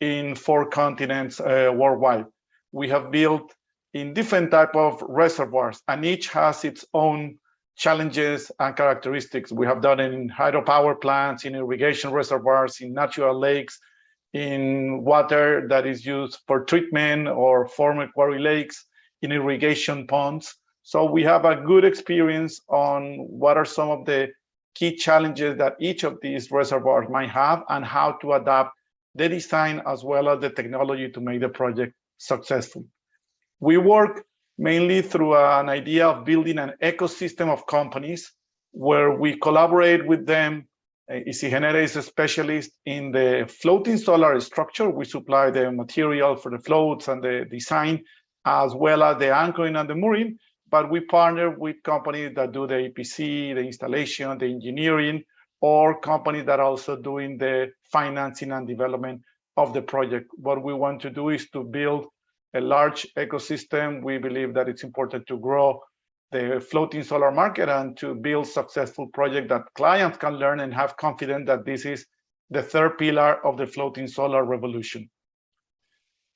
in 4 continents worldwide. We have built in different type of reservoirs, and each has its own challenges and characteristics. We have done it in hydropower plants, in irrigation reservoirs, in natural lakes, in water that is used for treatment or former quarry lakes, in irrigation ponds. So we have a good experience on what are some of the key challenges that each of these reservoirs might have and how to adapt the design as well as the technology to make the project successful. We work mainly through an idea of building an ecosystem of companies where we collaborate with them. Isigenera is a specialist in the floating solar structure. We supply the material for the floats and the design, as well as the anchoring and the mooring, but we partner with companies that do the EPC, the installation, the engineering, or companies that are also doing the financing and development of the project. What we want to do is to build a large ecosystem. We believe that it's important to grow the floating solar market and to build successful projects that clients can learn and have confidence that this is the third pillar of the floating solar revolution.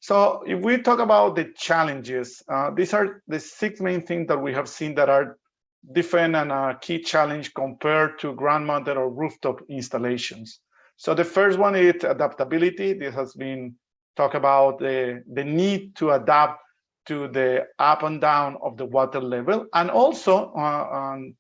So if we talk about the challenges, these are the 6 main things that we have seen that are different and a key challenge compared to ground mounted or rooftop installations. So the first one is adaptability. This has been talk about the need to adapt to the up and down of the water level, and also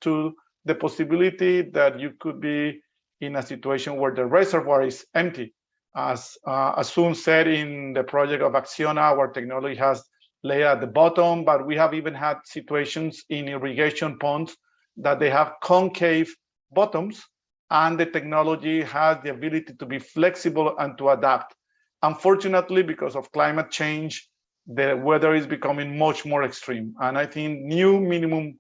to the possibility that you could be in a situation where the reservoir is empty. As Asun said in the project of Acciona, our technology has layer at the bottom, but we have even had situations in irrigation ponds that they have concave bottoms, and the technology has the ability to be flexible and to adapt. Unfortunately, because of climate change, the weather is becoming much more extreme. And I think new minimum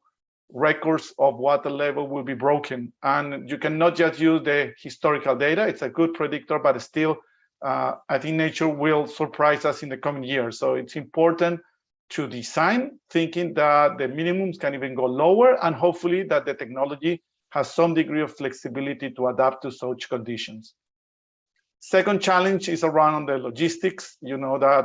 records of water level will be broken. And you cannot just use the historical data. It's a good predictor, but still, I think nature will surprise us in the coming years. So it's important to design thinking that the minimums can even go lower, and hopefully that the technology has some degree of flexibility to adapt to such conditions. Second challenge is around the logistics. You know that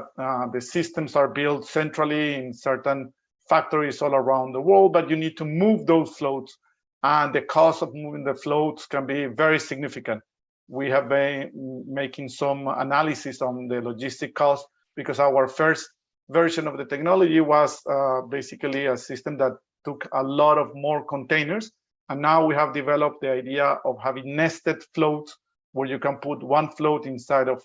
the systems are built centrally in certain factories all around the world, but you need to move those floats, and the cost of moving the floats can be very significant. We have been making some analysis on the logistic cost because our first version of the technology was basically a system that took a lot of more containers, and now we have developed the idea of having nested floats where you can put one float inside of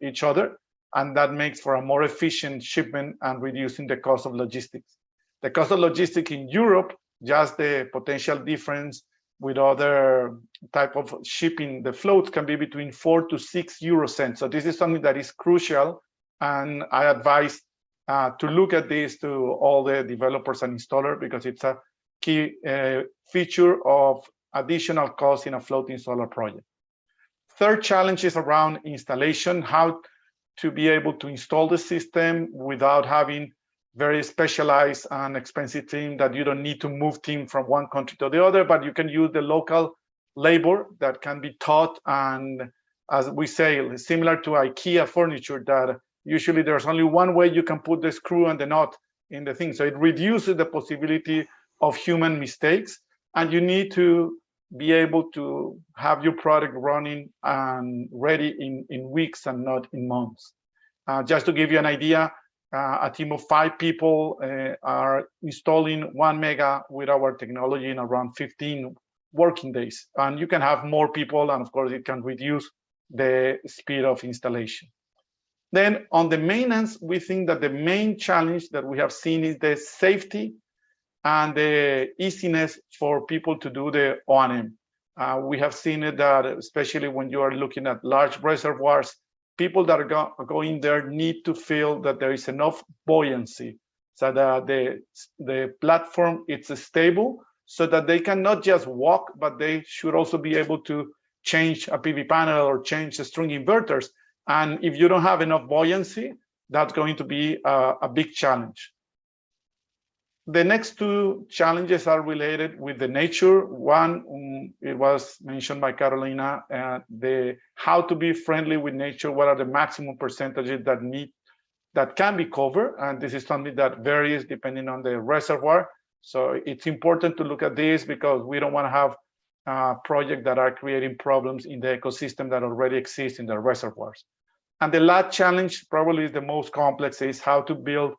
each other, and that makes for a more efficient shipment and reducing the cost of logistics. The cost of logistics in Europe, just the potential difference with other type of shipping the floats, can be between 4 to 6 euro cents. So this is something that is crucial, and I advise to look at this to all the developers and installers, because it's a key feature of additional cost in a floating solar project. Third challenge is around installation, how to be able to install the system without having very specialized and expensive team that you don't need to move team from one country to the other, but you can use the local labor that can be taught. And as we say, similar to IKEA furniture, that usually there's only one way you can put the screw and the nut in the thing. So it reduces the possibility of human mistakes, and you need to be able to have your product running and ready in weeks and not in months. Just to give you an idea, a team of 5 people are installing 1 mega with our technology in around 15 working days. And you can have more people, and of course it can reduce the speed of installation. Then on the maintenance, we think that the main challenge that we have seen is the safety and the easiness for people to do the O&M. We have seen it that, especially when you are looking at large reservoirs, people that are going there need to feel that there is enough buoyancy, so that the platform is stable, so that they can not just walk, but they should also be able to change a PV panel or change the string inverters. And if you don't have enough buoyancy, that's going to be a big challenge. The next two challenges are related with the nature. One, it was mentioned by Carolina, how to be friendly with nature. What are the maximum percentages that can be covered? And this is something that varies depending on the reservoir. So it's important to look at this because we don't want to have projects that are creating problems in the ecosystem that already exists in the reservoirs. And the last challenge, probably the most complex, is how to build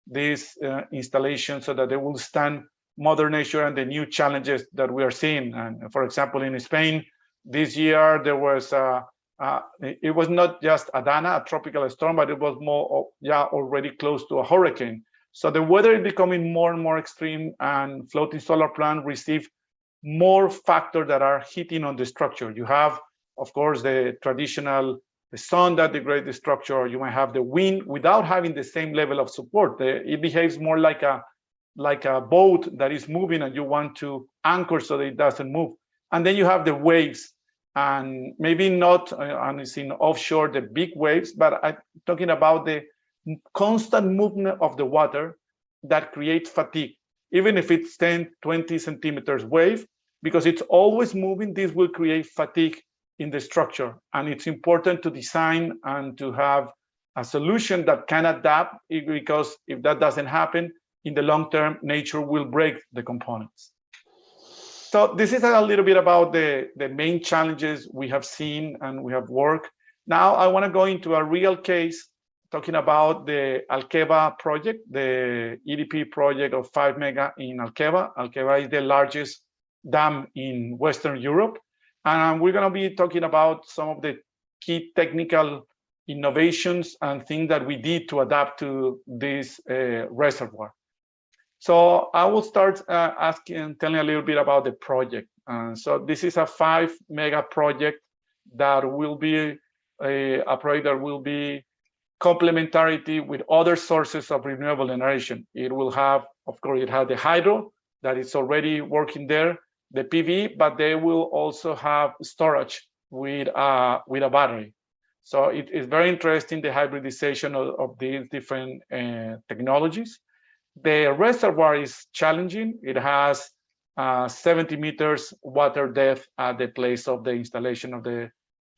these installations so that they will stand Mother Nature and the new challenges that we are seeing. And for example, in Spain, this year there was it was not just Adana, a tropical storm, but it was more, already close to a hurricane. So the weather is becoming more and more extreme, and floating solar plants receive more factors that are hitting on the structure. You have, of course, the traditional the sun that degrades the structure. You might have the wind without having the same level of support. It behaves more like a boat that is moving and you want to anchor so that it doesn't move. And then you have the waves, and maybe not, and it's in offshore, the big waves, but I'm talking about the constant movement of the water that creates fatigue. Even if it's 10, 20 centimeters wave, because it's always moving, this will create fatigue in the structure. And it's important to design and to have a solution that can adapt, because if that doesn't happen, in the long term, nature will break the components. So this is a little bit about the main challenges we have seen and we have worked. Now I want to go into a real case, talking about the Alqueva project, the EDP project of 5 mega in Alqueva. Alqueva is the largest dam in Western Europe. And we're going to be talking about some of the key technical innovations and things that we did to adapt to this reservoir. So I will start telling a little bit about the project. So this is a 5 mega project that will be a project that will be complementarity with other sources of renewable generation. It will have, of course, it has the hydro that is already working there, the PV, but they will also have storage with a battery. So it is very interesting, the hybridization of these different technologies. The reservoir is challenging. It has 70 meters water depth at the place of the installation of the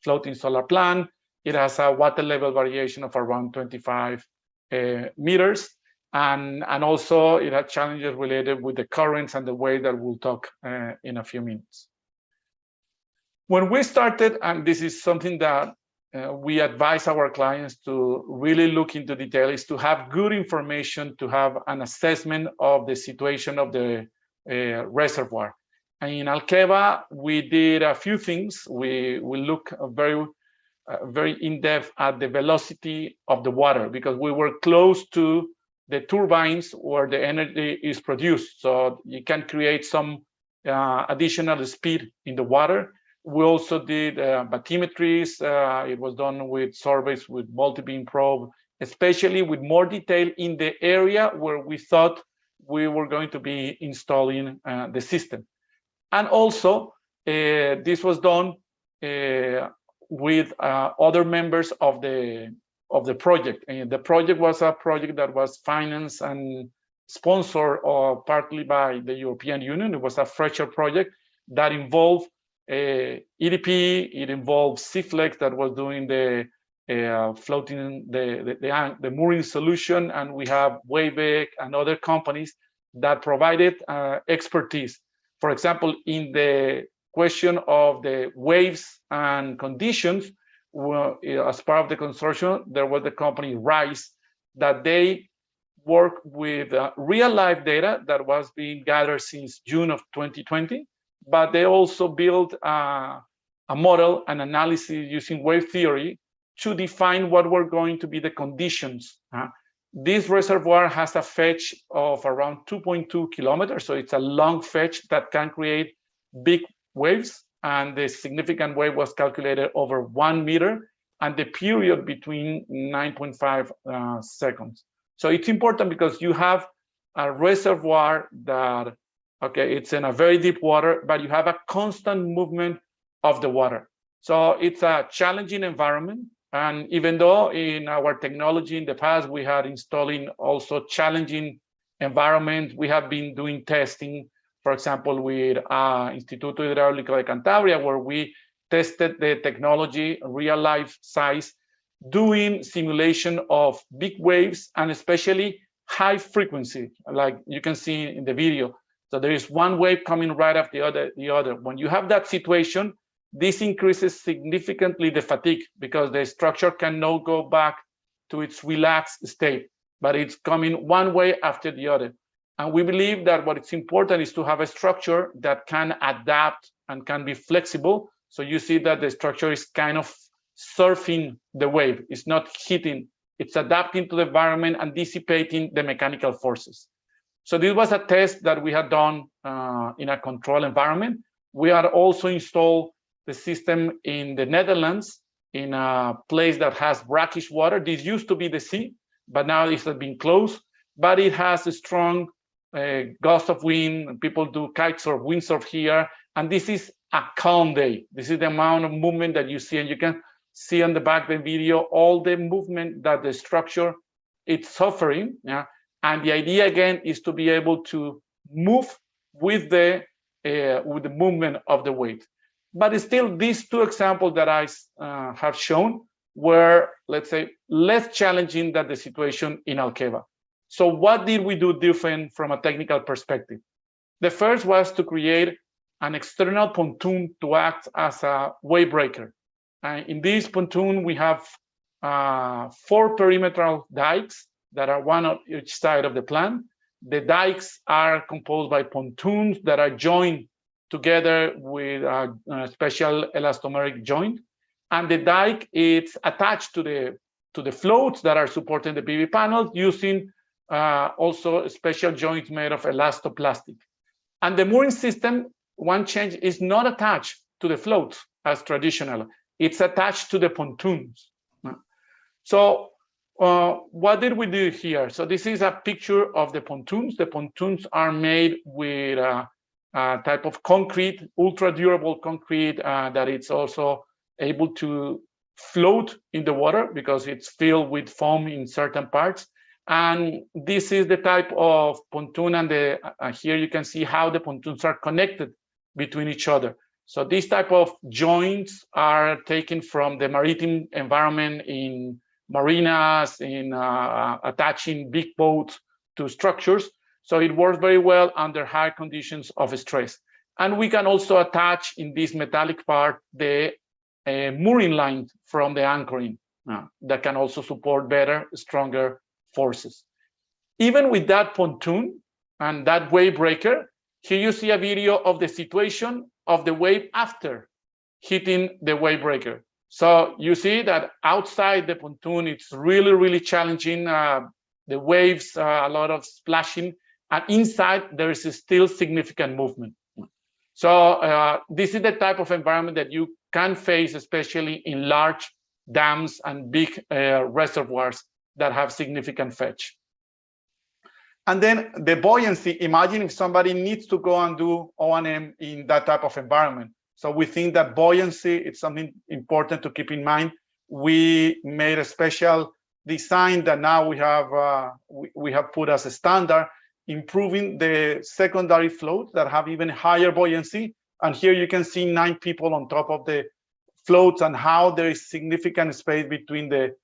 floating solar plant. It has a water level variation of around 25 meters. And also it had challenges related with the currents and the way that we'll talk in a few minutes. When we started, and this is something that we advise our clients to really look into detail, is to have good information, to have an assessment of the situation of the reservoir. And in Alqueva, we did a few things. We look very in-depth at the velocity of the water, because we were close to the turbines where the energy is produced. So you can create some additional speed in the water. We also did bathymetries. It was done with surveys with multi-beam probe, especially with more detail in the area where we thought we were going to be installing the system. And also, this was done with other members of the project. And the project was a project that was financed and sponsored partly by the European Union. It was a Fletcher project that involved EDP, it involved Cflex that was doing the floating, the mooring solution, and we have Wayback and other companies that provided expertise. For example, in the question of the waves and conditions, as part of the consortium, there was the company RISE that they work with real life data that was being gathered since June of 2020, but they also built a model, an analysis using wave theory to define what were going to be the conditions. This reservoir has a fetch of around 2.2 kilometers, so it's a long fetch that can create big waves, and the significant wave was calculated over 1 meter, and the period between 9.5 seconds. So it's important because you have a reservoir that Okay, it's in a very deep water, but you have a constant movement of the water. So it's a challenging environment. And even though in our technology in the past, we had installing also challenging environments, we have been doing testing, for example, with Instituto Hidráulico de Cantabria, where we tested the technology, real life size, doing simulation of big waves and especially high frequency, like you can see in the video. So there is one wave coming right after the other. When you have that situation, this increases significantly the fatigue because the structure cannot go back to its relaxed state, but it's coming one way after the other. And we believe that what is important is to have a structure that can adapt and can be flexible. So you see that the structure is kind of surfing the wave. It's not hitting, it's adapting to the environment and dissipating the mechanical forces. So this was a test that we had done in a controlled environment. We had also installed the system in the Netherlands in a place that has brackish water. This used to be the sea, but now it has been closed. But it has a strong gust of wind. People do kitesurf, windsurf here. And this is a calm day. This is the amount of movement that you see. And you can see on the back of the video all the movement that the structure is suffering. Yeah? And the idea again is to be able to move with the movement of the weight. But still, these two examples that I have shown were, let's say, less challenging than the situation in Alqueva. So what did we do different from a technical perspective? The first was to create an external pontoon to act as a wave breaker. In this pontoon, we have 4 perimetral dikes that are one on each side of the plant. The dikes are composed by pontoons that are joined together with a special elastomeric joint. And the dike is attached to the floats that are supporting the PV panels using also special joints made of elastoplastic. And the mooring system, one change, is not attached to the floats as traditional. It's attached to the pontoons. So what did we do here? So this is a picture of the pontoons. The pontoons are made with a type of concrete, ultra durable concrete that it's also able to float in the water because it's filled with foam in certain parts. And this is the type of pontoon, and here you can see how the pontoons are connected between each other. So these type of joints are taken from the maritime environment in marinas, in attaching big boats to structures. So it works very well under high conditions of stress. And we can also attach in this metallic part the mooring line from the anchoring that can also support better, stronger forces. Even with that pontoon and that wave breaker, here you see a video of the situation of the wave after hitting the wave breaker. So you see that outside the pontoon, it's really, really challenging. The waves, a lot of splashing, and inside there is still significant movement. So this is the type of environment that you can face, especially in large dams and big reservoirs that have significant fetch. And then the buoyancy, imagine if somebody needs to go and do O&M in that type of environment. So we think that buoyancy is something important to keep in mind. We made a special design that now we have put as a standard, improving the secondary floats that have even higher buoyancy. And here you can see 9 people on top of the floats and how there is significant space between the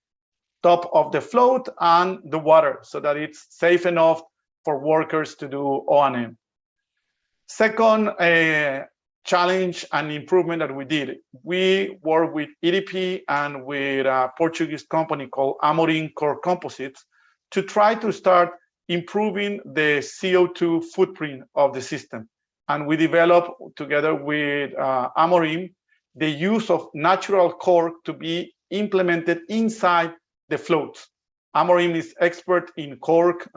top of the float and the water so that it's safe enough for workers to do O&M. Second challenge and improvement that we did, we worked with EDP and with a Portuguese company called Amorim Core Composites to try to start improving the CO2 footprint of the system. And we developed together with Amorim the use of natural cork to be implemented inside the floats. Amorim is expert in cork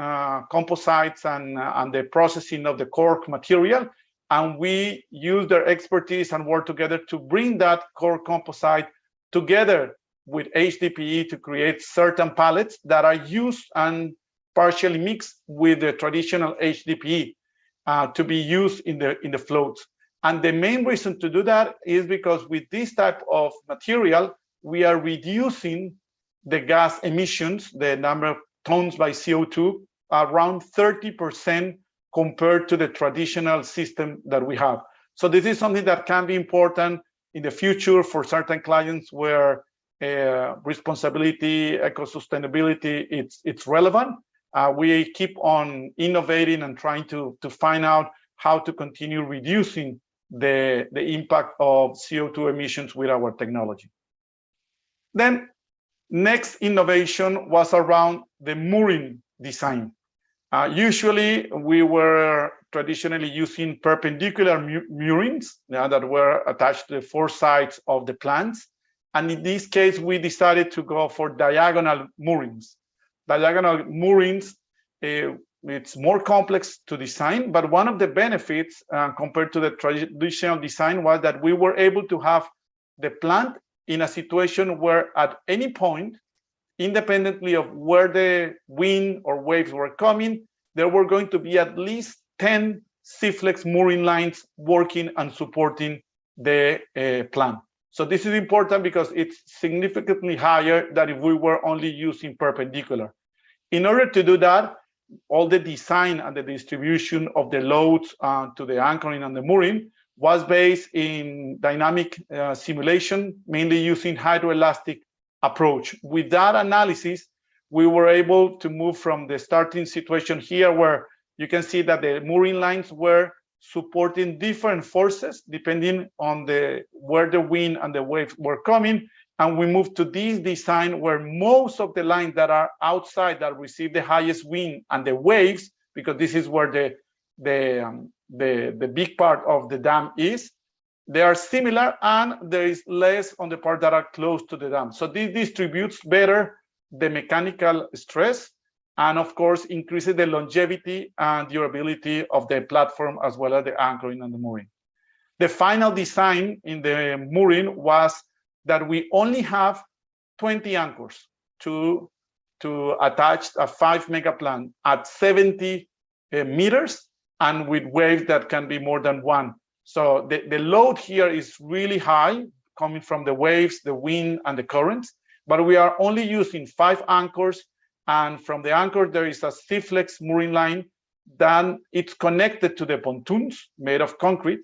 composites and the processing of the cork material. And we use their expertise and work together to bring that cork composite together with HDPE to create certain pallets that are used and partially mixed with the traditional HDPE. to be used in the floats. And the main reason to do that is because with this type of material, we are reducing the gas emissions, the number of tons by CO2, around 30% compared to the traditional system that we have. So this is something that can be important in the future for certain clients where responsibility, eco-sustainability, it's relevant. We keep on innovating and trying to find out how to continue reducing the impact of CO2 emissions with our technology. Then next innovation was around the mooring design. Usually we were traditionally using perpendicular moorings that were attached to the four sides of the plants. And in this case, we decided to go for diagonal moorings. Diagonal moorings, it's more complex to design, but one of the benefits compared to the traditional design was that we were able to have the plant in a situation where at any point, independently of where the wind or waves were coming, there were going to be at least 10 C-flex mooring lines working and supporting the plant. So this is important because it's significantly higher than if we were only using perpendicular. In order to do that, all the design and the distribution of the loads to the anchoring and the mooring was based in dynamic simulation, mainly using hydroelastic approach. With that analysis, we were able to move from the starting situation here where you can see that the mooring lines were supporting different forces depending on where the wind and the waves were coming. And we moved to this design where most of the lines that are outside that receive the highest wind and the waves, because this is where the big part of the dam is, they are similar and there is less on the part that are close to the dam. So this distributes better the mechanical stress and of course increases the longevity and durability of the platform as well as the anchoring and the mooring. The final design in the mooring was that we only have 20 anchors to attach a 5 mega plant at 70 meters and with waves that can be more than 1. So the load here is really high coming from the waves, the wind and the currents, but we are only using 5 anchors, and from the anchor there is a C-flex mooring line. Then it's connected to the pontoons made of concrete,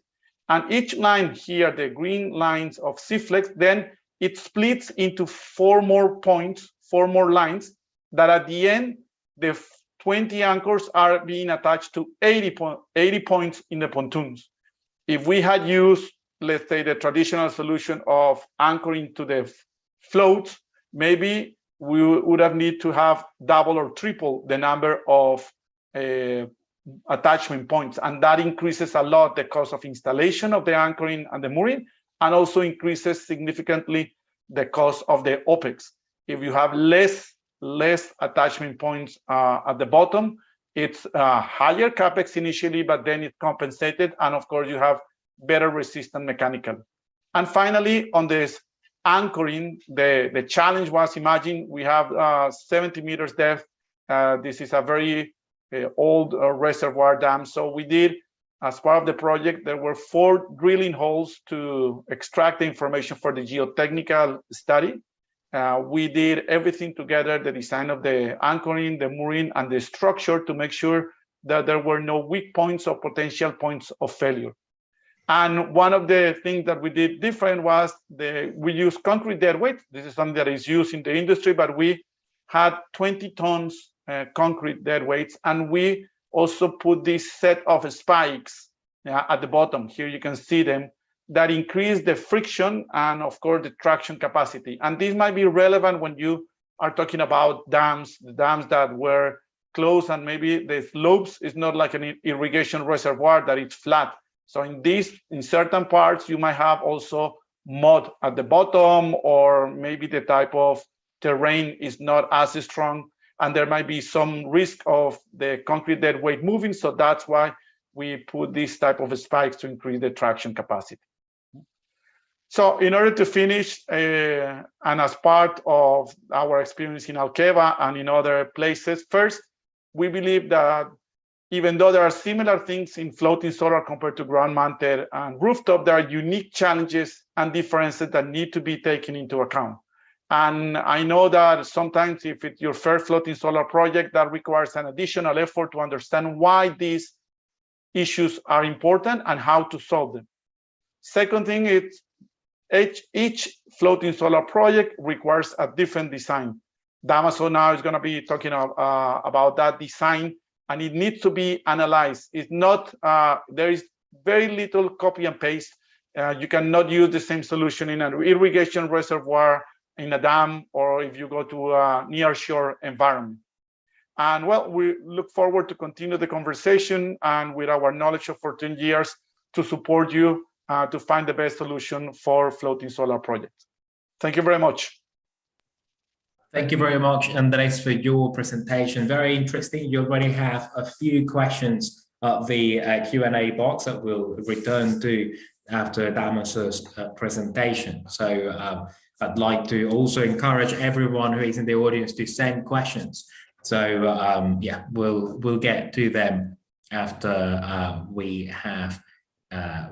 and each line here, the green lines of C-flex, then it splits into 4 more points, 4 more lines that at the end, the 20 anchors are being attached to 80 points in the pontoons. If we had used, let's say, the traditional solution of anchoring to the floats, maybe we would have need to have double or triple the number of attachment points. And that increases a lot the cost of installation of the anchoring and the mooring, and also increases significantly the cost of the OPEX. If you have less attachment points at the bottom, it's higher CapEx initially, but then it's compensated. And of course, you have better resistant mechanical. And finally, on this anchoring, the challenge was, imagine we have 70 meters depth. This is a very old reservoir dam. So we did, as part of the project, there were 4 drilling holes to extract the information for the geotechnical study. We did everything together, the design of the anchoring, the mooring, and the structure to make sure that there were no weak points or potential points of failure. And one of the things that we did different was we used concrete dead weight. This is something that is used in the industry, but we had 20 tons concrete dead weights, and we also put this set of spikes at the bottom. Here you can see them, that increase the friction and of course the traction capacity. And this might be relevant when you are talking about dams, the dams that were closed and maybe the slopes is not like an irrigation reservoir that it's flat. So in certain parts, you might have also mud at the bottom, or maybe the type of terrain is not as strong, and there might be some risk of the concrete dead weight moving. So that's why we put this type of spikes to increase the traction capacity. So in order to finish, and as part of our experience in Alqueva and in other places, first, we believe that even though there are similar things in floating solar compared to ground-mounted and rooftop, there are unique challenges and differences that need to be taken into account. And I know that sometimes if it's your first floating solar project, that requires an additional effort to understand why these issues are important and how to solve them. Second thing is each floating solar project requires a different design. Damaso now is going to be talking about that design, and it needs to be analyzed. It's not, there is very little copy and paste. You cannot use the same solution in an irrigation reservoir, in a dam, or if you go to a nearshore environment. And well, we look forward to continue the conversation and with our knowledge of 14 years to support you to find the best solution for floating solar projects. Thank you very much. Thank you very much, Andres, for your presentation. Very interesting. You already have a few questions at the Q&A box that we'll return to after Damaso's presentation. So I'd like to also encourage everyone who is in the audience to send questions. So yeah, we'll get to them after we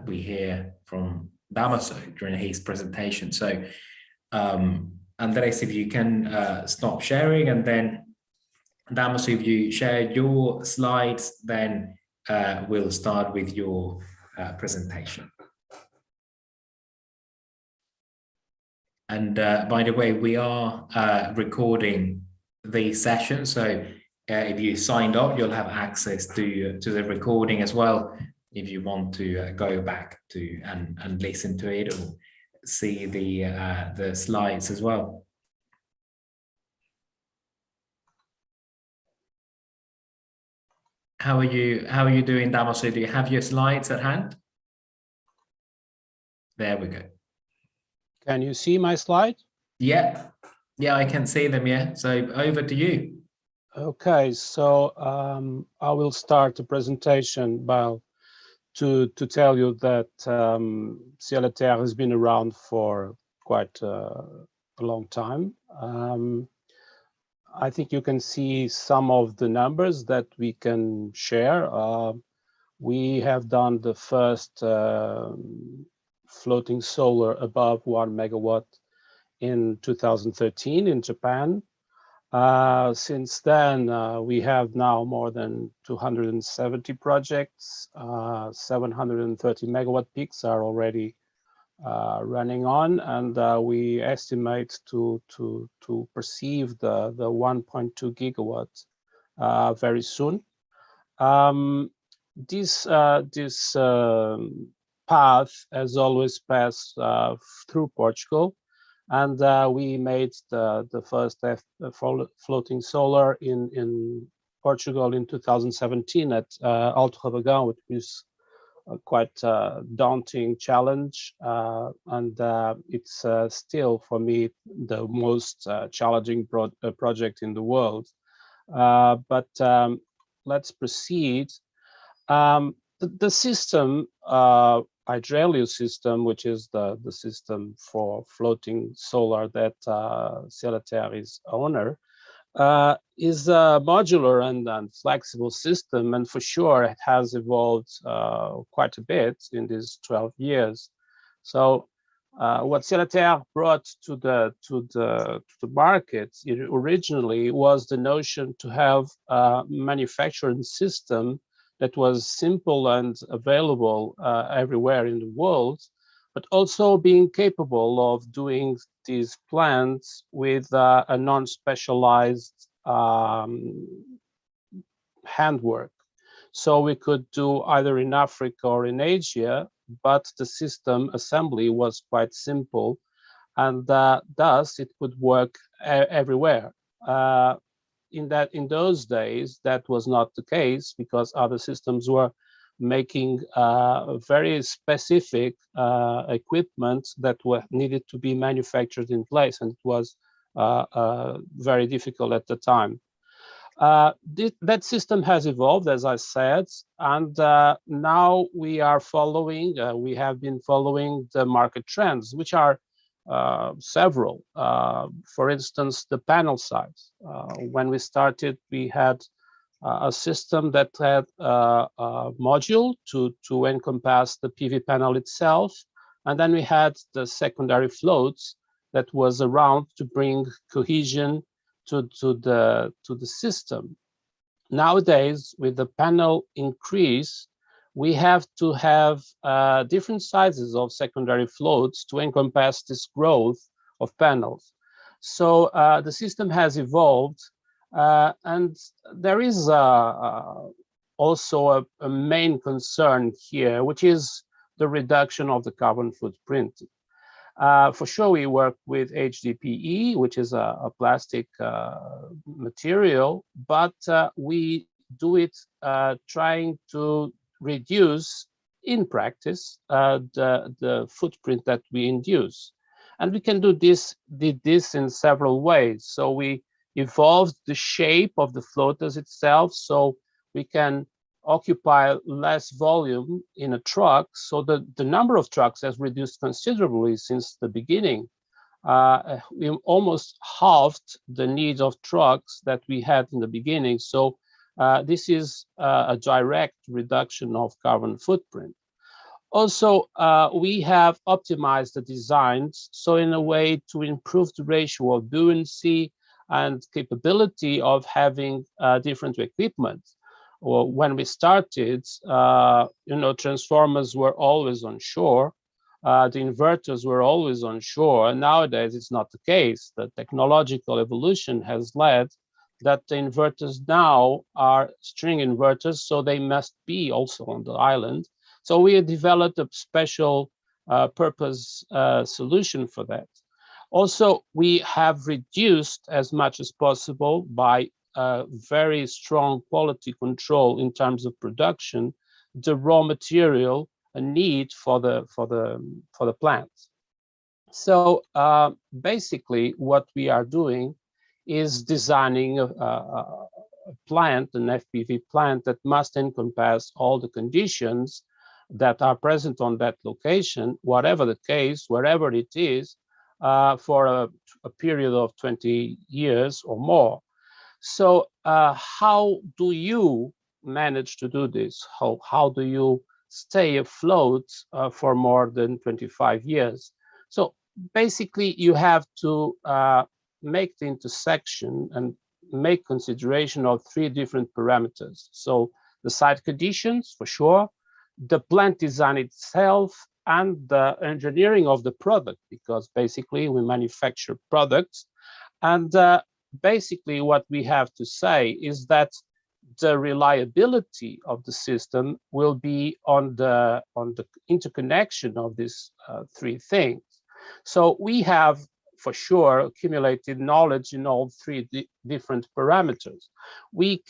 hear from Damaso during his presentation. So Andres, if you can stop sharing, and then Damaso, if you share your slides, then we'll start with your presentation. And by the way, we are recording the session, so if you signed up, you'll have access to the recording as well if you want to go back to and listen to it or see the slides as well. How are you doing, Damaso? Do you have your slides at hand? There we go. Can you see my slide? Yeah, I can see them. Yeah, so over to you. Okay, so I will start the presentation by to tell you that Ciel et Terre has been around for quite a long time. I think you can see some of the numbers that we can share. We have done the first floating solar above 1 megawatt in 2013 in Japan. Since then, we have now more than 270 projects. 730 megawatt peaks are already running on, and we estimate to perceive the 1.2 gigawatts very soon. This path has always passed through Portugal. And we made the first floating solar in Portugal in 2017 at Alto Rabagão, which is a quite daunting challenge. And it's still, for me, the most challenging project in the world. But let's proceed. The system, Hydrelio system, which is the system for floating solar that Ciel et Terre is owner, is a modular and flexible system, and for sure it has evolved quite a bit in these 12 years. So what Ciel et Terre brought to the market originally was the notion to have a manufacturing system that was simple and available everywhere in the world, but also being capable of doing these plants with a non-specialized handwork. So we could do either in Africa or in Asia, but the system assembly was quite simple, and thus it could work everywhere. In those days, that was not the case because other systems were making very specific equipment that were needed to be manufactured in place, and it was very difficult at the time. That system has evolved, as I said, and now we are following. We have been following the market trends, which are several. For instance, the panel size. When we started, we had a system that had a module to encompass the PV panel itself. And then we had the secondary floats that was around to bring cohesion to the system. Nowadays, with the panel increase, we have to have different sizes of secondary floats to encompass this growth of panels. So the system has evolved, and there is also a main concern here, which is the reduction of the carbon footprint. For sure, we work with HDPE, which is a plastic material, but we do it trying to reduce, in practice, the footprint that we induce. And we can did this in several ways. So we evolved the shape of the floaters itself, so we can occupy less volume in a truck, so the number of trucks has reduced considerably since the beginning. We almost halved the need of trucks that we had in the beginning. So this is a direct reduction of carbon footprint. Also, we have optimized the designs, so in a way to improve the ratio of buoyancy and capability of having different equipment. Well, when we started, transformers were always on shore. The inverters were always on shore. And nowadays, it's not the case. The technological evolution has led that the inverters now are string inverters, so they must be also on the island. So we have developed a special purpose solution for that. Also, we have reduced as much as possible by very strong quality control in terms of production, the raw material need for the plant. So basically, what we are doing is designing a plant, an FPV plant that must encompass all the conditions that are present on that location, whatever the case, wherever it is, for a period of 20 years or more. So how do you manage to do this? How do you stay afloat for more than 25 years? So basically, you have to make the intersection and make consideration of 3 different parameters. So the site conditions, for sure, the plant design itself, and the engineering of the product, because basically we manufacture products. And basically what we have to say is that the reliability of the system will be on the interconnection of these 3 things. So we have, for sure, accumulated knowledge in all 3 different parameters. We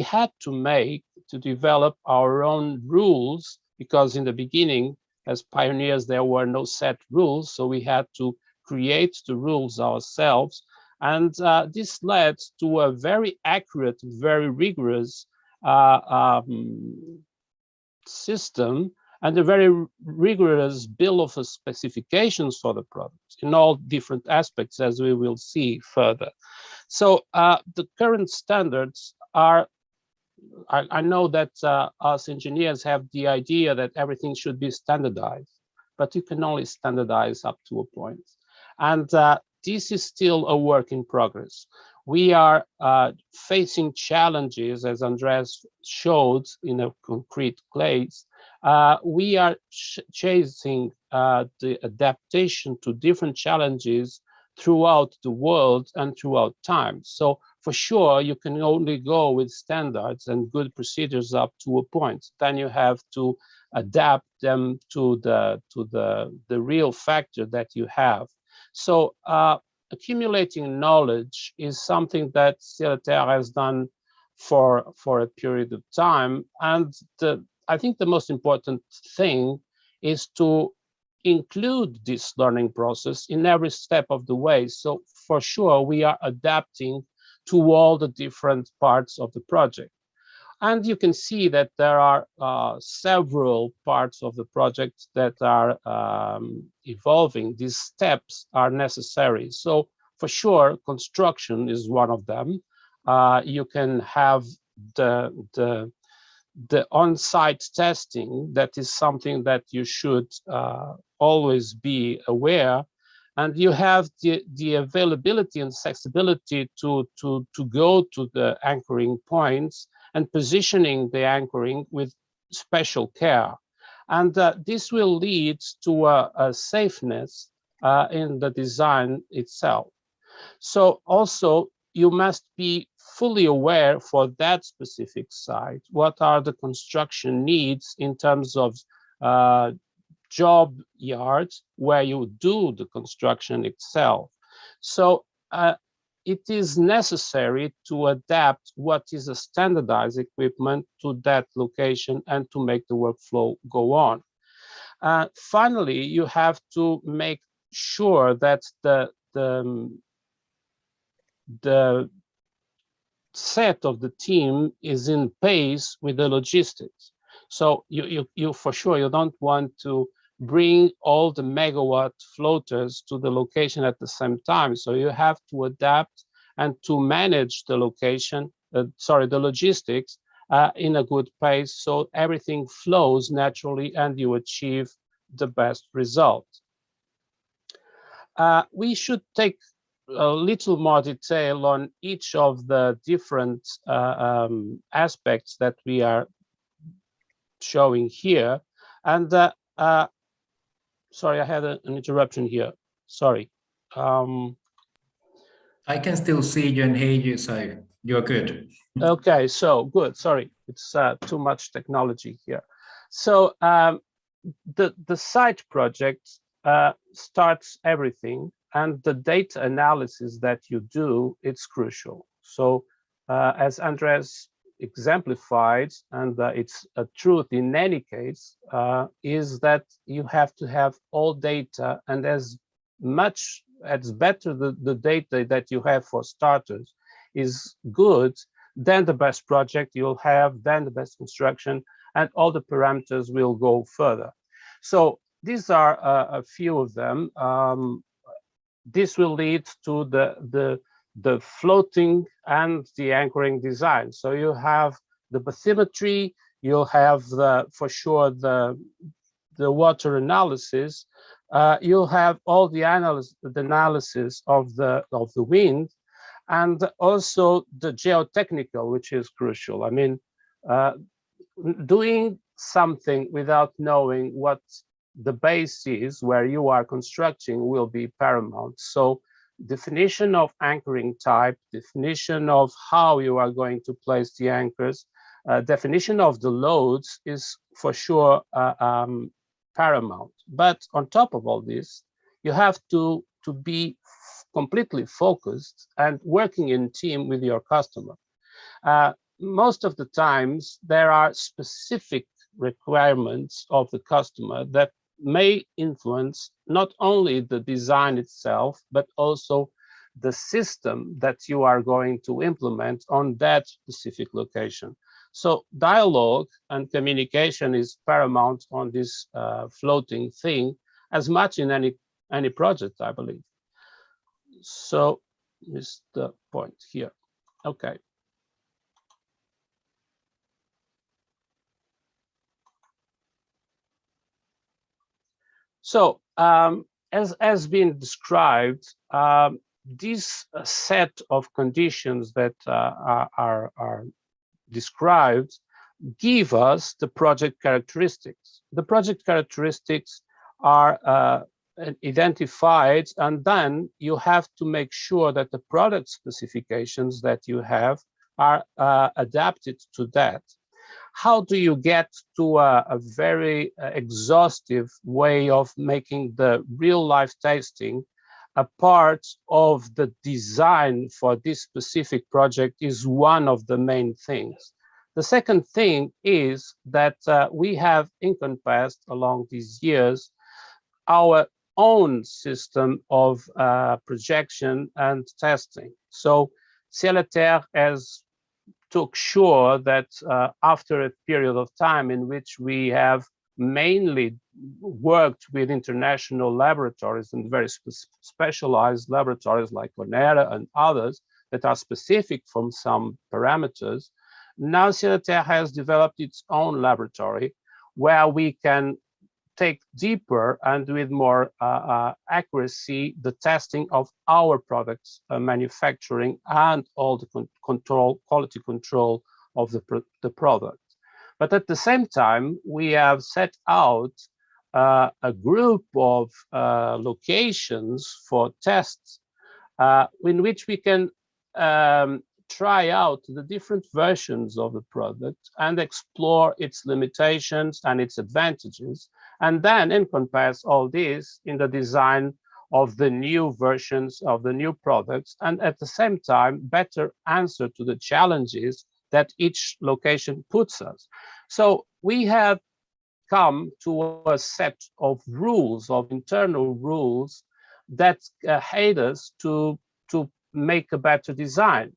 had to develop our own rules, because in the beginning, as pioneers, there were no set rules. So we had to create the rules ourselves. And this led to a very accurate, very rigorous system, and a very rigorous bill of specifications for the product in all different aspects, as we will see further. So the current standards are, I know that us engineers have the idea that everything should be standardized, but you can only standardize up to a point. And this is still a work in progress. We are facing challenges, as Andreas showed in a concrete case. We are chasing the adaptation to different challenges throughout the world and throughout time. So for sure, you can only go with standards and good procedures up to a point. Then you have to adapt them to the real factor that you have. So accumulating knowledge is something that CLTR has done for a period of time. And I think the most important thing is to include this learning process in every step of the way. So for sure, we are adapting to all the different parts of the project. And you can see that there are several parts of the project that are evolving. These steps are necessary. So for sure, construction is one of them. You can have the on-site testing, that is something that you should always be aware. And you have the availability and accessibility to go to the anchoring points and positioning the anchoring with special care. And this will lead to a safeness in the design itself. So also, you must be fully aware for that specific site, what are the construction needs in terms of job yards where you do the construction itself. So it is necessary to adapt what is a standardized equipment to that location and to make the workflow go on. Finally, you have to make sure that the set of the team is in pace with the logistics. So you for sure, you don't want to bring all the megawatt floaters to the location at the same time. So you have to adapt and to manage the location, the logistics in a good pace, so everything flows naturally and you achieve the best result. We should take a little more detail on each of the different aspects that we are showing here. And sorry, I had an interruption here. Sorry. I can still see you and hear you, so you're good. Okay, so good. Sorry, it's too much technology here. So the site project starts everything, and the data analysis that you do, it's crucial. So as Andres exemplified, and it's a truth in any case, is that you have to have all data, and as better the data that you have for starters is good, then the best project you'll have, then the best construction, and all the parameters will go further. So these are a few of them. This will lead to the floating and the anchoring design. So you have the bathymetry, you'll have for sure the water analysis, you'll have all the analysis of the wind, and also the geotechnical, which is crucial. I mean, doing something without knowing what the base is where you are constructing will be paramount. So definition of anchoring type, definition of how you are going to place the anchors, definition of the loads is for sure paramount. But on top of all this, you have to be completely focused and working in team with your customer. Most of the times there are specific requirements of the customer that may influence not only the design itself, but also the system that you are going to implement on that specific location. So dialogue and communication is paramount on this floating thing, as much in any project, I believe. So this is the point here. Okay. So as been described, this set of conditions that are described give us the project characteristics. The project characteristics are identified, and then you have to make sure that the product specifications that you have are adapted to that. How do you get to a very exhaustive way of making the real life testing a part of the design for this specific project is one of the main things. The second thing is that we have encompassed along these years our own system of projection and testing. So Ciel et Terre has took sure that after a period of time in which we have mainly worked with international laboratories and very specialized laboratories like Onera and others that are specific from some parameters, Now Cielater has developed its own laboratory where we can take deeper and with more accuracy the testing of our products manufacturing and all the quality control of the product. But at the same time, we have set out a group of locations for tests in which we can try out the different versions of the product and explore its limitations and its advantages, and then encompass all this in the design of the new versions of the new products, and at the same time better answer to the challenges that each location puts us. So we have come to a set of rules, of internal rules that aid us to make a better design.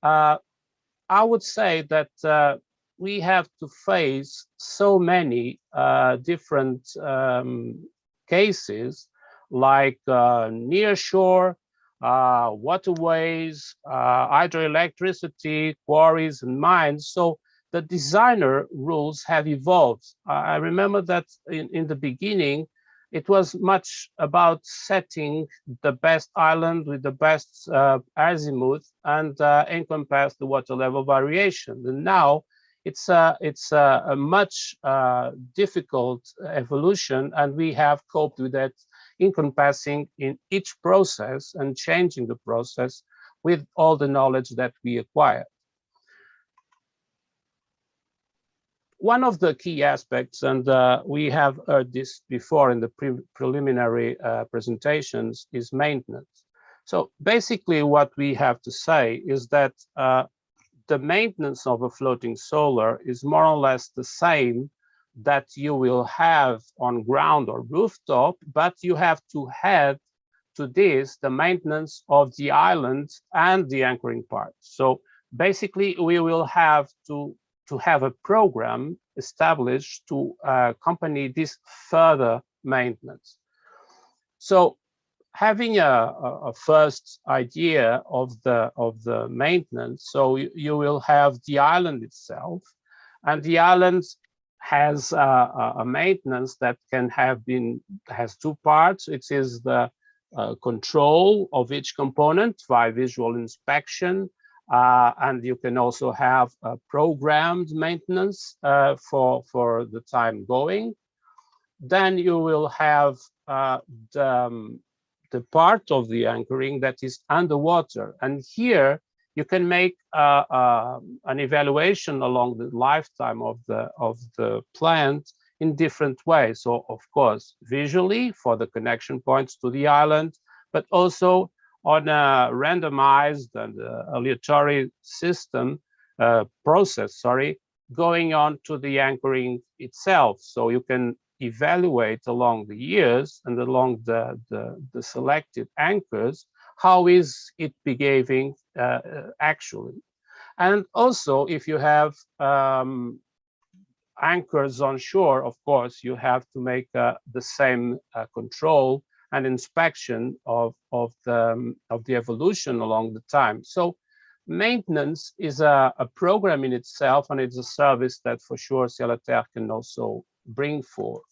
I would say that we have to face so many different cases like nearshore, waterways, hydroelectricity, quarries and mines. So the designer rules have evolved. I remember that in the beginning, it was much about setting the best island with the best azimuth and encompass the water level variation. And now it's a much difficult evolution, and we have coped with that, encompassing in each process and changing the process with all the knowledge that we acquire. One of the key aspects, and we have heard this before in the preliminary presentations, is maintenance. So basically what we have to say is that the maintenance of a floating solar is more or less the same that you will have on ground or rooftop, but you have to add to this the maintenance of the island and the anchoring part. So basically we will have to have a program established to accompany this further maintenance. So having a first idea of the maintenance, so you will have the island itself, and the island has a maintenance that has two parts. It is the control of each component via visual inspection, and you can also have a programmed maintenance for the time going. Then you will have the part of the anchoring that is underwater, and here you can make an evaluation along the lifetime of the plant in different ways. So of course visually for the connection points to the island, but also on a randomized and aleatory system process, going on to the anchoring itself. So you can evaluate along the years and along the selected anchors, how is it behaving actually. And also if you have anchors on shore, of course, you have to make the same control and inspection of the evolution along the time. So maintenance is a program in itself, and it's a service that for sure Cielater can also bring forth.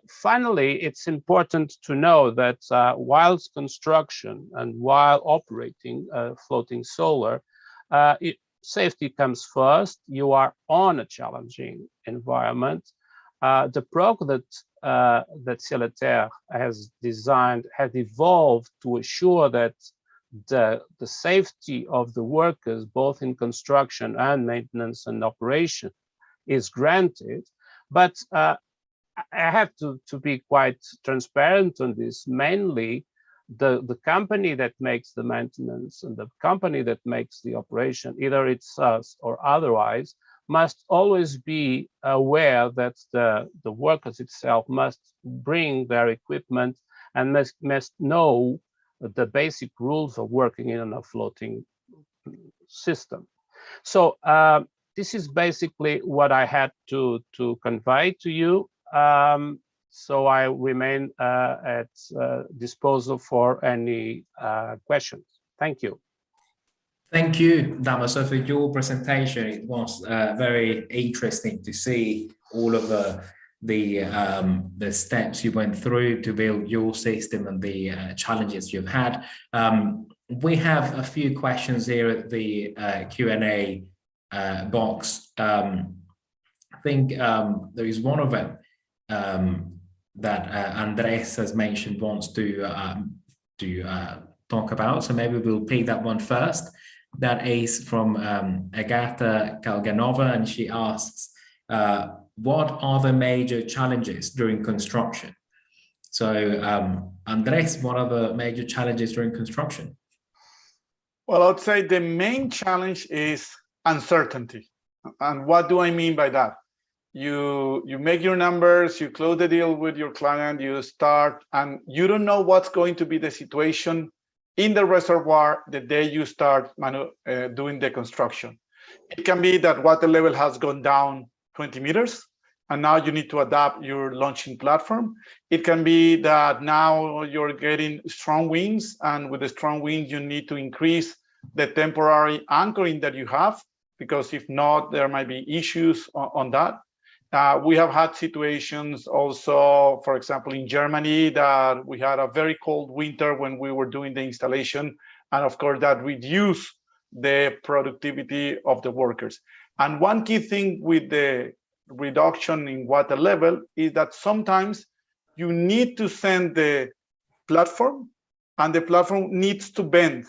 Finally, it's important to know that whilst construction and while operating floating solar, safety comes first. You are on a challenging environment. The product that Cielater has designed has evolved to assure that the safety of the workers, both in construction and maintenance and operation, is granted. But I have to be quite transparent on this. Mainly, the company that makes the maintenance and the company that makes the operation, either it's us or otherwise, must always be aware that the workers itself must bring their equipment and must know the basic rules of working in a floating system. So this is basically what I had to convey to you. So I remain at disposal for any questions. Thank you. Thank you, Damaso, for your presentation. It was very interesting to see all of the steps you went through to build your system and the challenges you've had. We have a few questions here at the Q&A box. I think there is one of them that Andres has mentioned wants to talk about. So maybe we'll pick that one first. That is from Agata Kalganova, and she asks, what are the major challenges during construction? So Andres, what are the major challenges during construction? Well, I'd say the main challenge is uncertainty. And what do I mean by that? You make your numbers, you close the deal with your client, you start, and you don't know what's going to be the situation in the reservoir the day you start doing the construction. It can be that water level has gone down 20 meters, and now you need to adapt your launching platform. It can be that now you're getting strong winds, and with the strong wind, you need to increase the temporary anchoring that you have, because if not, there might be issues on that. We have had situations also, for example, in Germany, that we had a very cold winter when we were doing the installation. And of course, that reduced the productivity of the workers. And one key thing with the reduction in water level is that sometimes you need to send the platform, and the platform needs to bend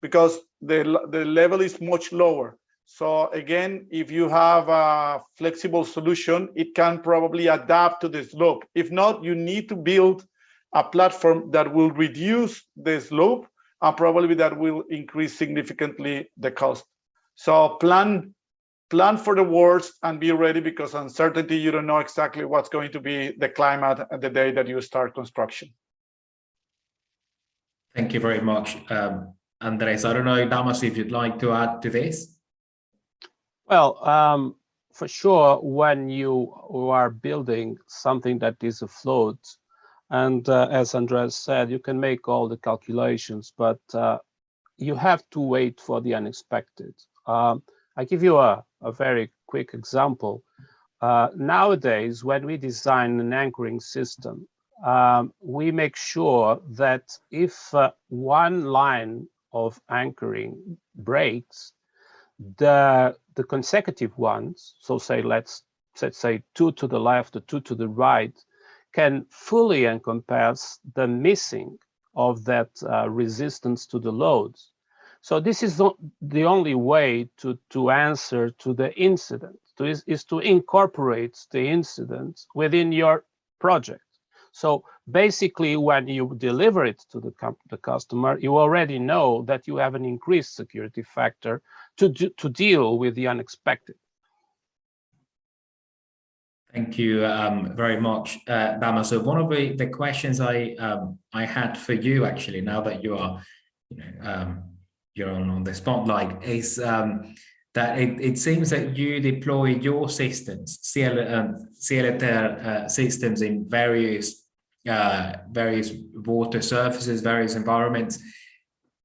because the level is much lower. So again, if you have a flexible solution, it can probably adapt to the slope. If not, you need to build a platform that will reduce the slope, and probably that will increase significantly the cost. So plan for the worst and be ready, because uncertainty, you don't know exactly what's going to be the climate at the day that you start construction. Thank you very much, Andres. I don't know, Damas, if you'd like to add to this. Well, for sure, when you are building something that is afloat, and as Andres said, you can make all the calculations, but you have to wait for the unexpected. I give you a very quick example. Nowadays, when we design an anchoring system, we make sure that if one line of anchoring breaks, the consecutive ones, so say let's say two to the left or two to the right, can fully encompass the missing of that resistance to the loads. So this is not the only way to answer to the incident, is to incorporate the incident within your project. So basically, when you deliver it to the customer, you already know that you have an increased security factor to deal with the unexpected. Thank you very much, Dama. So one of the questions I had for you, actually, now that you are, you're on the spotlight, is that it seems that you deploy your systems, CLTR systems, in various water surfaces, various environments.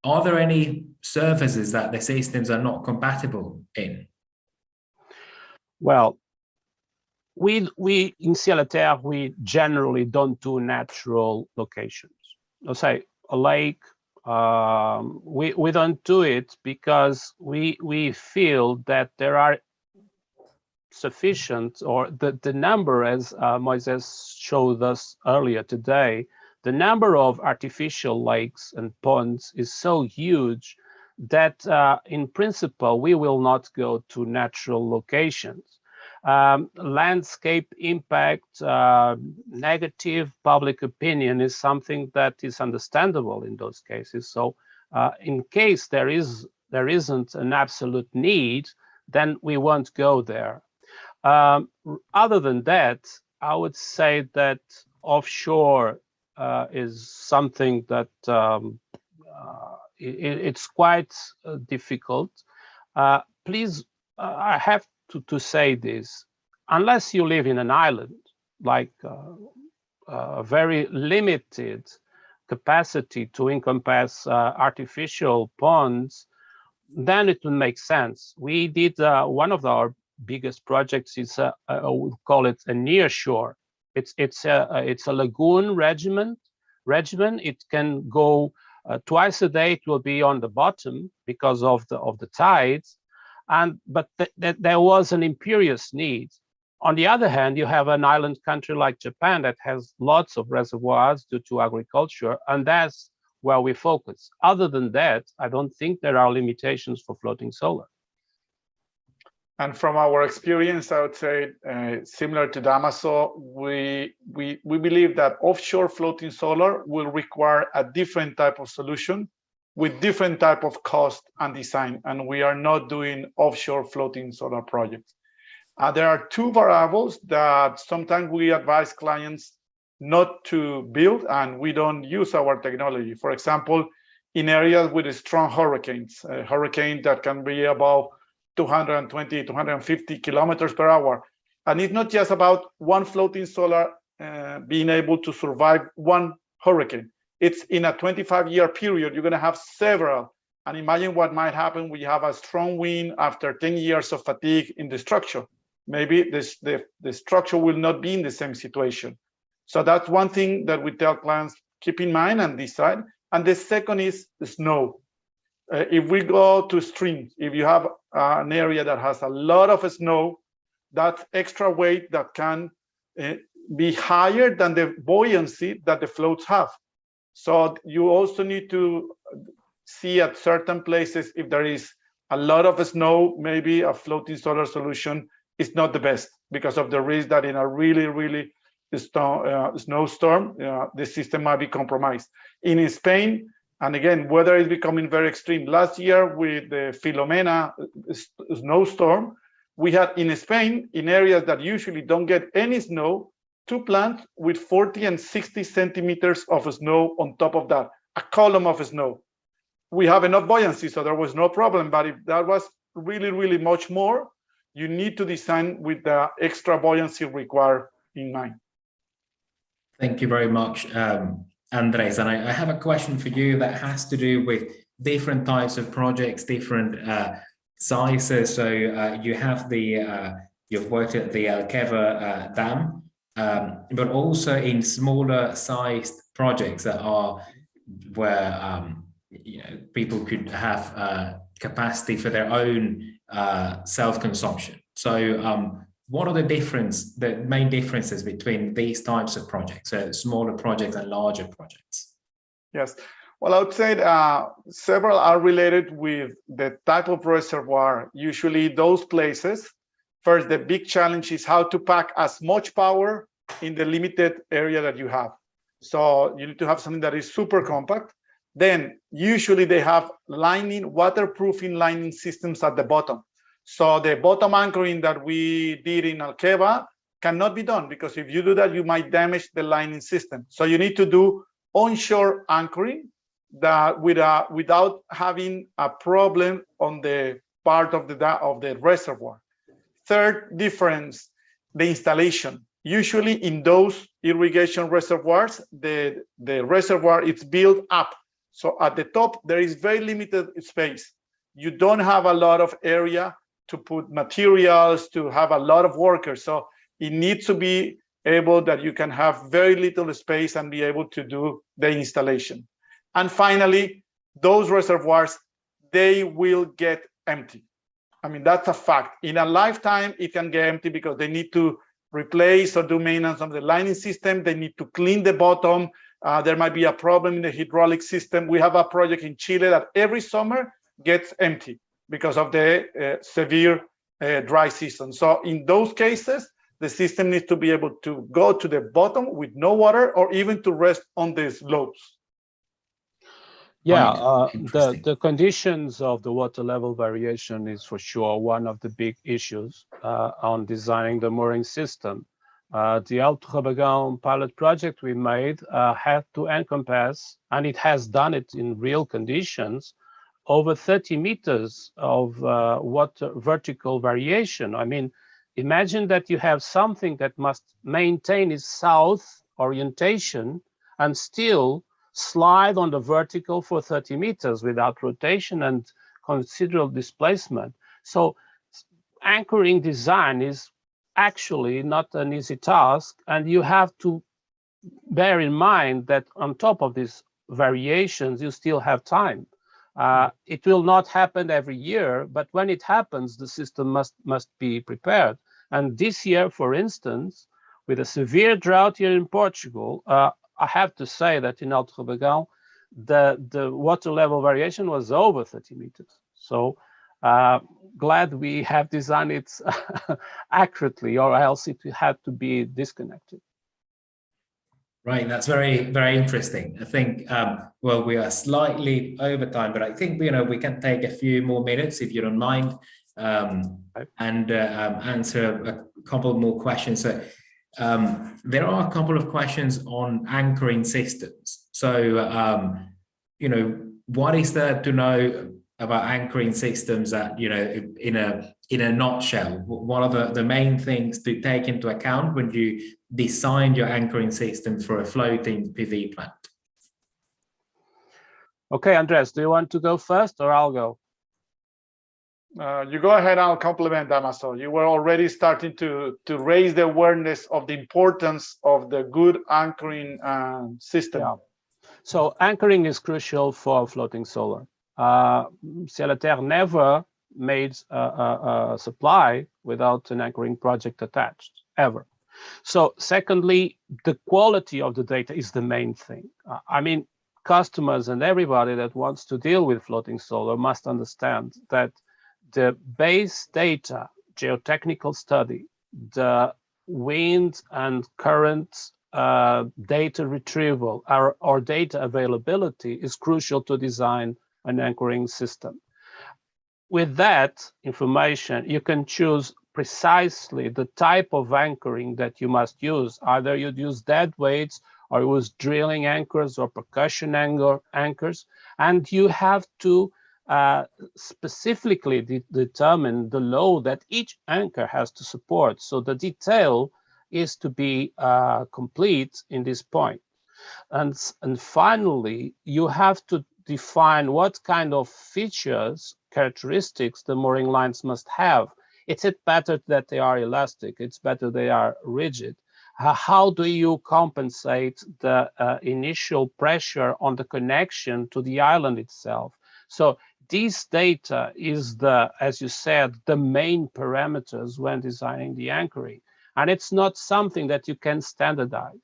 Are there any surfaces that the systems are not compatible in? Well, we in CLTR, we generally don't do natural locations. Let's say a lake. We don't do it because we feel that there are sufficient, or the number, as Moises showed us earlier today, the number of artificial lakes and ponds is so huge that in principle we will not go to natural locations. Landscape impact, negative public opinion is something that is understandable in those cases. So in case there isn't an absolute need, then we won't go there. Other than that, I would say that offshore is something that it's quite difficult. Please, I have to say this: unless you live in an island, like a very limited capacity to encompass artificial ponds, then it will make sense. We did one of our biggest projects is we'll call it a near shore. It's a lagoon regimen. It can go twice a day. It will be on the bottom because of the tides, but there was an imperious need. On the other hand, you have an island country like Japan that has lots of reservoirs due to agriculture, and that's where we focus. Other than that, I don't think there are limitations for floating solar. And from our experience, I would say, similar to Damaso, we believe that offshore floating solar will require a different type of solution with different type of cost and design, and we are not doing offshore floating solar projects. There are two variables that sometimes we advise clients not to build, and we don't use our technology. For example, in areas with strong hurricanes, a hurricane that can be above 220, 250 kilometers per hour. And it's not just about one floating solar being able to survive one hurricane. It's in a 25-year period, you're going to have several. And imagine what might happen when you have a strong wind after 10 years of fatigue in the structure. Maybe the structure will not be in the same situation. So that's one thing that we tell clients, keep in mind and decide. And the second is the snow. If we go to streams, if you have an area that has a lot of snow, that extra weight that can be higher than the buoyancy that the floats have. So you also need to see at certain places, if there is a lot of snow, maybe a floating solar solution is not the best because of the risk that in a really snowstorm, the system might be compromised. In Spain, and again, weather is becoming very extreme. Last year with the Filomena snowstorm, we had in Spain, in areas that usually don't get any snow, 2 plants with 40 and 60 centimeters of snow on top of that, a column of snow. We have enough buoyancy, so there was no problem. But if that was really much more, you need to design with the extra buoyancy required in mind. Thank you very much, Andres. And I have a question for you that has to do with different types of projects, different sizes. So you have you've worked at the Alqueva Dam, but also in smaller sized projects that are where people could have capacity for their own self-consumption. So what are the main differences between these types of projects, so smaller projects and larger projects? Yes, well, I would say several are related with the type of reservoir. Usually those places, first, the big challenge is how to pack as much power in the limited area that you have. So you need to have something that is super compact. Then usually they have waterproofing lining systems at the bottom. So the bottom anchoring that we did in Alqueva cannot be done, because if you do that, you might damage the lining system. So you need to do onshore anchoring that without having a problem on the part of the reservoir. Third difference, the installation. Usually in those irrigation reservoirs, the reservoir is built up. So at the top, there is very limited space. You don't have a lot of area to put materials, to have a lot of workers. So it needs to be able that you can have very little space and be able to do the installation. And finally, those reservoirs, they will get empty. I mean, that's a fact. In a lifetime, it can get empty because they need to replace or do maintenance of the lining system. They need to clean the bottom. There might be a problem in the hydraulic system. We have a project in Chile that every summer gets empty because of the severe dry season. So in those cases, the system needs to be able to go to the bottom with no water, or even to rest on the slopes. Yeah, the conditions of the water level variation is for sure one of the big issues on designing the mooring system. The Alto Rabagão pilot project we made had to encompass, and it has done it in real conditions, over 30 meters of water vertical variation. I mean, imagine that you have something that must maintain its south orientation and still slide on the vertical for 30 meters without rotation and considerable displacement. So anchoring design is actually not an easy task, and you have to bear in mind that on top of these variations, you still have time. It will not happen every year, but when it happens, the system must be prepared. And this year, for instance, with a severe drought here in Portugal, I have to say that in Alto Rebagão, the water level variation was over 30 meters. So glad we have designed it accurately, or else it had to be disconnected. Right, that's very, very interesting. I think, well, we are slightly over time, but I think, we can take a few more minutes, if you don't mind, and answer a couple more questions. So there are a couple of questions on anchoring systems. So, what is there to know about anchoring systems that, in a nutshell? What are the main things to take into account when you design your anchoring system for a floating PV plant? Okay, Andres, do you want to go first or I'll go? You go ahead, I'll complement Damaso. You were already starting to raise the awareness of the importance of the good anchoring system. Yeah. So anchoring is crucial for floating solar. Ciel et Terre never made a supply without an anchoring project attached, ever. So secondly, the quality of the data is the main thing. I mean, customers and everybody that wants to deal with floating solar must understand that the base data, geotechnical study, the wind and current data retrieval or data availability is crucial to design an anchoring system. With that information, you can choose precisely the type of anchoring that you must use. Either you'd use dead weights or use drilling anchors or percussion anchors, and you have to specifically determine the load that each anchor has to support. So the detail is to be complete in this point. And finally, you have to define what kind of features, characteristics the mooring lines must have. It's better that they are elastic. It's better they are rigid. How do you compensate the initial pressure on the connection to the island itself? So this data is as you said, the main parameters when designing the anchoring. And it's not something that you can standardize.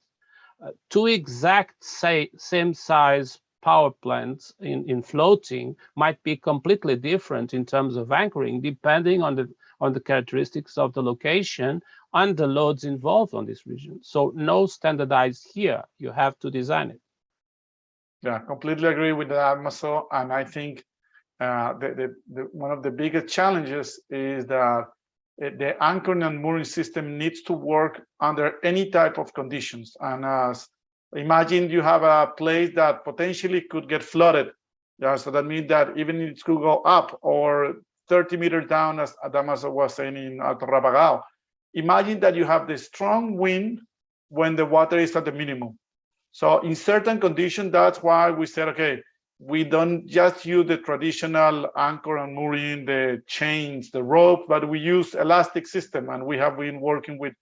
Two exact same size power plants in floating might be completely different in terms of anchoring, depending on the characteristics of the location and the loads involved on this region. So no standardized here, you have to design it. Yeah, completely agree with that, Maso. And I think one of the biggest challenges is that the anchoring and mooring system needs to work under any type of conditions. And imagine you have a place that potentially could get flooded. Yeah, so that means that even if it could go up or 30 meters down, as Damaso was saying in Alto Rebagão. Imagine that you have the strong wind when the water is at the minimum. So in certain conditions, that's why we said, okay, we don't just use the traditional anchor and mooring, the chains, the rope, but we use elastic system. And we have been working with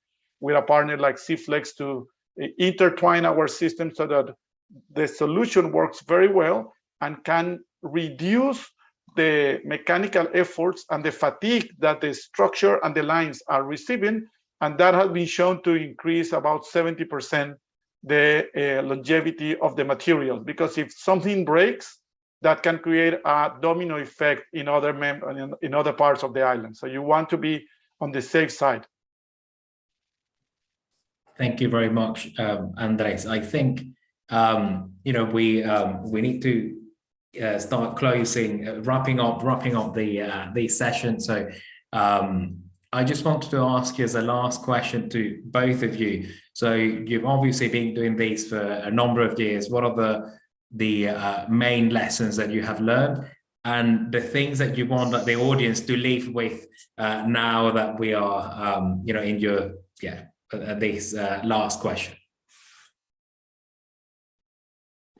a partner like C-Flex to intertwine our system so that the solution works very well and can reduce the mechanical efforts and the fatigue that the structure and the lines are receiving. And that has been shown to increase about 70% the longevity of the materials, because if something breaks, that can create a domino effect in other parts of the island. So you want to be on the safe side. Thank you very much, Andres. I think we need to start closing, wrapping up the session. So I just wanted to ask you as a last question to both of you. So you've obviously been doing these for a number of years. What are the main lessons that you have learned, and the things that you want the audience to leave with now that we are, in your this last question?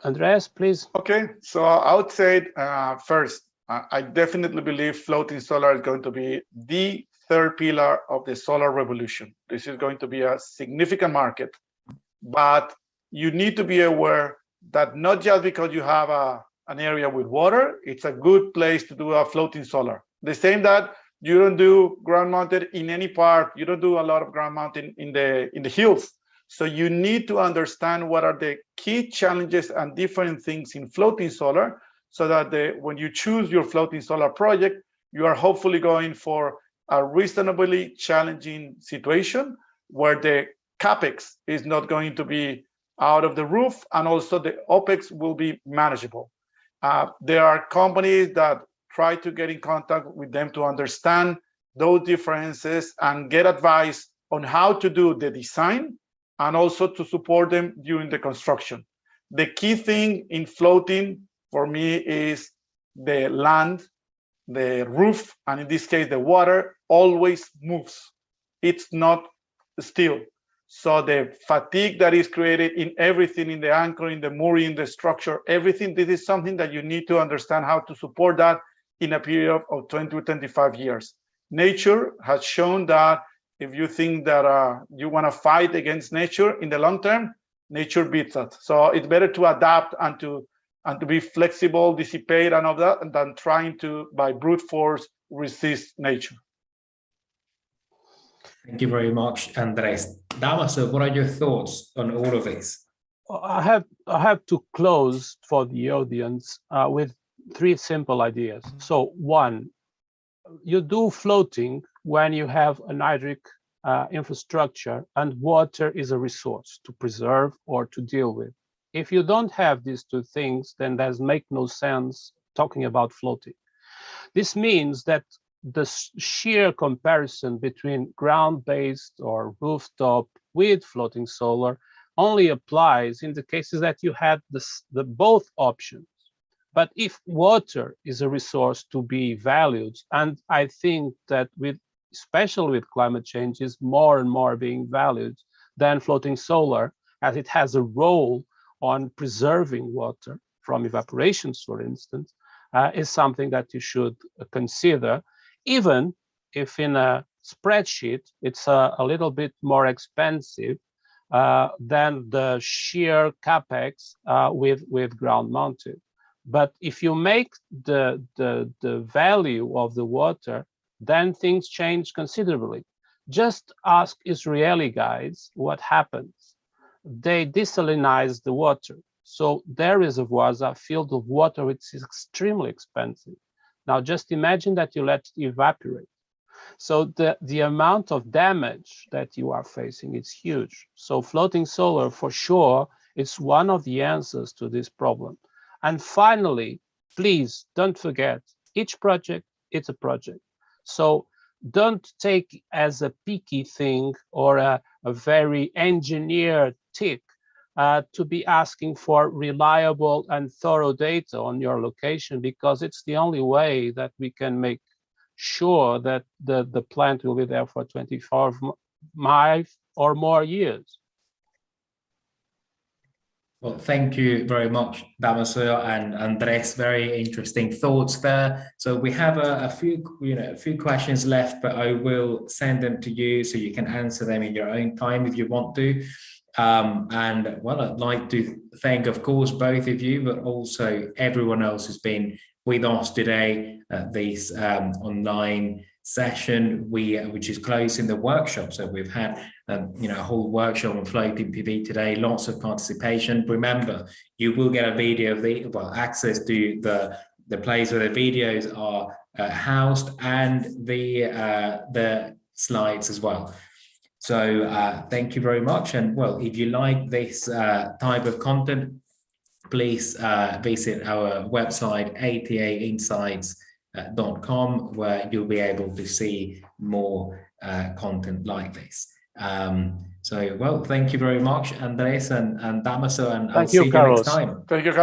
Andres, please. Okay, so I would say first, I definitely believe floating solar is going to be the third pillar of the solar revolution. This is going to be a significant market, but you need to be aware that not just because you have an area with water, it's a good place to do a floating solar. The same that you don't do ground mounted in any part, you don't do a lot of ground mounting in the hills. So you need to understand what are the key challenges and different things in floating solar, so that when you choose your floating solar project, you are hopefully going for a reasonably challenging situation where the capex is not going to be out of the roof, and also the opex will be manageable. There are companies that try to get in contact with them to understand those differences and get advice on how to do the design, and also to support them during the construction. The key thing in floating for me is the land, the roof, and in this case, the water always moves. It's not still. So the fatigue that is created in everything, in the anchoring, the mooring, the structure, everything, this is something that you need to understand how to support that in a period of 20 to 25 years. Nature has shown that if you think that you want to fight against nature in the long term, nature beats that. So it's better to adapt and to be flexible, dissipate, and all that, than trying to, by brute force, resist nature. Thank you very much, Andres. Damaso, what are your thoughts on all of this? I have to close for the audience with 3 simple ideas. So 1, you do floating when you have an hydric infrastructure and water is a resource to preserve or to deal with. If you don't have these 2 things, then there's make no sense talking about floating. This means that the sheer comparison between ground-based or rooftop with floating solar only applies in the cases that you had the both options. But if water is a resource to be valued, and I think that especially with climate change, is more and more being valued than floating solar, as it has a role on preserving water from evaporations, for instance, is something that you should consider, even if in a spreadsheet it's a little bit more expensive than the sheer capex with ground mounted. But if you make the value of the water, then things change considerably. Just ask Israeli guys what happens. They desalinize the water. So their reservoirs are filled with water, which is extremely expensive. Now just imagine that you let it evaporate. So the amount of damage that you are facing is huge. So floating solar, for sure, is one of the answers to this problem. And finally, please don't forget, each project, it's a project. So don't take as a picky thing or a very engineered tick to be asking for reliable and thorough data on your location, because it's the only way that we can make sure that the plant will be there for 25 or more years. Well, thank you very much, Damaso and Andres. Very interesting thoughts there. So we have a few questions left, but I will send them to you so you can answer them in your own time if you want to. And well, I'd like to thank, of course, both of you, but also everyone else who's been with us today at this online session, which is closing the workshop. So we've had a whole workshop on floating PV today, lots of participation. Remember, you will get a video of access to the place where the videos are housed, and the slides as well. So thank you very much. And well, if you like this type of content, please visit our website, atainsights.com, where you'll be able to see more content like this. So, well, thank you very much, Andres and Damaso, and I'll see you next time. Thank you, Carlos.